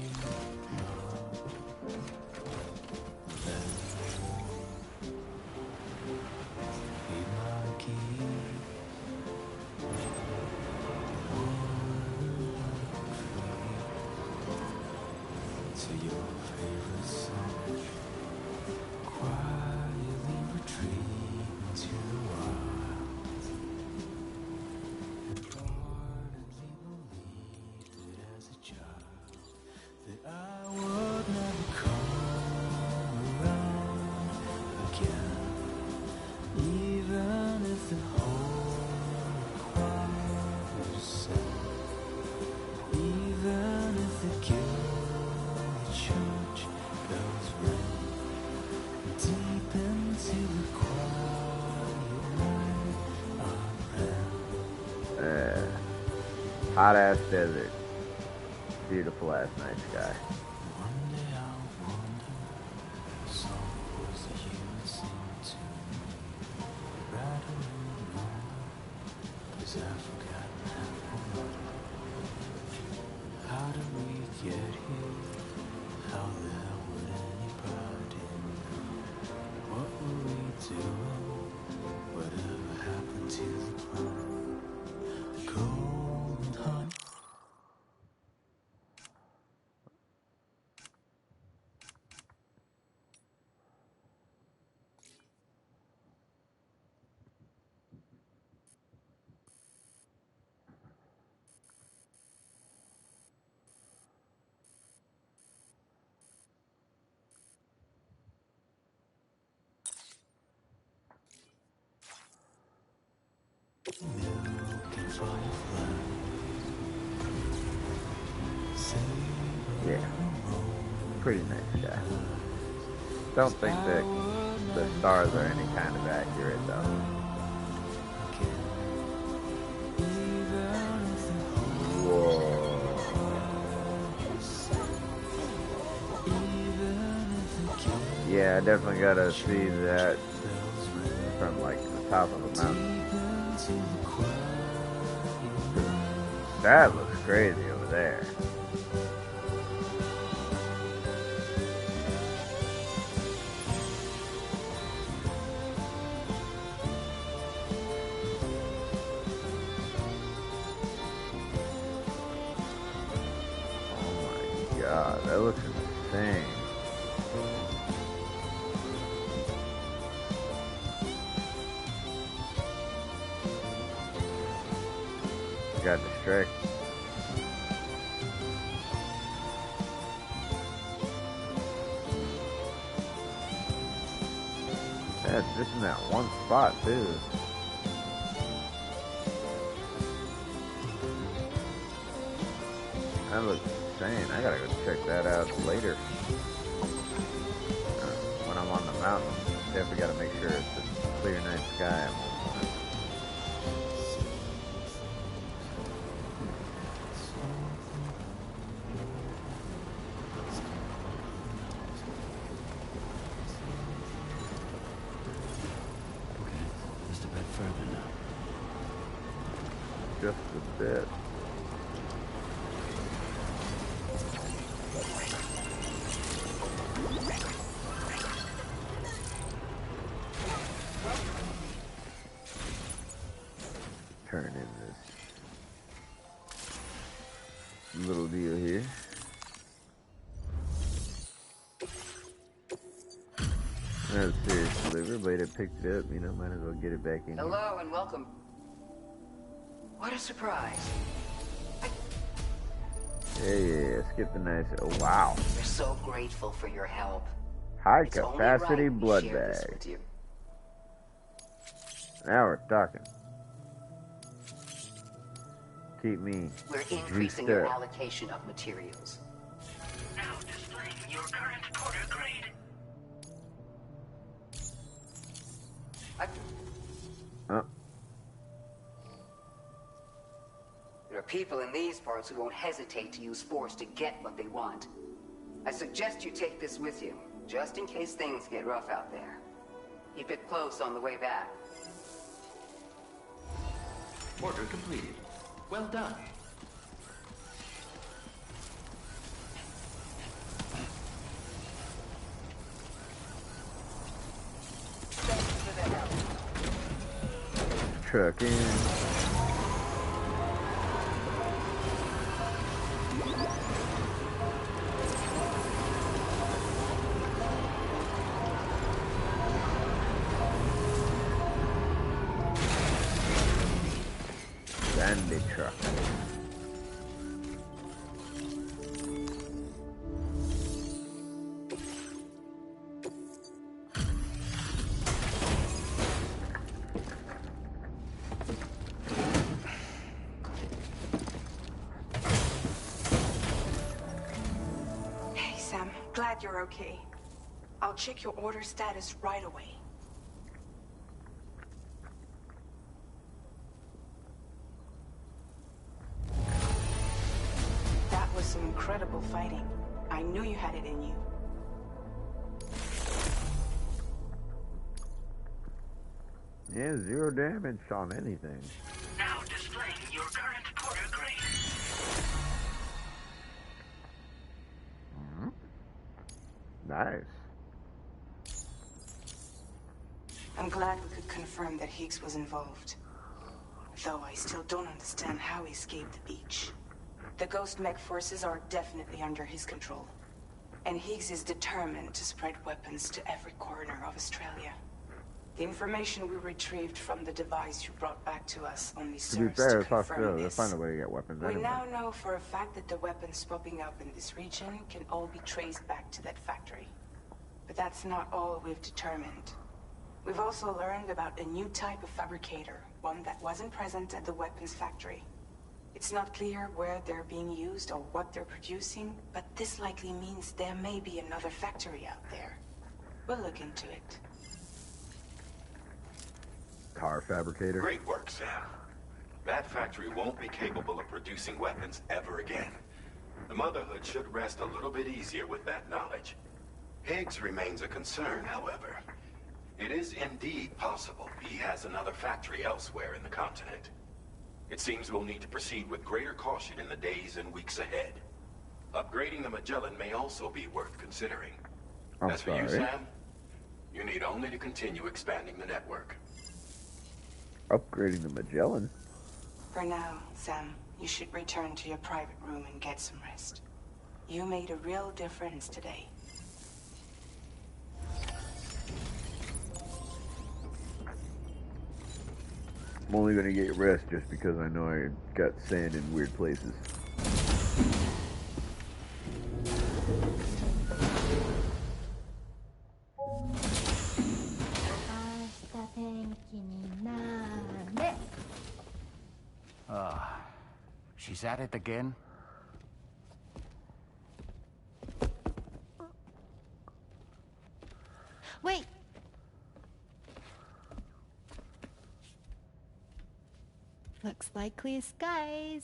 Speaker 7: love. Be my key. To your favorite song. Quietly retreat to the wild. And ardently believed that as a child that I would never come around again. Even if the whole requires sin. Even if the guilty church bells ring. Deep into the quiet night of rain.
Speaker 1: Hot ass desert. Beautiful ass night sky.
Speaker 7: One day I'll wonder, songs that you would sing to me. Right or wrong, 'cause I've forgotten half of them. How did we get here? How the hell would anybody know? What were we doing? Whatever happened to the plan? Cold honey. Milk and fireflies.
Speaker 1: Yeah. Pretty nice sky. Don't think that the stars are any kind of accurate though. Whoa. Yeah, I definitely gotta see that from like the top of the mountain. That looks crazy over there. God, that looks insane. Got distracted. That's just in that one spot too. That looks insane. I gotta go check that out later. When I'm on the mountain, definitely gotta make sure it's a clear night sky at one point.
Speaker 6: Just a bit further now.
Speaker 1: Just a bit. turn in this little deal here. No, seriously, everybody that picked it up, you know, might as well get it back in.
Speaker 8: Hello and welcome. What a surprise.
Speaker 1: Yeah, skip the nice. Oh, wow.
Speaker 8: We're so grateful for your help.
Speaker 1: High
Speaker 8: It's only
Speaker 1: capacity
Speaker 8: right we
Speaker 1: blood
Speaker 8: share this
Speaker 1: bag.
Speaker 8: with you.
Speaker 1: Now we're talking. Keep me
Speaker 8: We're increasing
Speaker 1: juiced
Speaker 8: your
Speaker 1: up.
Speaker 8: allocation of materials.
Speaker 3: Now displaying your current quarter grade.
Speaker 8: There are people in these parts who won't hesitate to use force to get what they want. I suggest you take this with you, just in case things get rough out there. Keep it close on the way back.
Speaker 17: Order completed. Well done.
Speaker 1: Truck in. Sandy truck.
Speaker 15: Hey, Sam. Glad you're okay. I'll check your order status right away. That was some incredible fighting. I knew you had it in you.
Speaker 1: Yeah, 0 damage on anything.
Speaker 3: Now displaying your current quarter grade.
Speaker 1: Nice.
Speaker 15: I'm glad we could confirm that Higgs was involved. Though I still don't understand how he escaped the beach. The Ghost Mech forces are definitely under his control. And Higgs is determined to spread weapons to every corner of Australia. The information we retrieved from the device you brought back to us only
Speaker 1: To be
Speaker 15: serves
Speaker 1: fair,
Speaker 15: to
Speaker 1: it's
Speaker 15: confirm
Speaker 1: Australia. They'll
Speaker 15: this.
Speaker 1: find a way to get weapons
Speaker 15: We
Speaker 1: anyway.
Speaker 15: now know for a fact that the weapons popping up in this region can all be traced back to that factory. But that's not all we've determined. We've also learned about a new type of fabricator, one that wasn't present at the weapons factory. It's not clear where they're being used or what they're producing, but this likely means there may be another factory out there. We'll look into it.
Speaker 1: Car fabricator.
Speaker 18: Great work, Sam. That factory won't be capable of producing weapons ever again. The Motherhood should rest a little bit easier with that knowledge. Higgs remains a concern, however. It is indeed possible he has another factory elsewhere in the continent. It seems we'll need to proceed with greater caution in the days and weeks ahead. Upgrading the Magellan may also be worth considering. As for you, Sam, you need only to continue expanding the network.
Speaker 1: Upgrading the Magellan.
Speaker 15: For now, Sam, you should return to your private room and get some rest. You made a real difference today.
Speaker 1: I'm only gonna get rest just because I know I got sand in weird places.
Speaker 5: She's at it again?
Speaker 19: Wait! Looks like clear skies.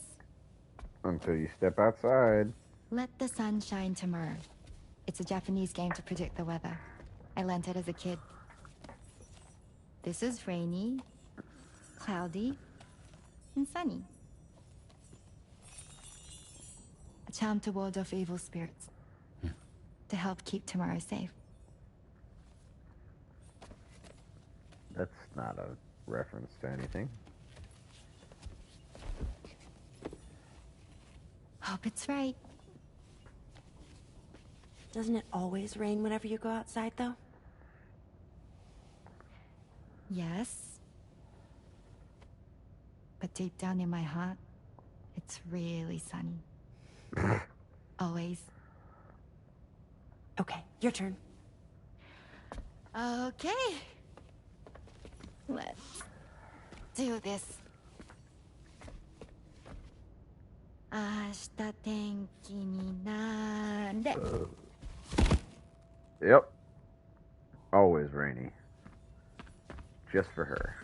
Speaker 1: Until you step outside.
Speaker 19: Let the sun shine tomorrow. It's a Japanese game to predict the weather. I learned it as a kid. This is rainy, cloudy, and sunny. A charm to ward off evil spirits. To help keep tomorrow safe.
Speaker 1: That's not a reference to anything.
Speaker 19: Hope it's right.
Speaker 10: Doesn't it always rain whenever you go outside, though?
Speaker 19: Yes. But deep down in my heart, it's really sunny. Always.
Speaker 10: Okay, your turn.
Speaker 19: Okay. Let's do this. 明日天気になれ。
Speaker 1: Yep. Always rainy. Just for her.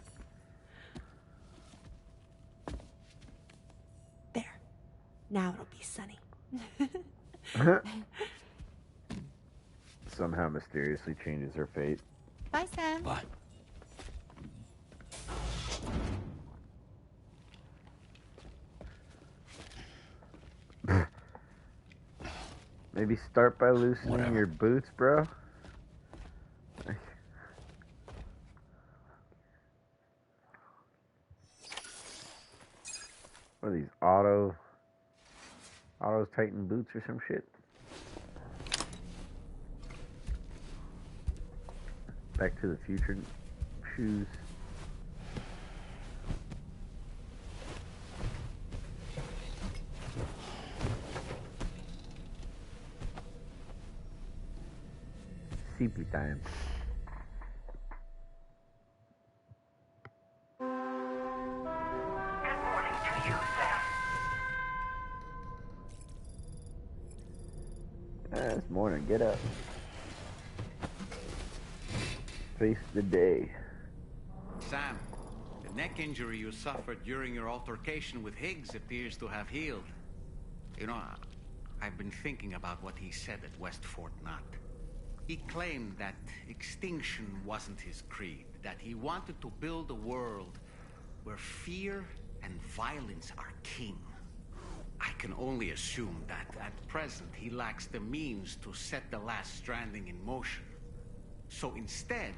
Speaker 10: There. Now it'll be sunny.
Speaker 1: Somehow mysteriously changes her fate.
Speaker 19: Bye, Sam.
Speaker 6: Bye.
Speaker 1: Maybe start by loosening your boots, bro. What are these, auto tighten boots or some shit? Back to the Future shoes. CP time.
Speaker 13: Good morning to you, Sam.
Speaker 1: It's morning, get up. Face the day.
Speaker 5: Sam, the neck injury you suffered during your altercation with Higgs appears to have healed. You know, I've been thinking about what he said at West Fort Knot. He claimed that extinction wasn't his creed, that he wanted to build a world where fear and violence are king. I can only assume that at present he lacks the means to set the last Stranding in motion. So instead,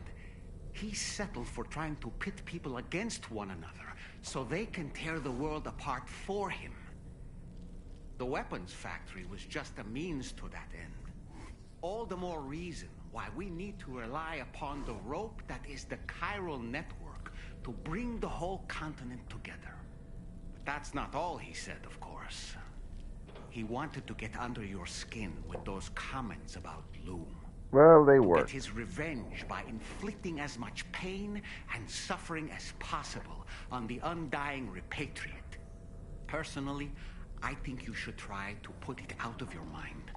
Speaker 5: he settled for trying to pit people against one another so they can tear the world apart for him. The weapons factory was just a means to that end. All the more reason why we need to rely upon the rope that is the chiral network to bring the whole continent together. But that's not all he said, of course. He wanted to get under your skin with those comments about Loom.
Speaker 1: Well, they
Speaker 5: To
Speaker 1: work.
Speaker 5: get his revenge by inflicting as much pain and suffering as possible on the undying repatriate. Personally, I think you should try to put it out of your mind.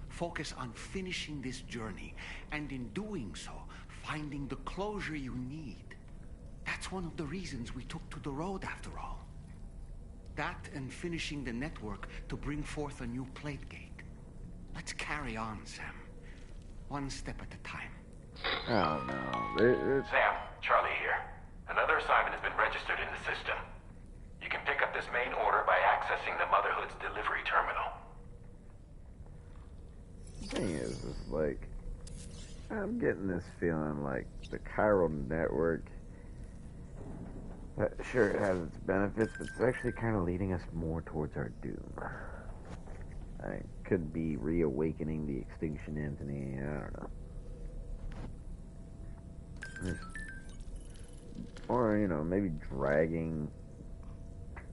Speaker 5: Focus on finishing this journey, and in doing so, finding the closure you need. That's one of the reasons we took to the road, after all. That and finishing the network to bring forth a new plate gate. Let's carry on, Sam. One step at a time.
Speaker 1: Oh no.
Speaker 18: Sam, Charlie here. Another assignment has been registered in the system. You can pick up this main order by accessing the Motherhood's delivery terminal.
Speaker 1: The thing is like, I'm getting this feeling like the chiral network, sure, it has its benefits, but it's actually kind of leading us more towards our doom. It could be reawakening the extinction entity, I don't know. Or, you know, maybe dragging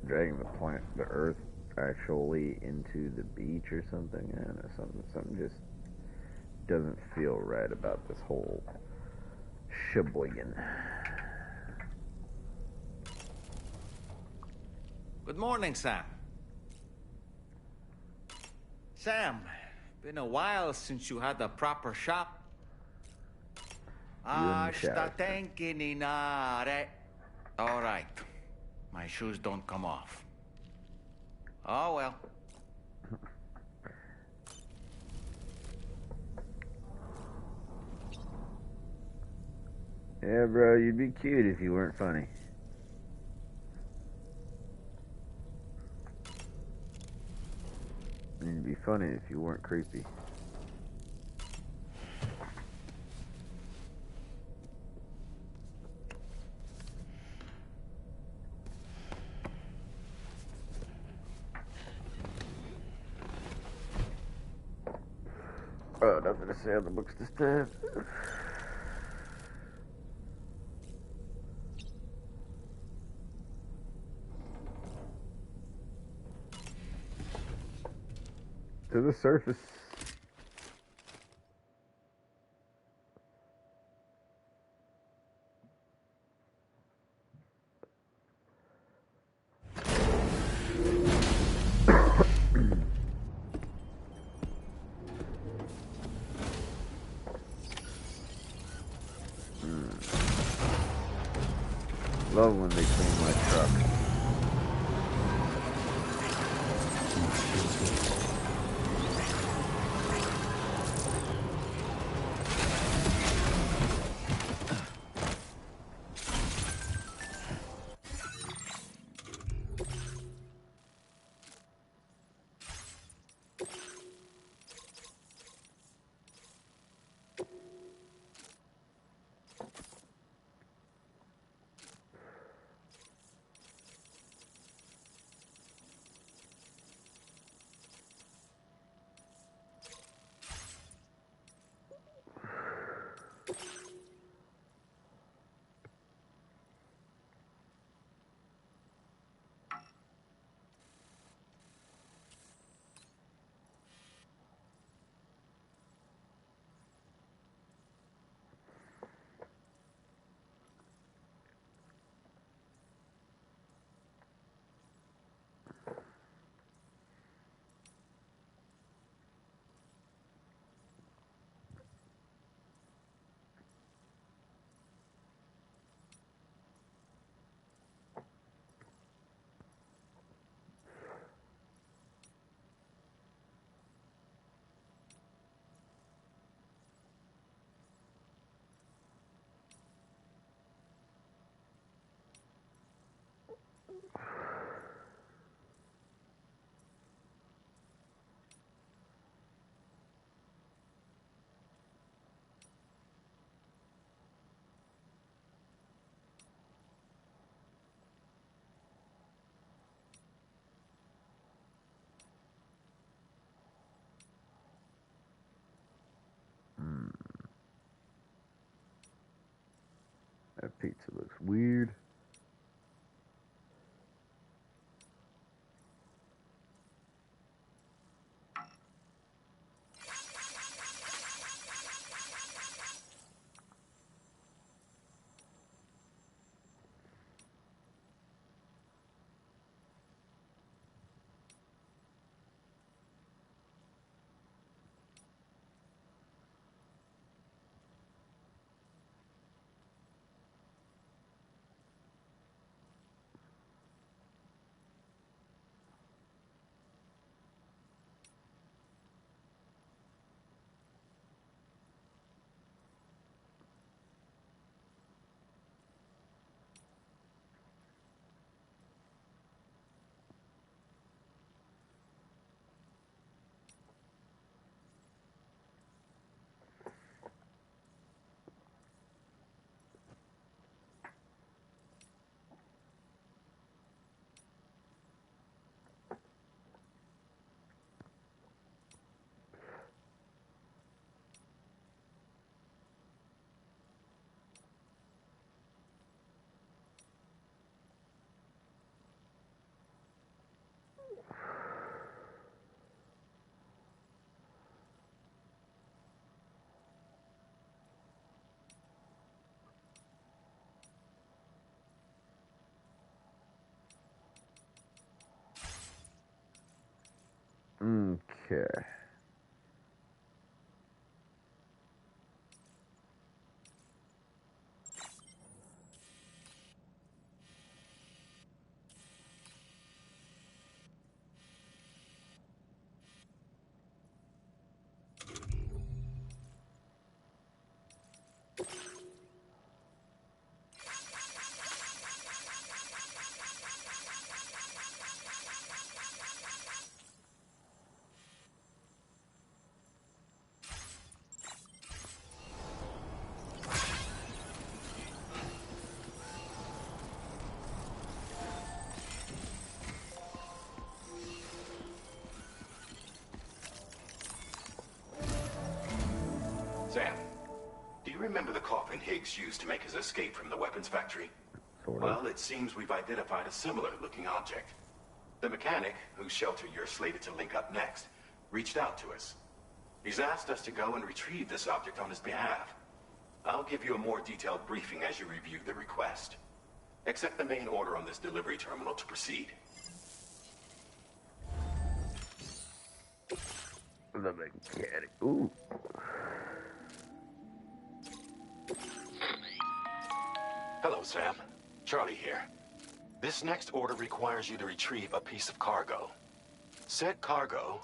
Speaker 1: the Earth actually into the beach or something. I don't know, something just doesn't feel right about this whole sheboygan.
Speaker 5: Good morning, Sam. Sam, been a while since you had a proper shop. Hasta tenkinare. All right. My shoes don't come off. Oh, well.
Speaker 1: Yeah, bro, you'd be cute if you weren't funny. And you'd be funny if you weren't creepy. Oh, nothing to say on the books this time. To the surface. Love when they clean my truck. That pizza looks weird. Okay.
Speaker 18: Do you remember the coffin Higgs used to make his escape from the weapons factory?
Speaker 1: Sort of.
Speaker 18: Well, it seems we've identified a similar-looking object. The mechanic, whose shelter you're slated to link up next, reached out to us. He's asked us to go and retrieve this object on his behalf. I'll give you a more detailed briefing as you review the request. Accept the main order on this delivery terminal to proceed.
Speaker 1: The mechanic. Ooh.
Speaker 18: Hello, Sam. Charlie here. This next order requires you to retrieve a piece of cargo. Said cargo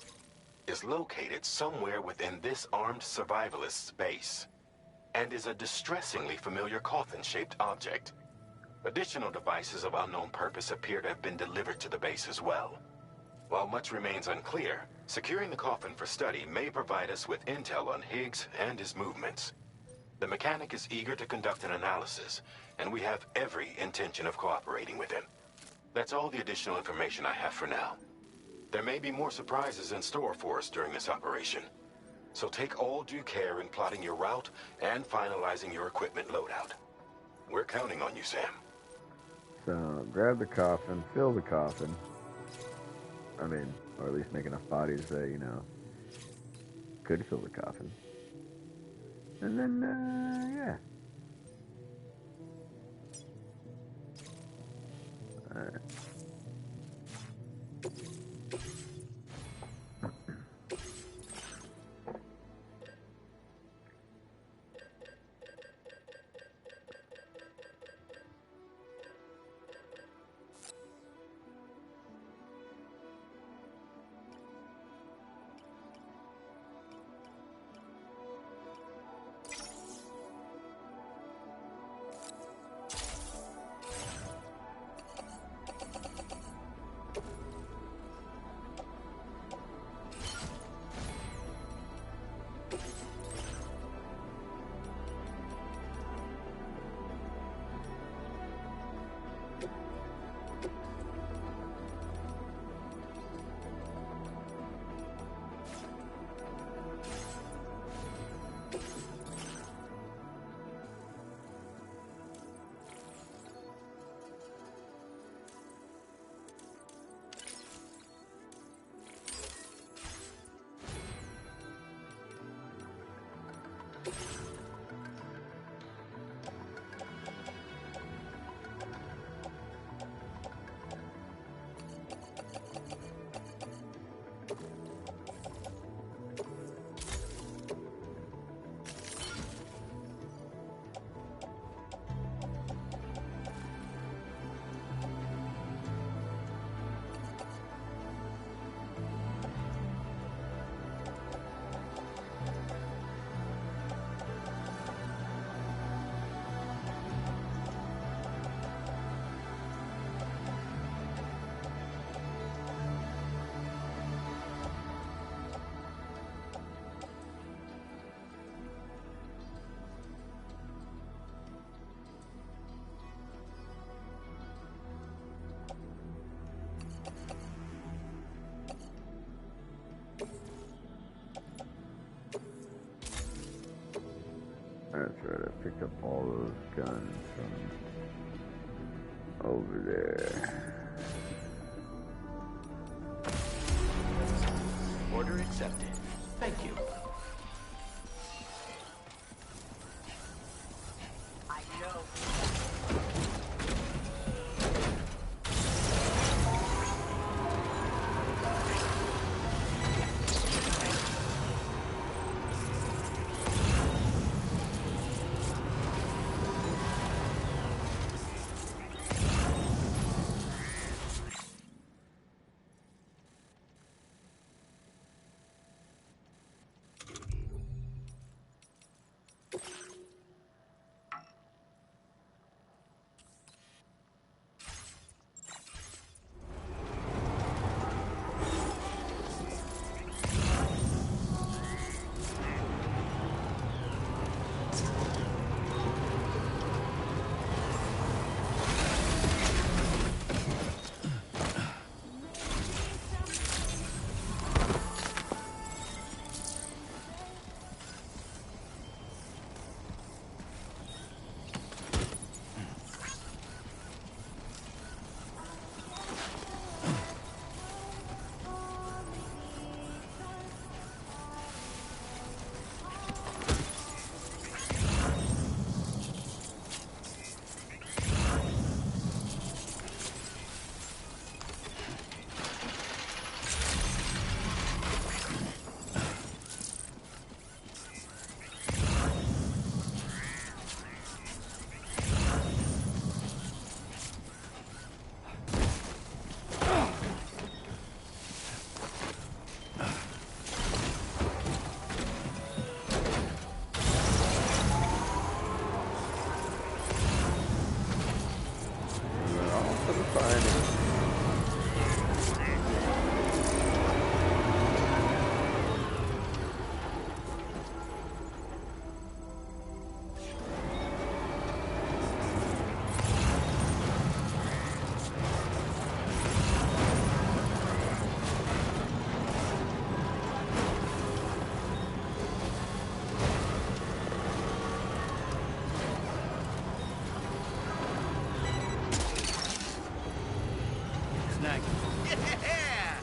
Speaker 18: is located somewhere within this armed survivalist's base, and is a distressingly familiar coffin-shaped object. Additional devices of unknown purpose appear to have been delivered to the base as well. While much remains unclear, securing the coffin for study may provide us with intel on Higgs and his movements. The mechanic is eager to conduct an analysis, and we have every intention of cooperating with him. That's all the additional information I have for now. There may be more surprises in store for us during this operation, so take all due care in plotting your route and finalizing your equipment loadout. We're counting on you, Sam.
Speaker 1: So, grab the coffin, fill the coffin. I mean, or at least make enough bodies that, you know, could fill the coffin. And then, yeah. Alright. That's right, I picked up all those guns from over there.
Speaker 17: Order accepted. Thank you.
Speaker 8: I know.
Speaker 1: find it.
Speaker 5: Snack. Yeah!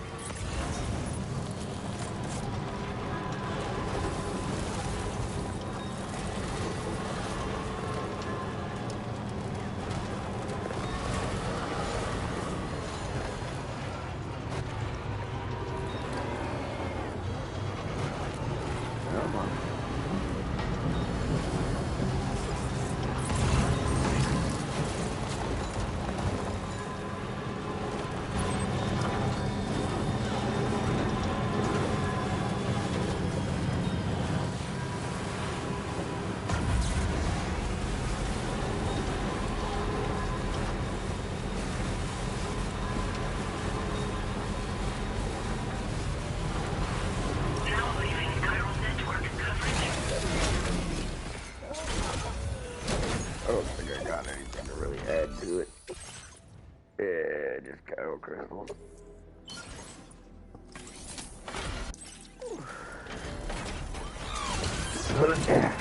Speaker 1: Come on.
Speaker 3: Now leaving chiral network coverage.
Speaker 1: I don't think I got anything to really add to it. Yeah, just chiral crystals. Yeah.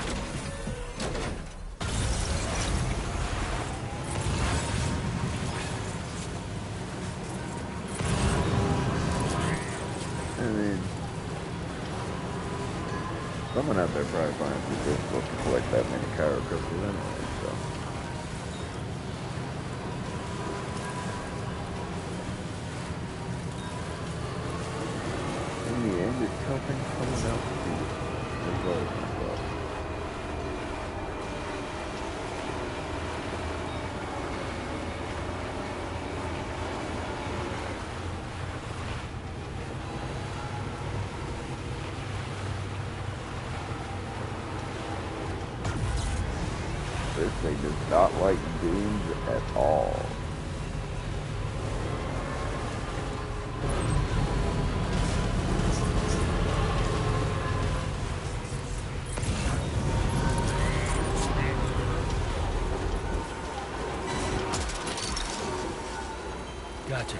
Speaker 1: And then someone out there probably finds it difficult to collect that many chiral crystals anyway, so. In the end, it's helping someone else see it, as well as myself. This thing does not like dunes at all.
Speaker 6: Gotcha.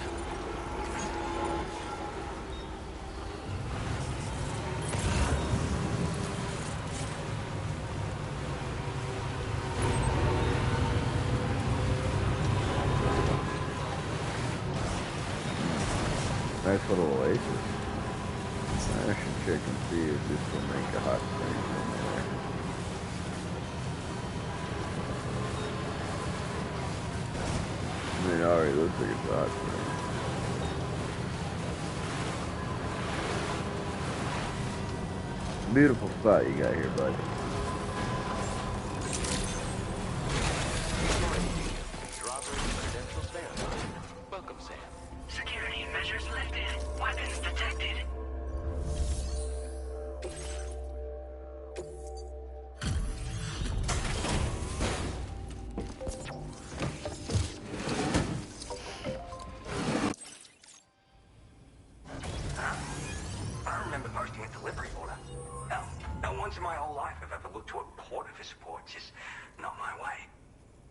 Speaker 1: Nice little oasis. I should check and see if this will make a hot spring from there. I mean, it already looks like it's a hot spring. Beautiful spot you got here, bud.
Speaker 3: Welcome, Sam. Security measures lifted. Weapons detected.
Speaker 20: I remember posting a delivery order. Now, once in my whole life I've ever looked to a porter for support. Just not my way.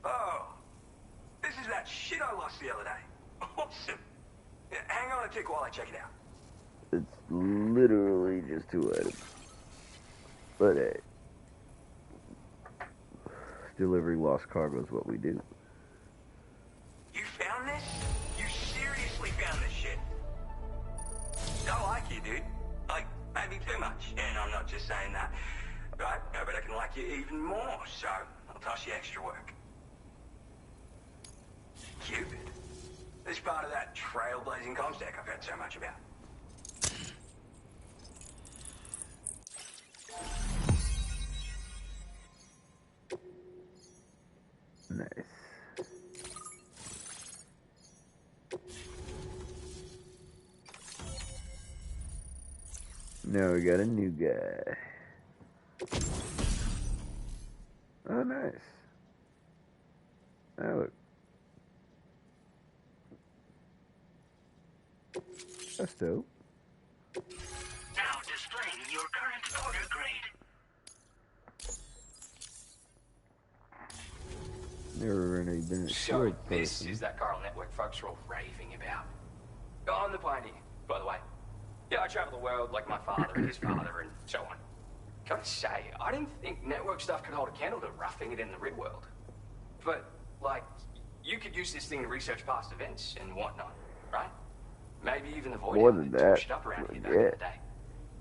Speaker 20: Oh, this is that shit I lost the other day. Awesome. Yeah, hang on a tick while I check it out.
Speaker 1: It's literally just 2 items. But hey. Delivering lost cargo is what we do.
Speaker 20: You found this? You seriously found this shit? I like you, dude. Like, maybe too much. And I'm not just saying that. Right? I bet I can like you even more, so I'll toss you extra work. Cupid. This part of that trailblazing comstack I've heard so much about.
Speaker 1: Nice. Now we got a new guy. Oh, nice. Oh, look. That's dope.
Speaker 3: Now displaying your current order grade.
Speaker 1: Never really been a
Speaker 4: So,
Speaker 1: shield
Speaker 4: this
Speaker 1: person.
Speaker 4: is that Chiral network folks are all raving about. I'm the pioneer, by the way. Yeah, I travel the world like my father and his father and so on. Gotta say, I didn't think network stuff could hold a candle to roughing it in the real world. But, like, you could use this thing to research past events and whatnot, right? Maybe even avoid
Speaker 1: More
Speaker 4: it
Speaker 1: than
Speaker 4: that
Speaker 1: that,
Speaker 4: torched up around here back
Speaker 1: yeah.
Speaker 4: in the day.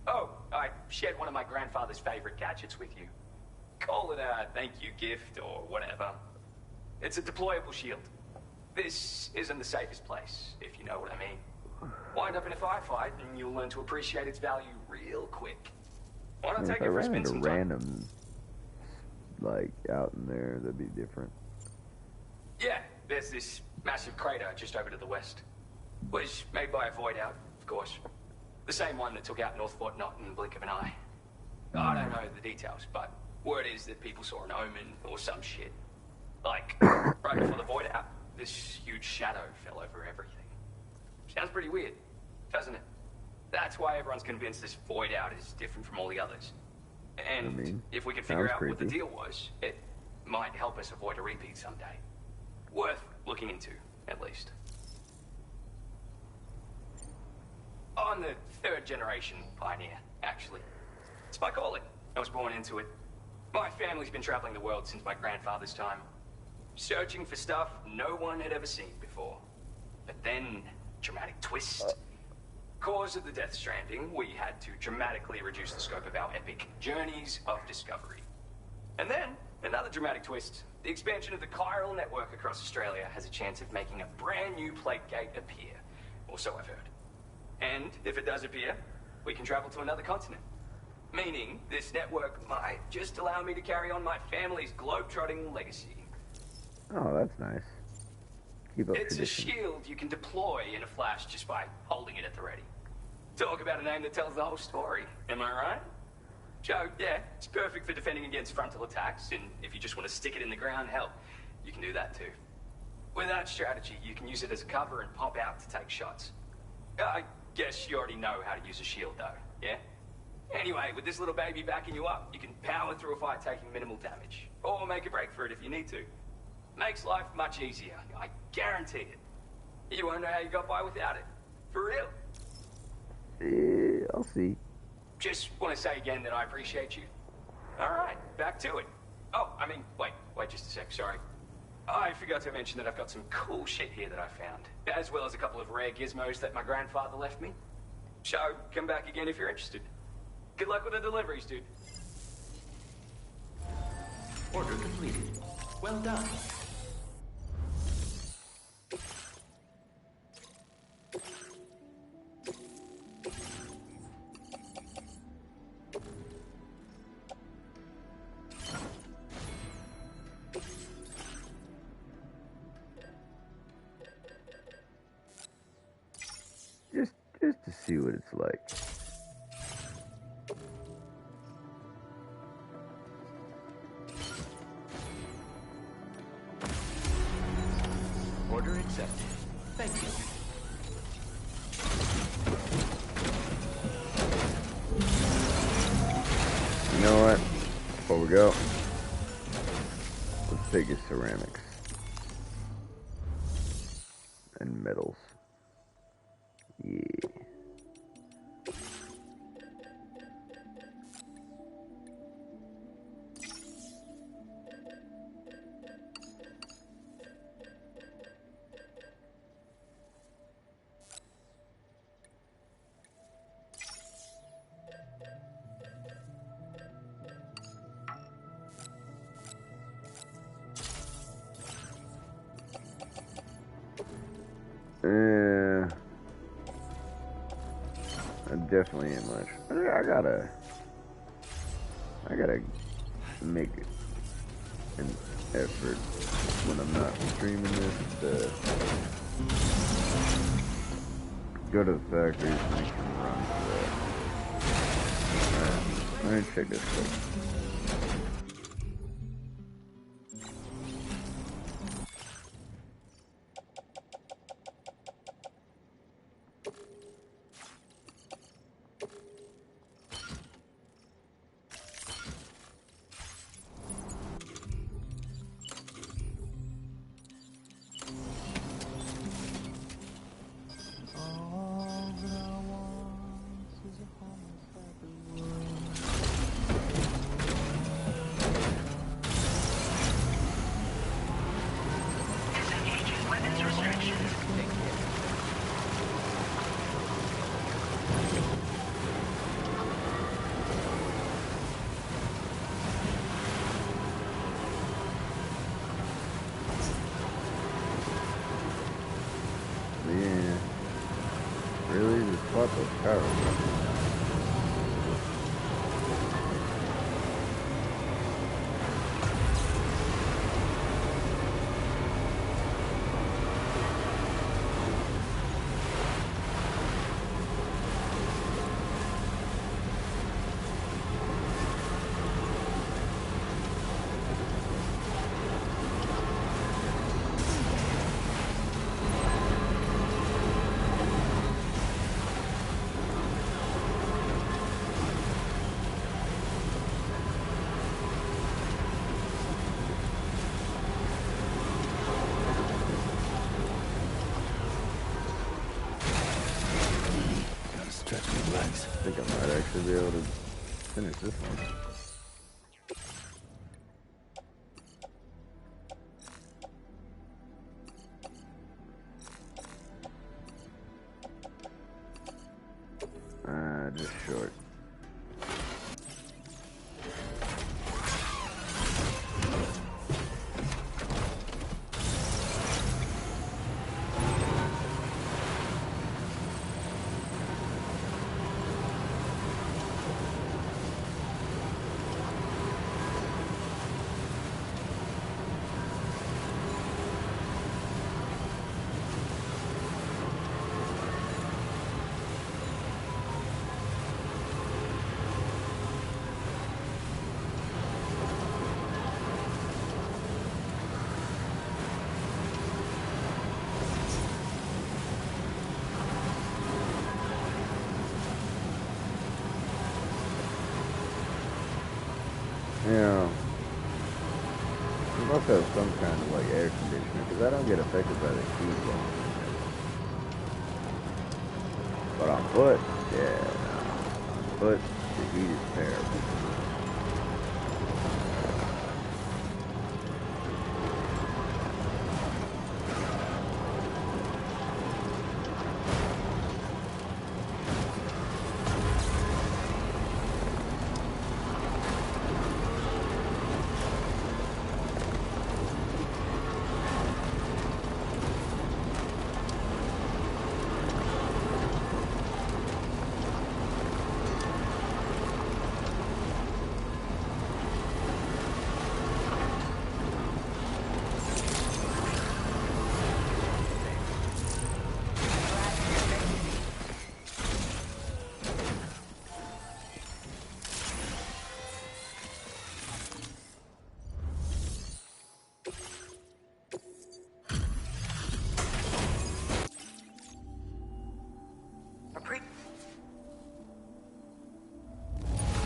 Speaker 4: Oh, I shared one of my grandfather's favorite gadgets with you. Call it a thank you gift or whatever. It's a deployable shield. This isn't the safest place, if you know what I mean. Wind up in a firefight and you'll learn to appreciate its value real quick. Why not
Speaker 1: Man,
Speaker 4: take
Speaker 1: if I
Speaker 4: it for a
Speaker 1: ran
Speaker 4: spin
Speaker 1: into
Speaker 4: sometime?
Speaker 1: random, like, out in there, that'd be different.
Speaker 4: Yeah, there's this massive crater just over to the west. Was made by a void out, of course. The same one that took out North Fort Knot in the blink of an eye. I don't know the details, but word is that people saw an omen or some shit. Like, right before the void out, this huge shadow fell over everything. Sounds pretty weird, doesn't it? That's why everyone's convinced this void out is different from all the others. And
Speaker 1: I mean,
Speaker 4: if we could figure
Speaker 1: sounds
Speaker 4: out what the
Speaker 1: creepy.
Speaker 4: deal was, it might help us avoid a repeat someday. Worth looking into, at least. I'm the third generation pioneer, actually. It's my calling. I was born into it. My family's been traveling the world since my grandfather's time. Searching for stuff no one had ever seen before. But then, dramatic twist. Cause of the Death Stranding, we had to dramatically reduce the scope of our epic journeys of discovery. And then, another dramatic twist. The expansion of the Chiral network across Australia has a chance of making a brand new plague gate appear. Or so I've heard. And if it does appear, we can travel to another continent. Meaning, this network might just allow me to carry on my family's globe-trotting legacy.
Speaker 1: Oh, that's nice. Keep up
Speaker 4: It's
Speaker 1: tradition.
Speaker 4: a shield you can deploy in a flash just by holding it at the ready. Talk about a name that tells the whole story, am I right? So, yeah, it's perfect for defending against frontal attacks, and if you just want to stick it in the ground, hell, you can do that too. With that strategy, you can use it as a cover and pop out to take shots. I guess you already know how to use a shield though, yeah? Anyway, with this little baby backing you up, you can power through a fight taking minimal damage. Or make a break for it if you need to. Makes life much easier, I guarantee it. You won't know how you got by without it. For real.
Speaker 1: Yeah, I'll see.
Speaker 4: Just want to say again that I appreciate you. Alright, back to it. Oh, I mean, wait just a sec, sorry. I forgot to mention that I've got some cool shit here that I found, as well as a couple of rare gizmos that my grandfather left me. So, come back again if you're interested. Good luck with the deliveries, dude.
Speaker 17: Order completed. Well done.
Speaker 1: Just to see what it's like.
Speaker 17: Order accepted. Thank you.
Speaker 1: You know what? Before we go, let's take his ceramics and metals. Yeah. I definitely ain't much. I gotta make an effort when I'm not streaming this to go to the factory and make some runs for that. Alright, let me check this quick. fought those cowards. I think I might actually be able to finish this one. Just short. Yeah. You must have some kind of like air conditioner because I don't get affected by the heat. But on foot, yeah, no. On foot, the heat is terrible.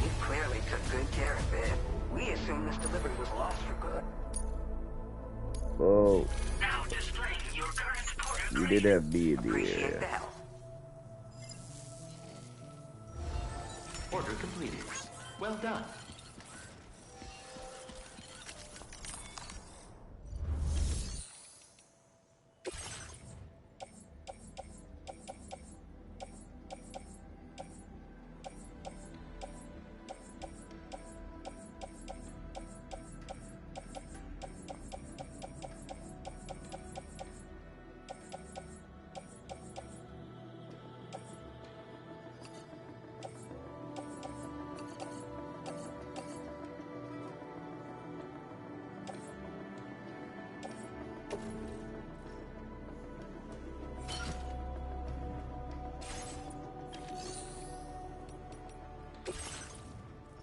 Speaker 13: You clearly took good care of it. We assumed this delivery was lost for good.
Speaker 1: Whoa.
Speaker 3: Now displaying your current port.
Speaker 1: You did have me in the
Speaker 13: Appreciate
Speaker 1: area.
Speaker 13: the help.
Speaker 17: Order completed. Well done.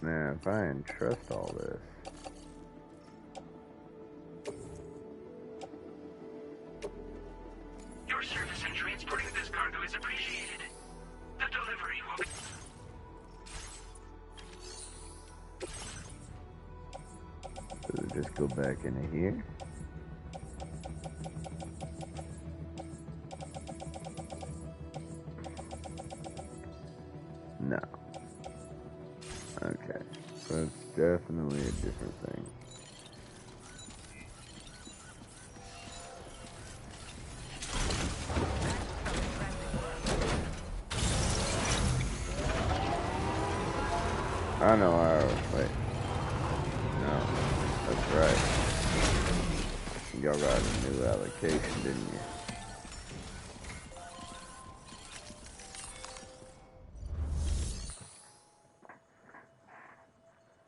Speaker 1: Man, if I didn't trust all this.
Speaker 3: Your service in transporting this cargo is appreciated. The delivery will be...
Speaker 1: Does it just go back into here? No. Okay. So it's definitely a different thing. I know wait. No. That's right. Y'all got a new allocation, didn't you?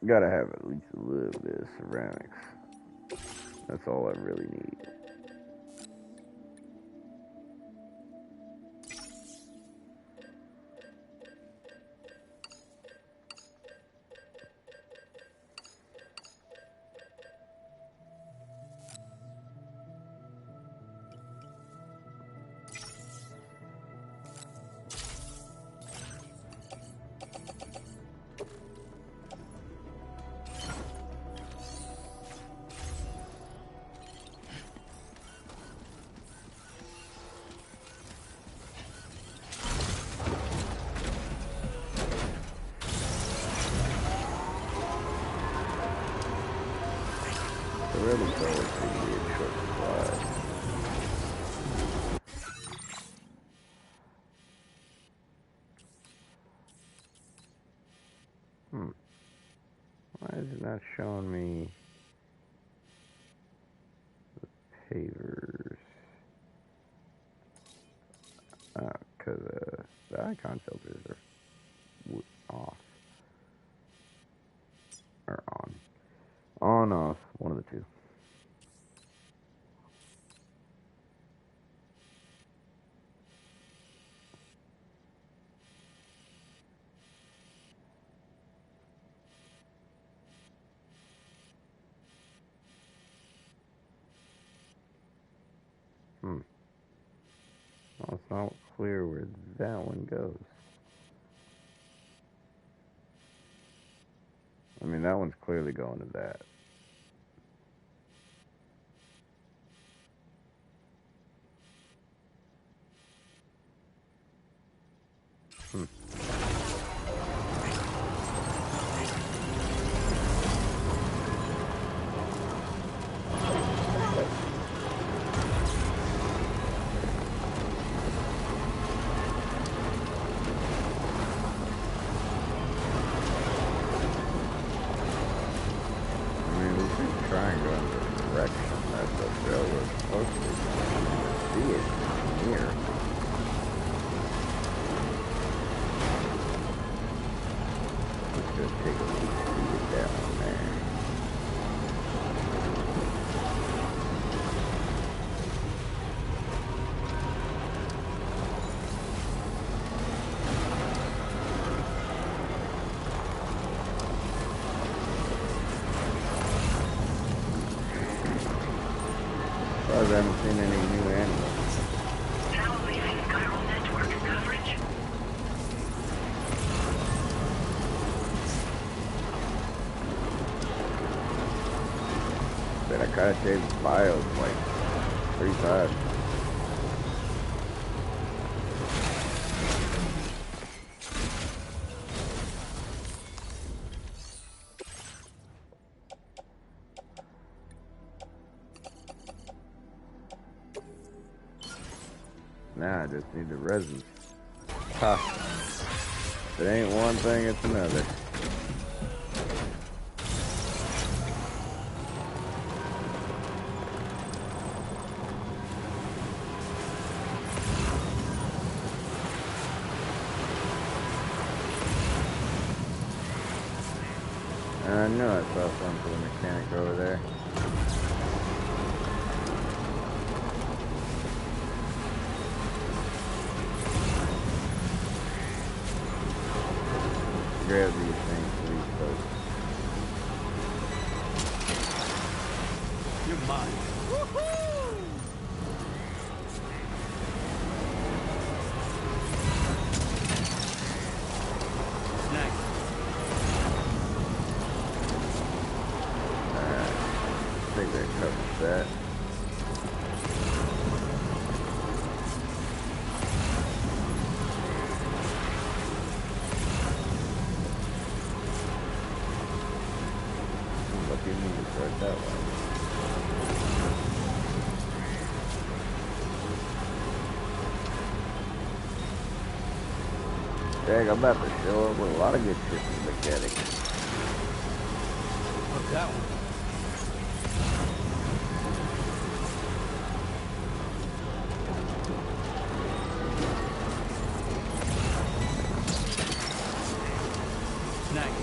Speaker 1: Gotta have at least a little bit of ceramics. That's all I really need. Really thought it could be a short supply. Why is it not showing me the pavers? Because the icon filters are off. Or on. On, off. One of the two. Well, it's not clear where that one goes. I mean, that one's clearly going to that. I haven't seen any new animals.
Speaker 3: Now leaving chiral network coverage.
Speaker 1: But I gotta change bios like 3 times. Now I just need the resin. Ha. If it ain't one thing, it's another. I knew I saw something for the mechanic over there. Grab these things, please, folks.
Speaker 6: You're mine. Woohoo! Snack.
Speaker 1: Alright. I think that covers that. Right that way. Dang, I'm about to show up with a lot of good shit from the mechanic.
Speaker 6: What's that one? Snack.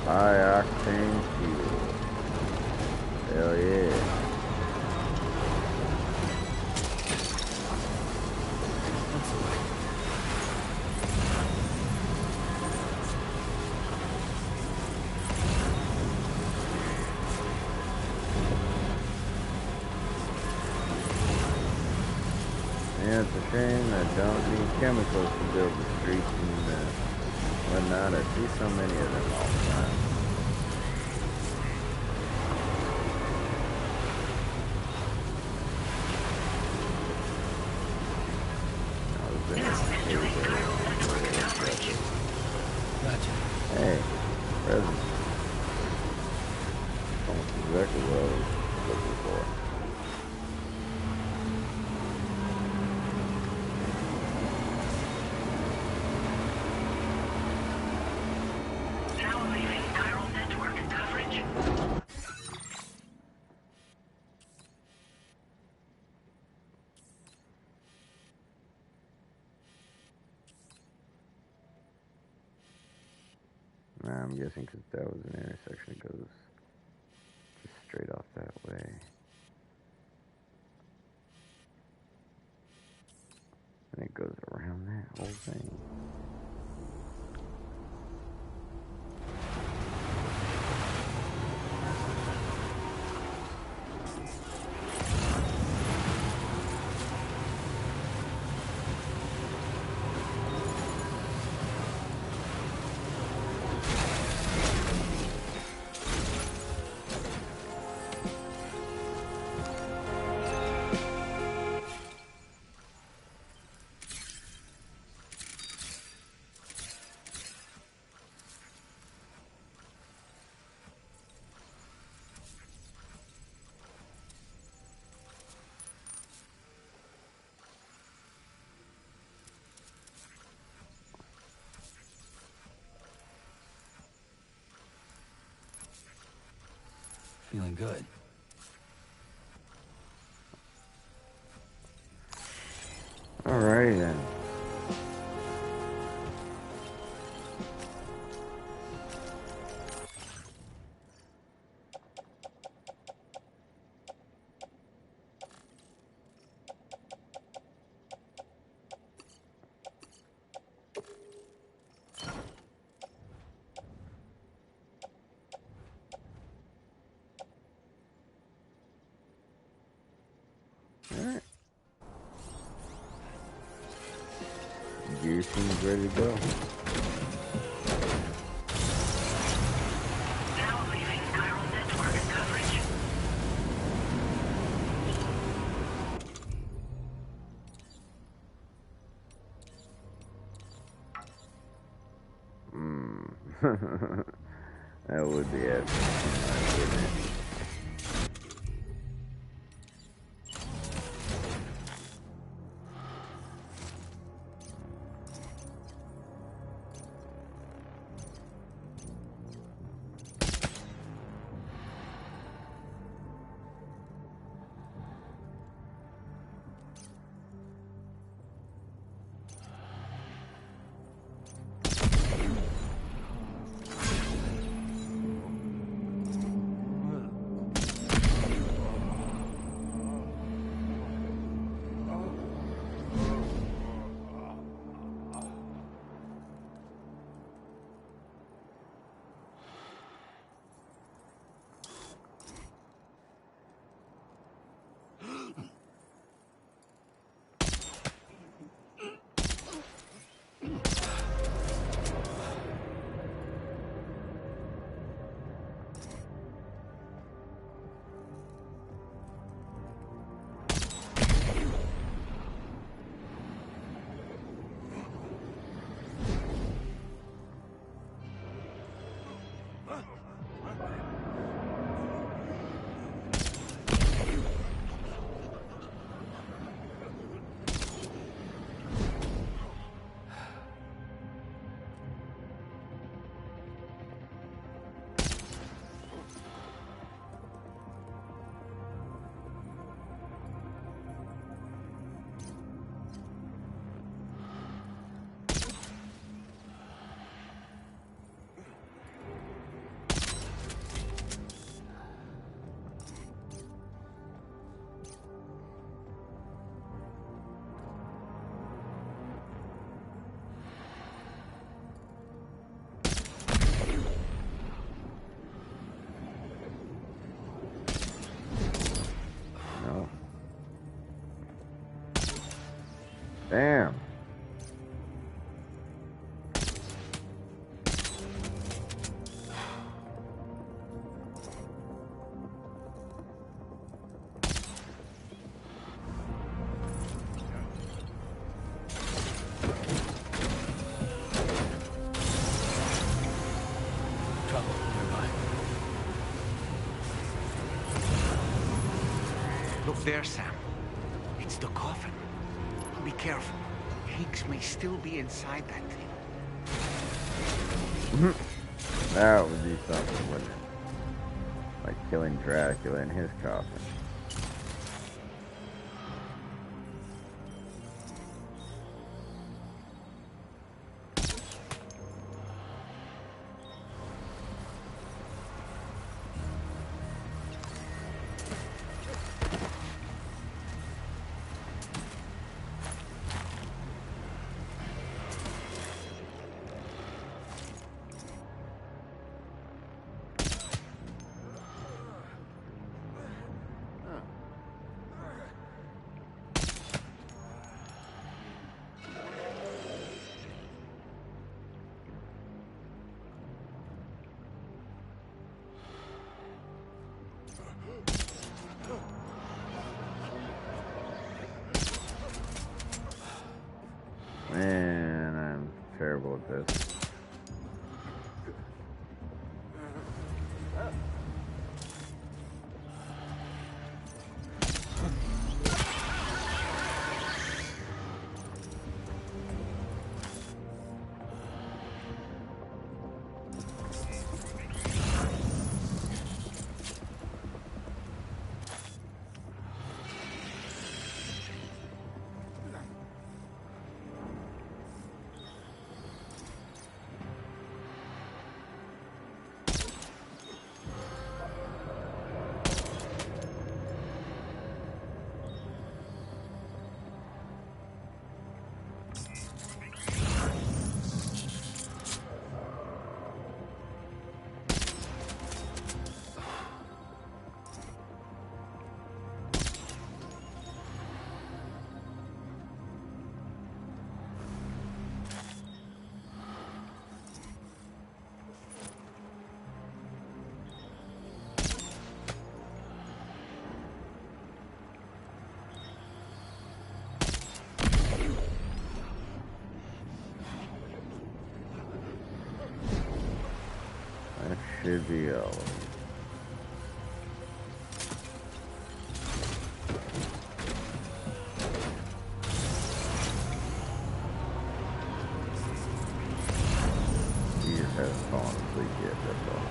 Speaker 1: High octane fuel. Hell yeah. Yeah, it's a shame that don't need chemicals to build the streets and whatnot. I see so many of them all the time. Hey, present. Almost exactly what I was looking for.
Speaker 3: Now leaving chiral network coverage.
Speaker 1: Nah, I'm guessing because that was an intersection, it goes just straight off that way. And it goes around that whole thing.
Speaker 6: Feeling good.
Speaker 1: Alrighty then. Alright. Gear seems ready to go.
Speaker 3: Now leaving chiral network coverage.
Speaker 1: That would be epic, wouldn't it?
Speaker 6: trouble nearby.
Speaker 5: Look there, Sam. It's the coffin. Be careful. Higgs may still be inside that thing.
Speaker 1: That would be something, wouldn't it? Like killing Dracula in his coffin. Man, I'm terrible at this. That should be all of them. He just hasn't fallen asleep yet, that's all.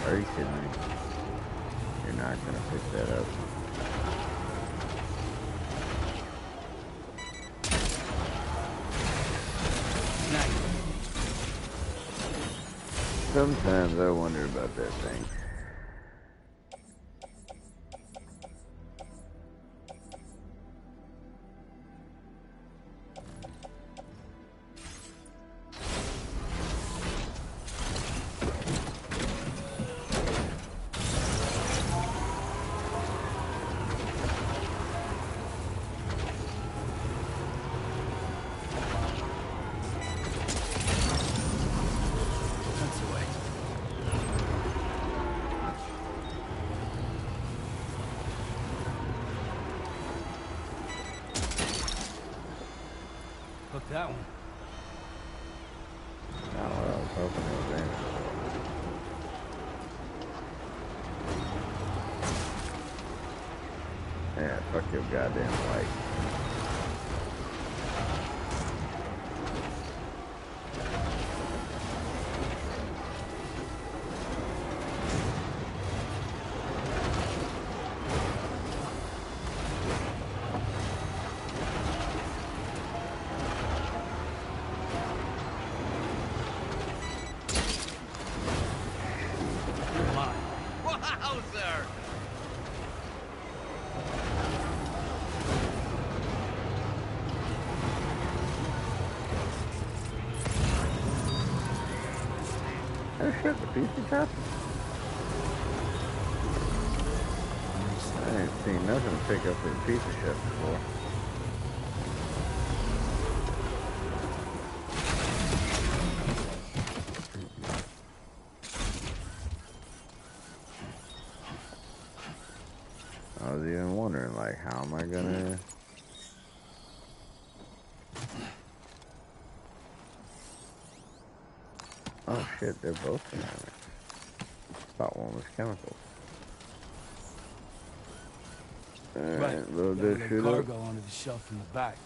Speaker 1: Are you kidding me? You're not gonna pick that up. Sometimes I wonder about that thing.
Speaker 6: Look, that one.
Speaker 1: Not what I was hoping it was in. Yeah, fuck your goddamn light.
Speaker 5: Wowzer!
Speaker 1: Oh shit, the piece of chop. seen nothing pick up their piece of shit before. I was even wondering, like, how am I gonna... Oh shit, they're both ceramics. Thought one was chemicals.
Speaker 6: Right.
Speaker 1: Little
Speaker 6: Got a
Speaker 1: bit
Speaker 6: little
Speaker 1: shoot
Speaker 6: cargo
Speaker 1: up.
Speaker 6: under the shelf in the back.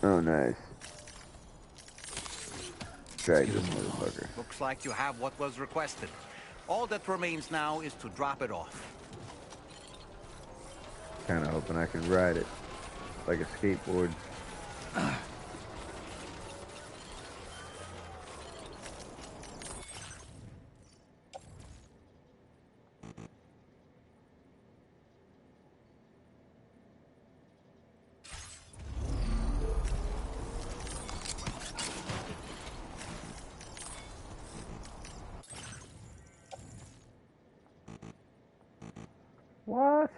Speaker 1: Oh, nice. Drag this motherfucker.
Speaker 5: Looks like you have what was requested. All that remains now is to drop it off.
Speaker 1: Kinda hoping I could ride it like a skateboard. What?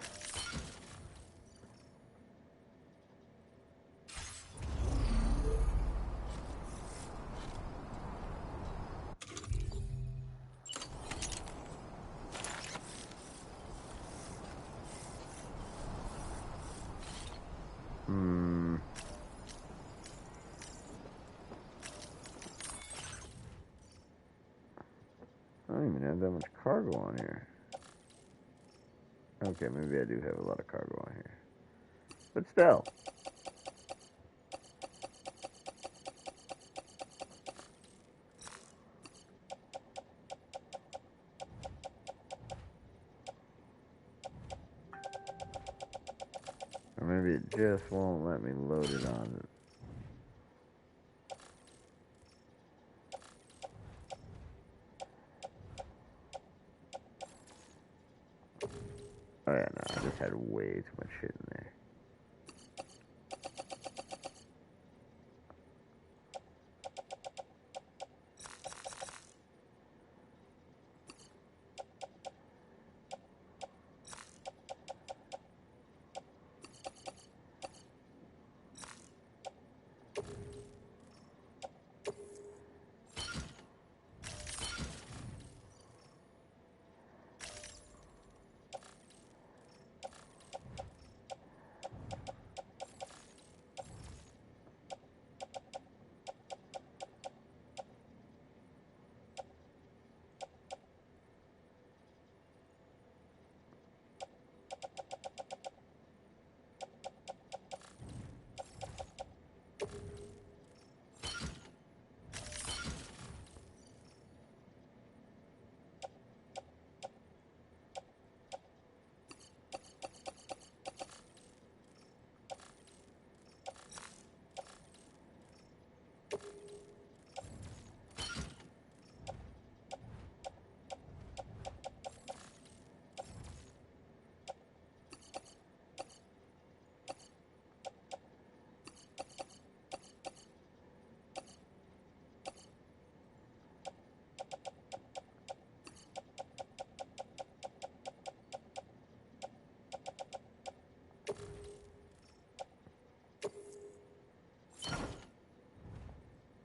Speaker 1: I don't even have that much cargo on here. Okay, maybe I do have a lot of cargo on here. But still. Or maybe it just won't let me load it on. Oh yeah, no, I just had way too much shit in there.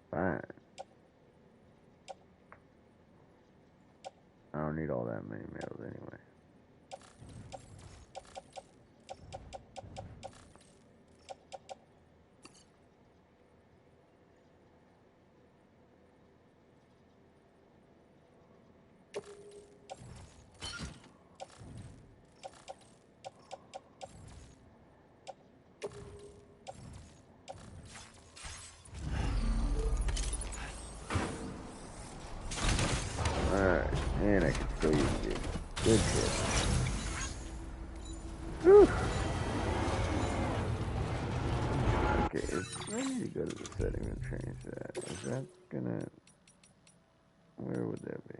Speaker 1: Fine. I don't need all that many meals anyway. And I can still use it. Good shit. Whew. Okay, I need to go to the settings and change that. Is that gonna... Where would that be?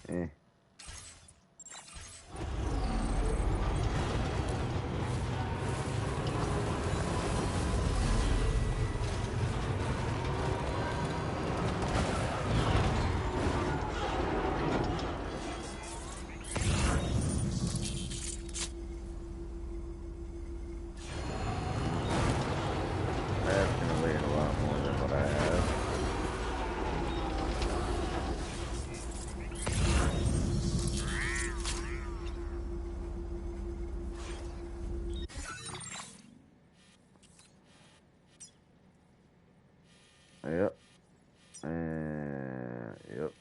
Speaker 1: Eh. That's gonna weigh a lot more than what I have. Yep. Yep.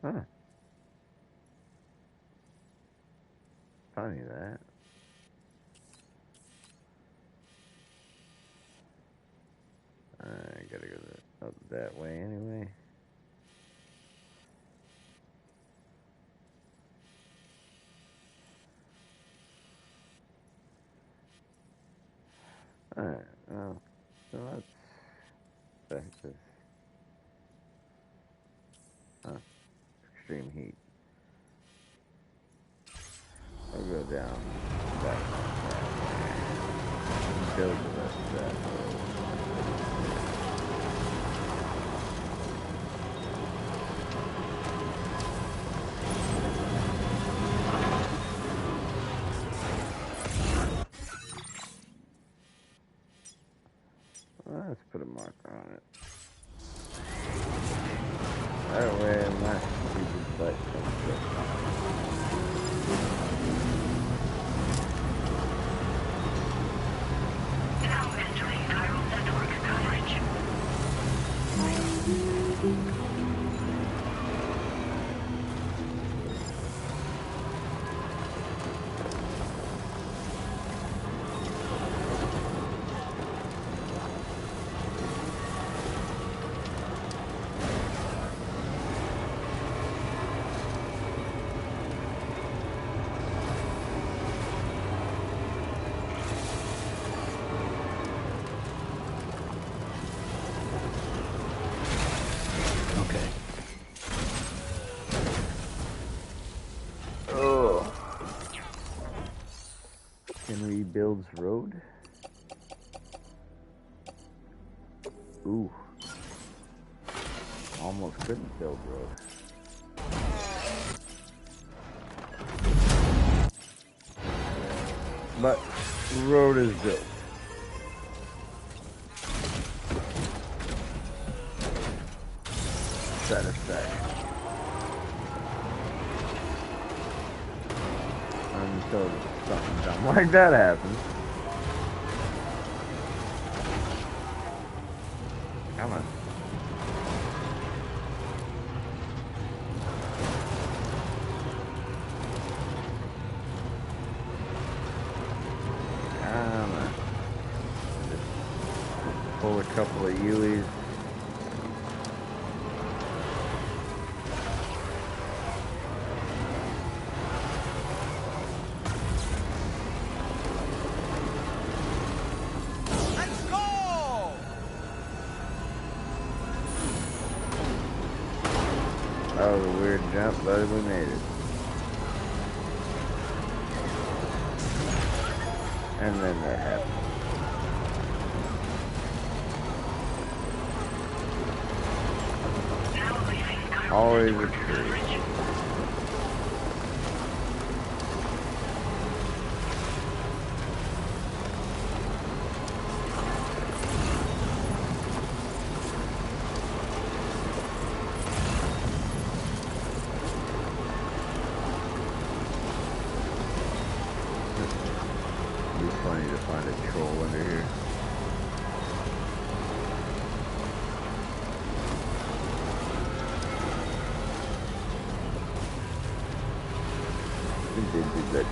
Speaker 1: Huh. Funny that. I gotta go up that way anyway. Alright, well, so let's back this. Huh. Extreme heat. I'll go down back build the rest of that. Let's put a marker on it. That way my stupid butt comes up.
Speaker 3: Now entering chiral network coverage.
Speaker 1: Builds road. Ooh. Almost couldn't build road. But road is built. Satisfaction. Until something dumb like that happens. Come on. Come on. Just pull a couple of Uis. That was a weird jump, but we made it. And then that happened. Always a tree.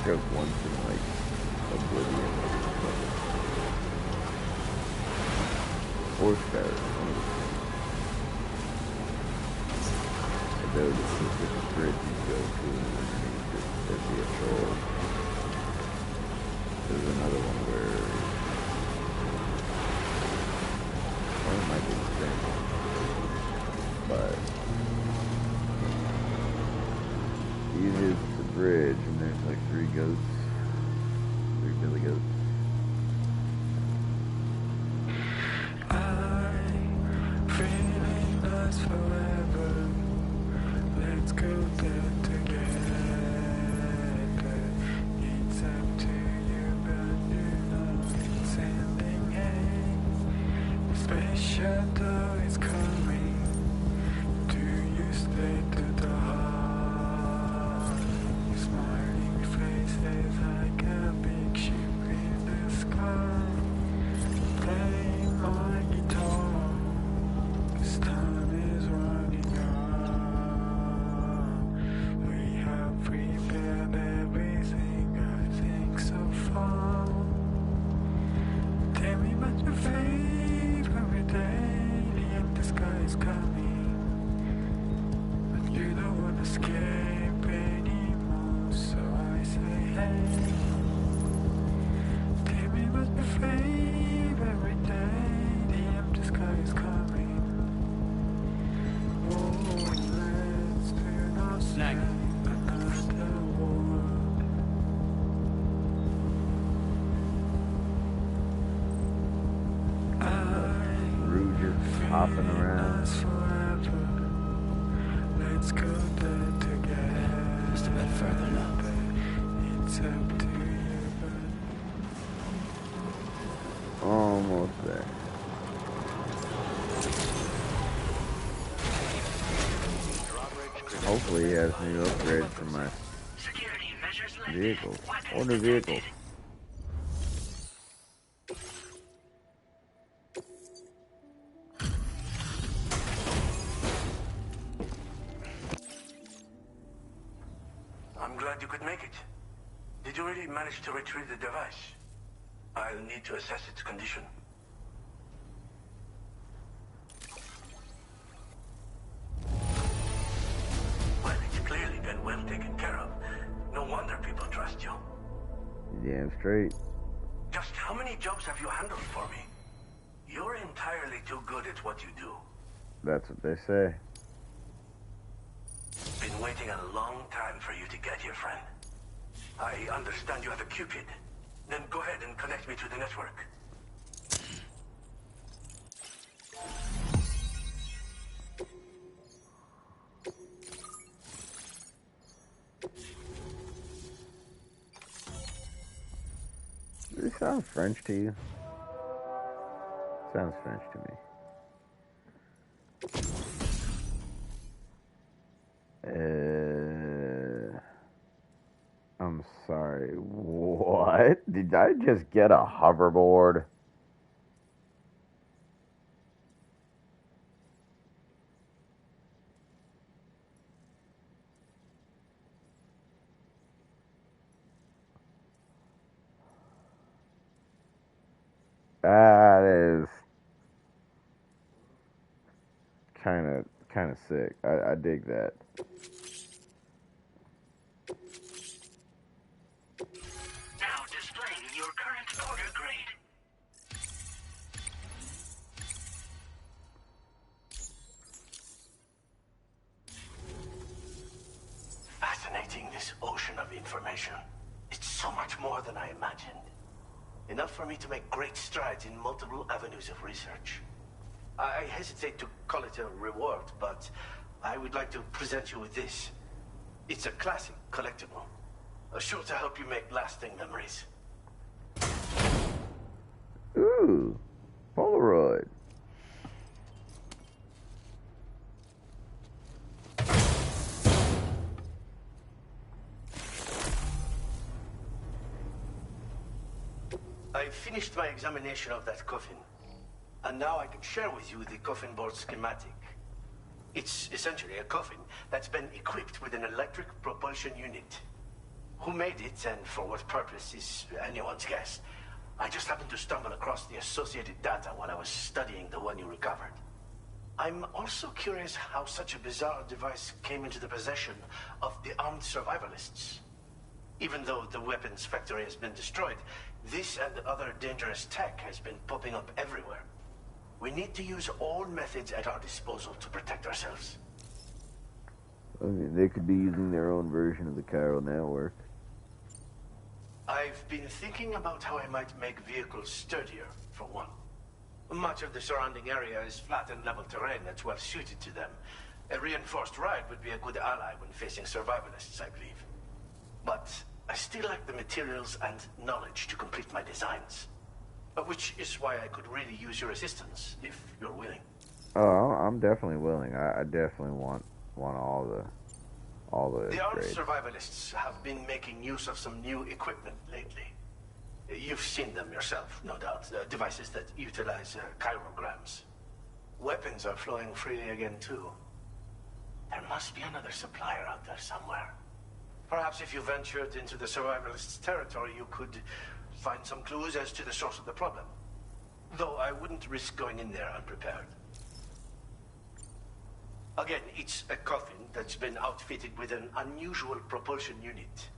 Speaker 1: Just once in like Oblivion or Skyrim. There was a specific bridge you go to underneath it. There'd be a troll. There's another one where it might be the same one. But you hit the bridge and there's like 3 goats. 3 billy goats.
Speaker 7: I'm feeling lost forever. Let's go there together. It's up to you, but you know it's ending. The space shuttle is coming. Do you stay to the heart? Your smiling face is like a big ship in the sky. Playing my guitar. This time is running out. We have prepared everything, I think so far. Tell me about your favorite day. The empty sky is coming, but you don't want to escape anymore. So I say, hey, tell me about your favorite day. The empty sky is coming. Oh, let's turn outside another world.
Speaker 1: Rue just hopping around.
Speaker 7: Forever. Let's go there together.
Speaker 6: Just a bit further now.
Speaker 7: It's up to you, but
Speaker 1: Almost there. Hopefully he has new upgrades for my vehicles. Or new vehicles.
Speaker 20: I'm glad you could make it. Did you really manage to retrieve the device? I'll need to assess its condition. Well, it's clearly been well taken care of. No wonder people trust you.
Speaker 1: Damn straight.
Speaker 20: Just how many jobs have you handled for me? You're entirely too good at what you do.
Speaker 1: That's what they say.
Speaker 20: Been waiting a long time for you to get here, friend. I understand you have a Cupid. Then go ahead and connect me to the network.
Speaker 1: Does it sound French to you? Sounds French to me. I'm sorry. What? Did I just get a hoverboard? That is kind of sick. I dig that.
Speaker 3: Now displaying your current order grade.
Speaker 17: Fascinating, this ocean of information. It's so much more than I imagined. Enough for me to make great strides in multiple avenues of research. I hesitate to call it a reward, but I would like to present you with this. It's a classic collectible. Sure to help you make lasting memories.
Speaker 1: Ooh, Polaroid.
Speaker 17: I finished my examination of that coffin, and now I can share with you the coffin board schematic. It's essentially a coffin that's been equipped with an electric propulsion unit. Who made it and for what purpose is anyone's guess. I just happened to stumble across the associated data while I was studying the one you recovered. I'm also curious how such a bizarre device came into the possession of the armed survivalists. Even though the weapons factory has been destroyed, this and other dangerous tech has been popping up everywhere. We need to use all methods at our disposal to protect ourselves.
Speaker 1: I mean, they could be using their own version of the chiral network.
Speaker 17: I've been thinking about how I might make vehicles sturdier, for one. Much of the surrounding area is flat and level terrain that's well suited to them. A reinforced ride would be a good ally when facing survivalists, I believe. But I still lack the materials and knowledge to complete my designs. Which is why I could really use your assistance, if you're willing.
Speaker 1: Oh, I'm definitely willing. I definitely want all the
Speaker 17: The armed
Speaker 1: upgrades.
Speaker 17: survivalists have been making use of some new equipment lately. You've seen them yourself, no doubt. Devices that utilize chirograms. Weapons are flowing freely again, too. There must be another supplier out there somewhere. Perhaps if you ventured into the survivalists' territory, you could find some clues as to the source of the problem. Though I wouldn't risk going in there unprepared. Again, it's a coffin that's been outfitted with an unusual propulsion unit.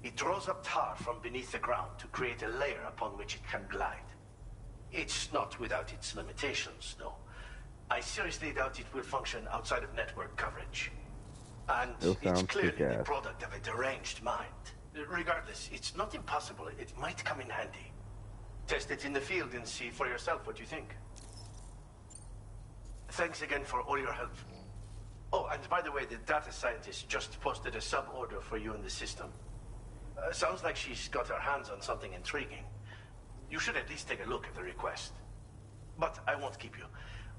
Speaker 17: It draws up tar from beneath the ground to create a layer upon which it can glide. It's not without its limitations, though. I seriously doubt it will function outside of network coverage. And it's clearly the product of a deranged mind. Regardless, it's not impossible. It might come in handy. Test it in the field and see for yourself what you think. Thanks again for all your help. Oh, and by the way, the data scientist just posted a sub-order for you in the system. Sounds like she's got her hands on something intriguing. You should at least take a look at the request. But I won't keep you.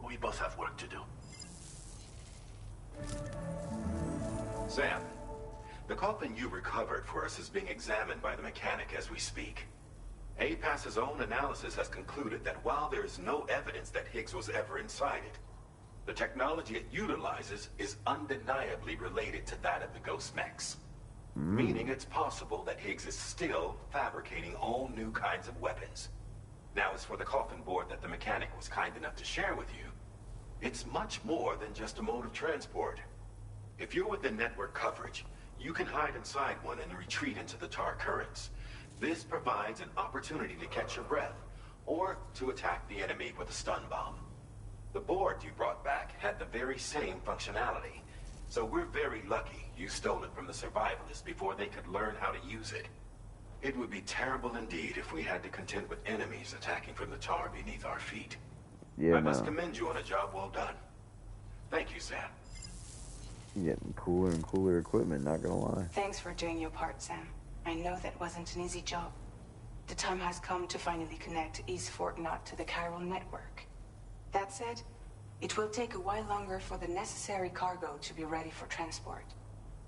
Speaker 17: We both have work to do.
Speaker 18: Sam, the coffin you recovered for us is being examined by the mechanic as we speak. APAS's own analysis has concluded that while there is no evidence that Higgs was ever inside it, the technology it utilizes is undeniably related to that of the Ghost Mechs. Meaning it's possible that Higgs is still fabricating all new kinds of weapons. Now, as for the coffin board that the mechanic was kind enough to share with you, it's much more than just a mode of transport. If you're within network coverage, you can hide inside one and retreat into the tar currents. This provides an opportunity to catch your breath, or to attack the enemy with a stun bomb. The board you brought back had the very same functionality, so we're very lucky you stole it from the survivalists before they could learn how to use it. It would be terrible indeed if we had to contend with enemies attacking from the tar beneath our feet.
Speaker 1: Yeah,
Speaker 18: I must commend you on a job well done. Thank you, Sam.
Speaker 1: Getting cooler and cooler equipment, not gonna lie.
Speaker 15: Thanks for doing your part, Sam. I know that wasn't an easy job. The time has come to finally connect East Fort Knot to the chiral network. That said, it will take a while longer for the necessary cargo to be ready for transport.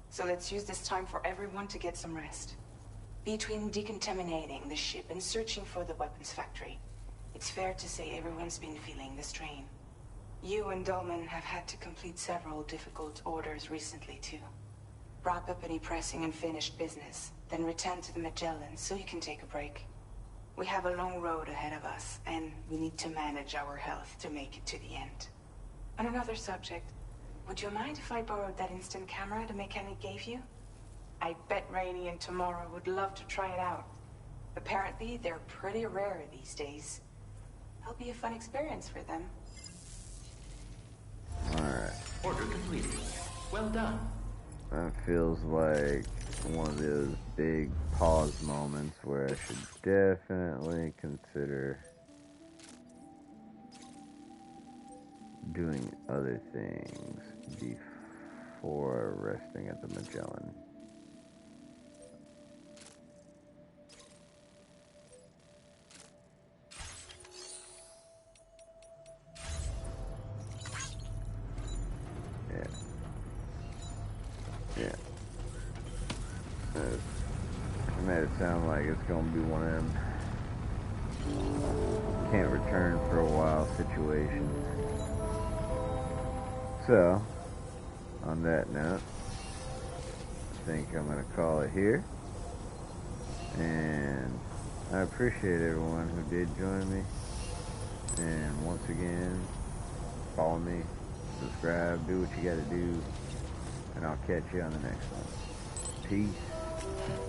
Speaker 15: So let's use this time for everyone to get some rest. Between decontaminating the ship and searching for the weapons factory, it's fair to say everyone's been feeling the strain. You and Dolman have had to complete several difficult orders recently, too. Wrap up any pressing and finished business, then return to the Magellan so you can take a break. We have a long road ahead of us, and we need to manage our health to make it to the end. On another subject, would you mind if I borrowed that instant camera the mechanic gave you? I bet Rainey and Tamara would love to try it out. Apparently, they're pretty rare these days. It'll be a fun experience for them.
Speaker 1: Alright.
Speaker 3: Order completed. Well done.
Speaker 1: That feels like one of those big pause moments where I should definitely consider doing other things before resting at the Magellan. Yeah. I made it sound like it's gonna be one of them can't return for a while situations. So, on that note, I think I'm gonna call it here. And I appreciate everyone who did join me. And once again, follow me, subscribe, do what you gotta do, and I'll catch you on the next one. Peace.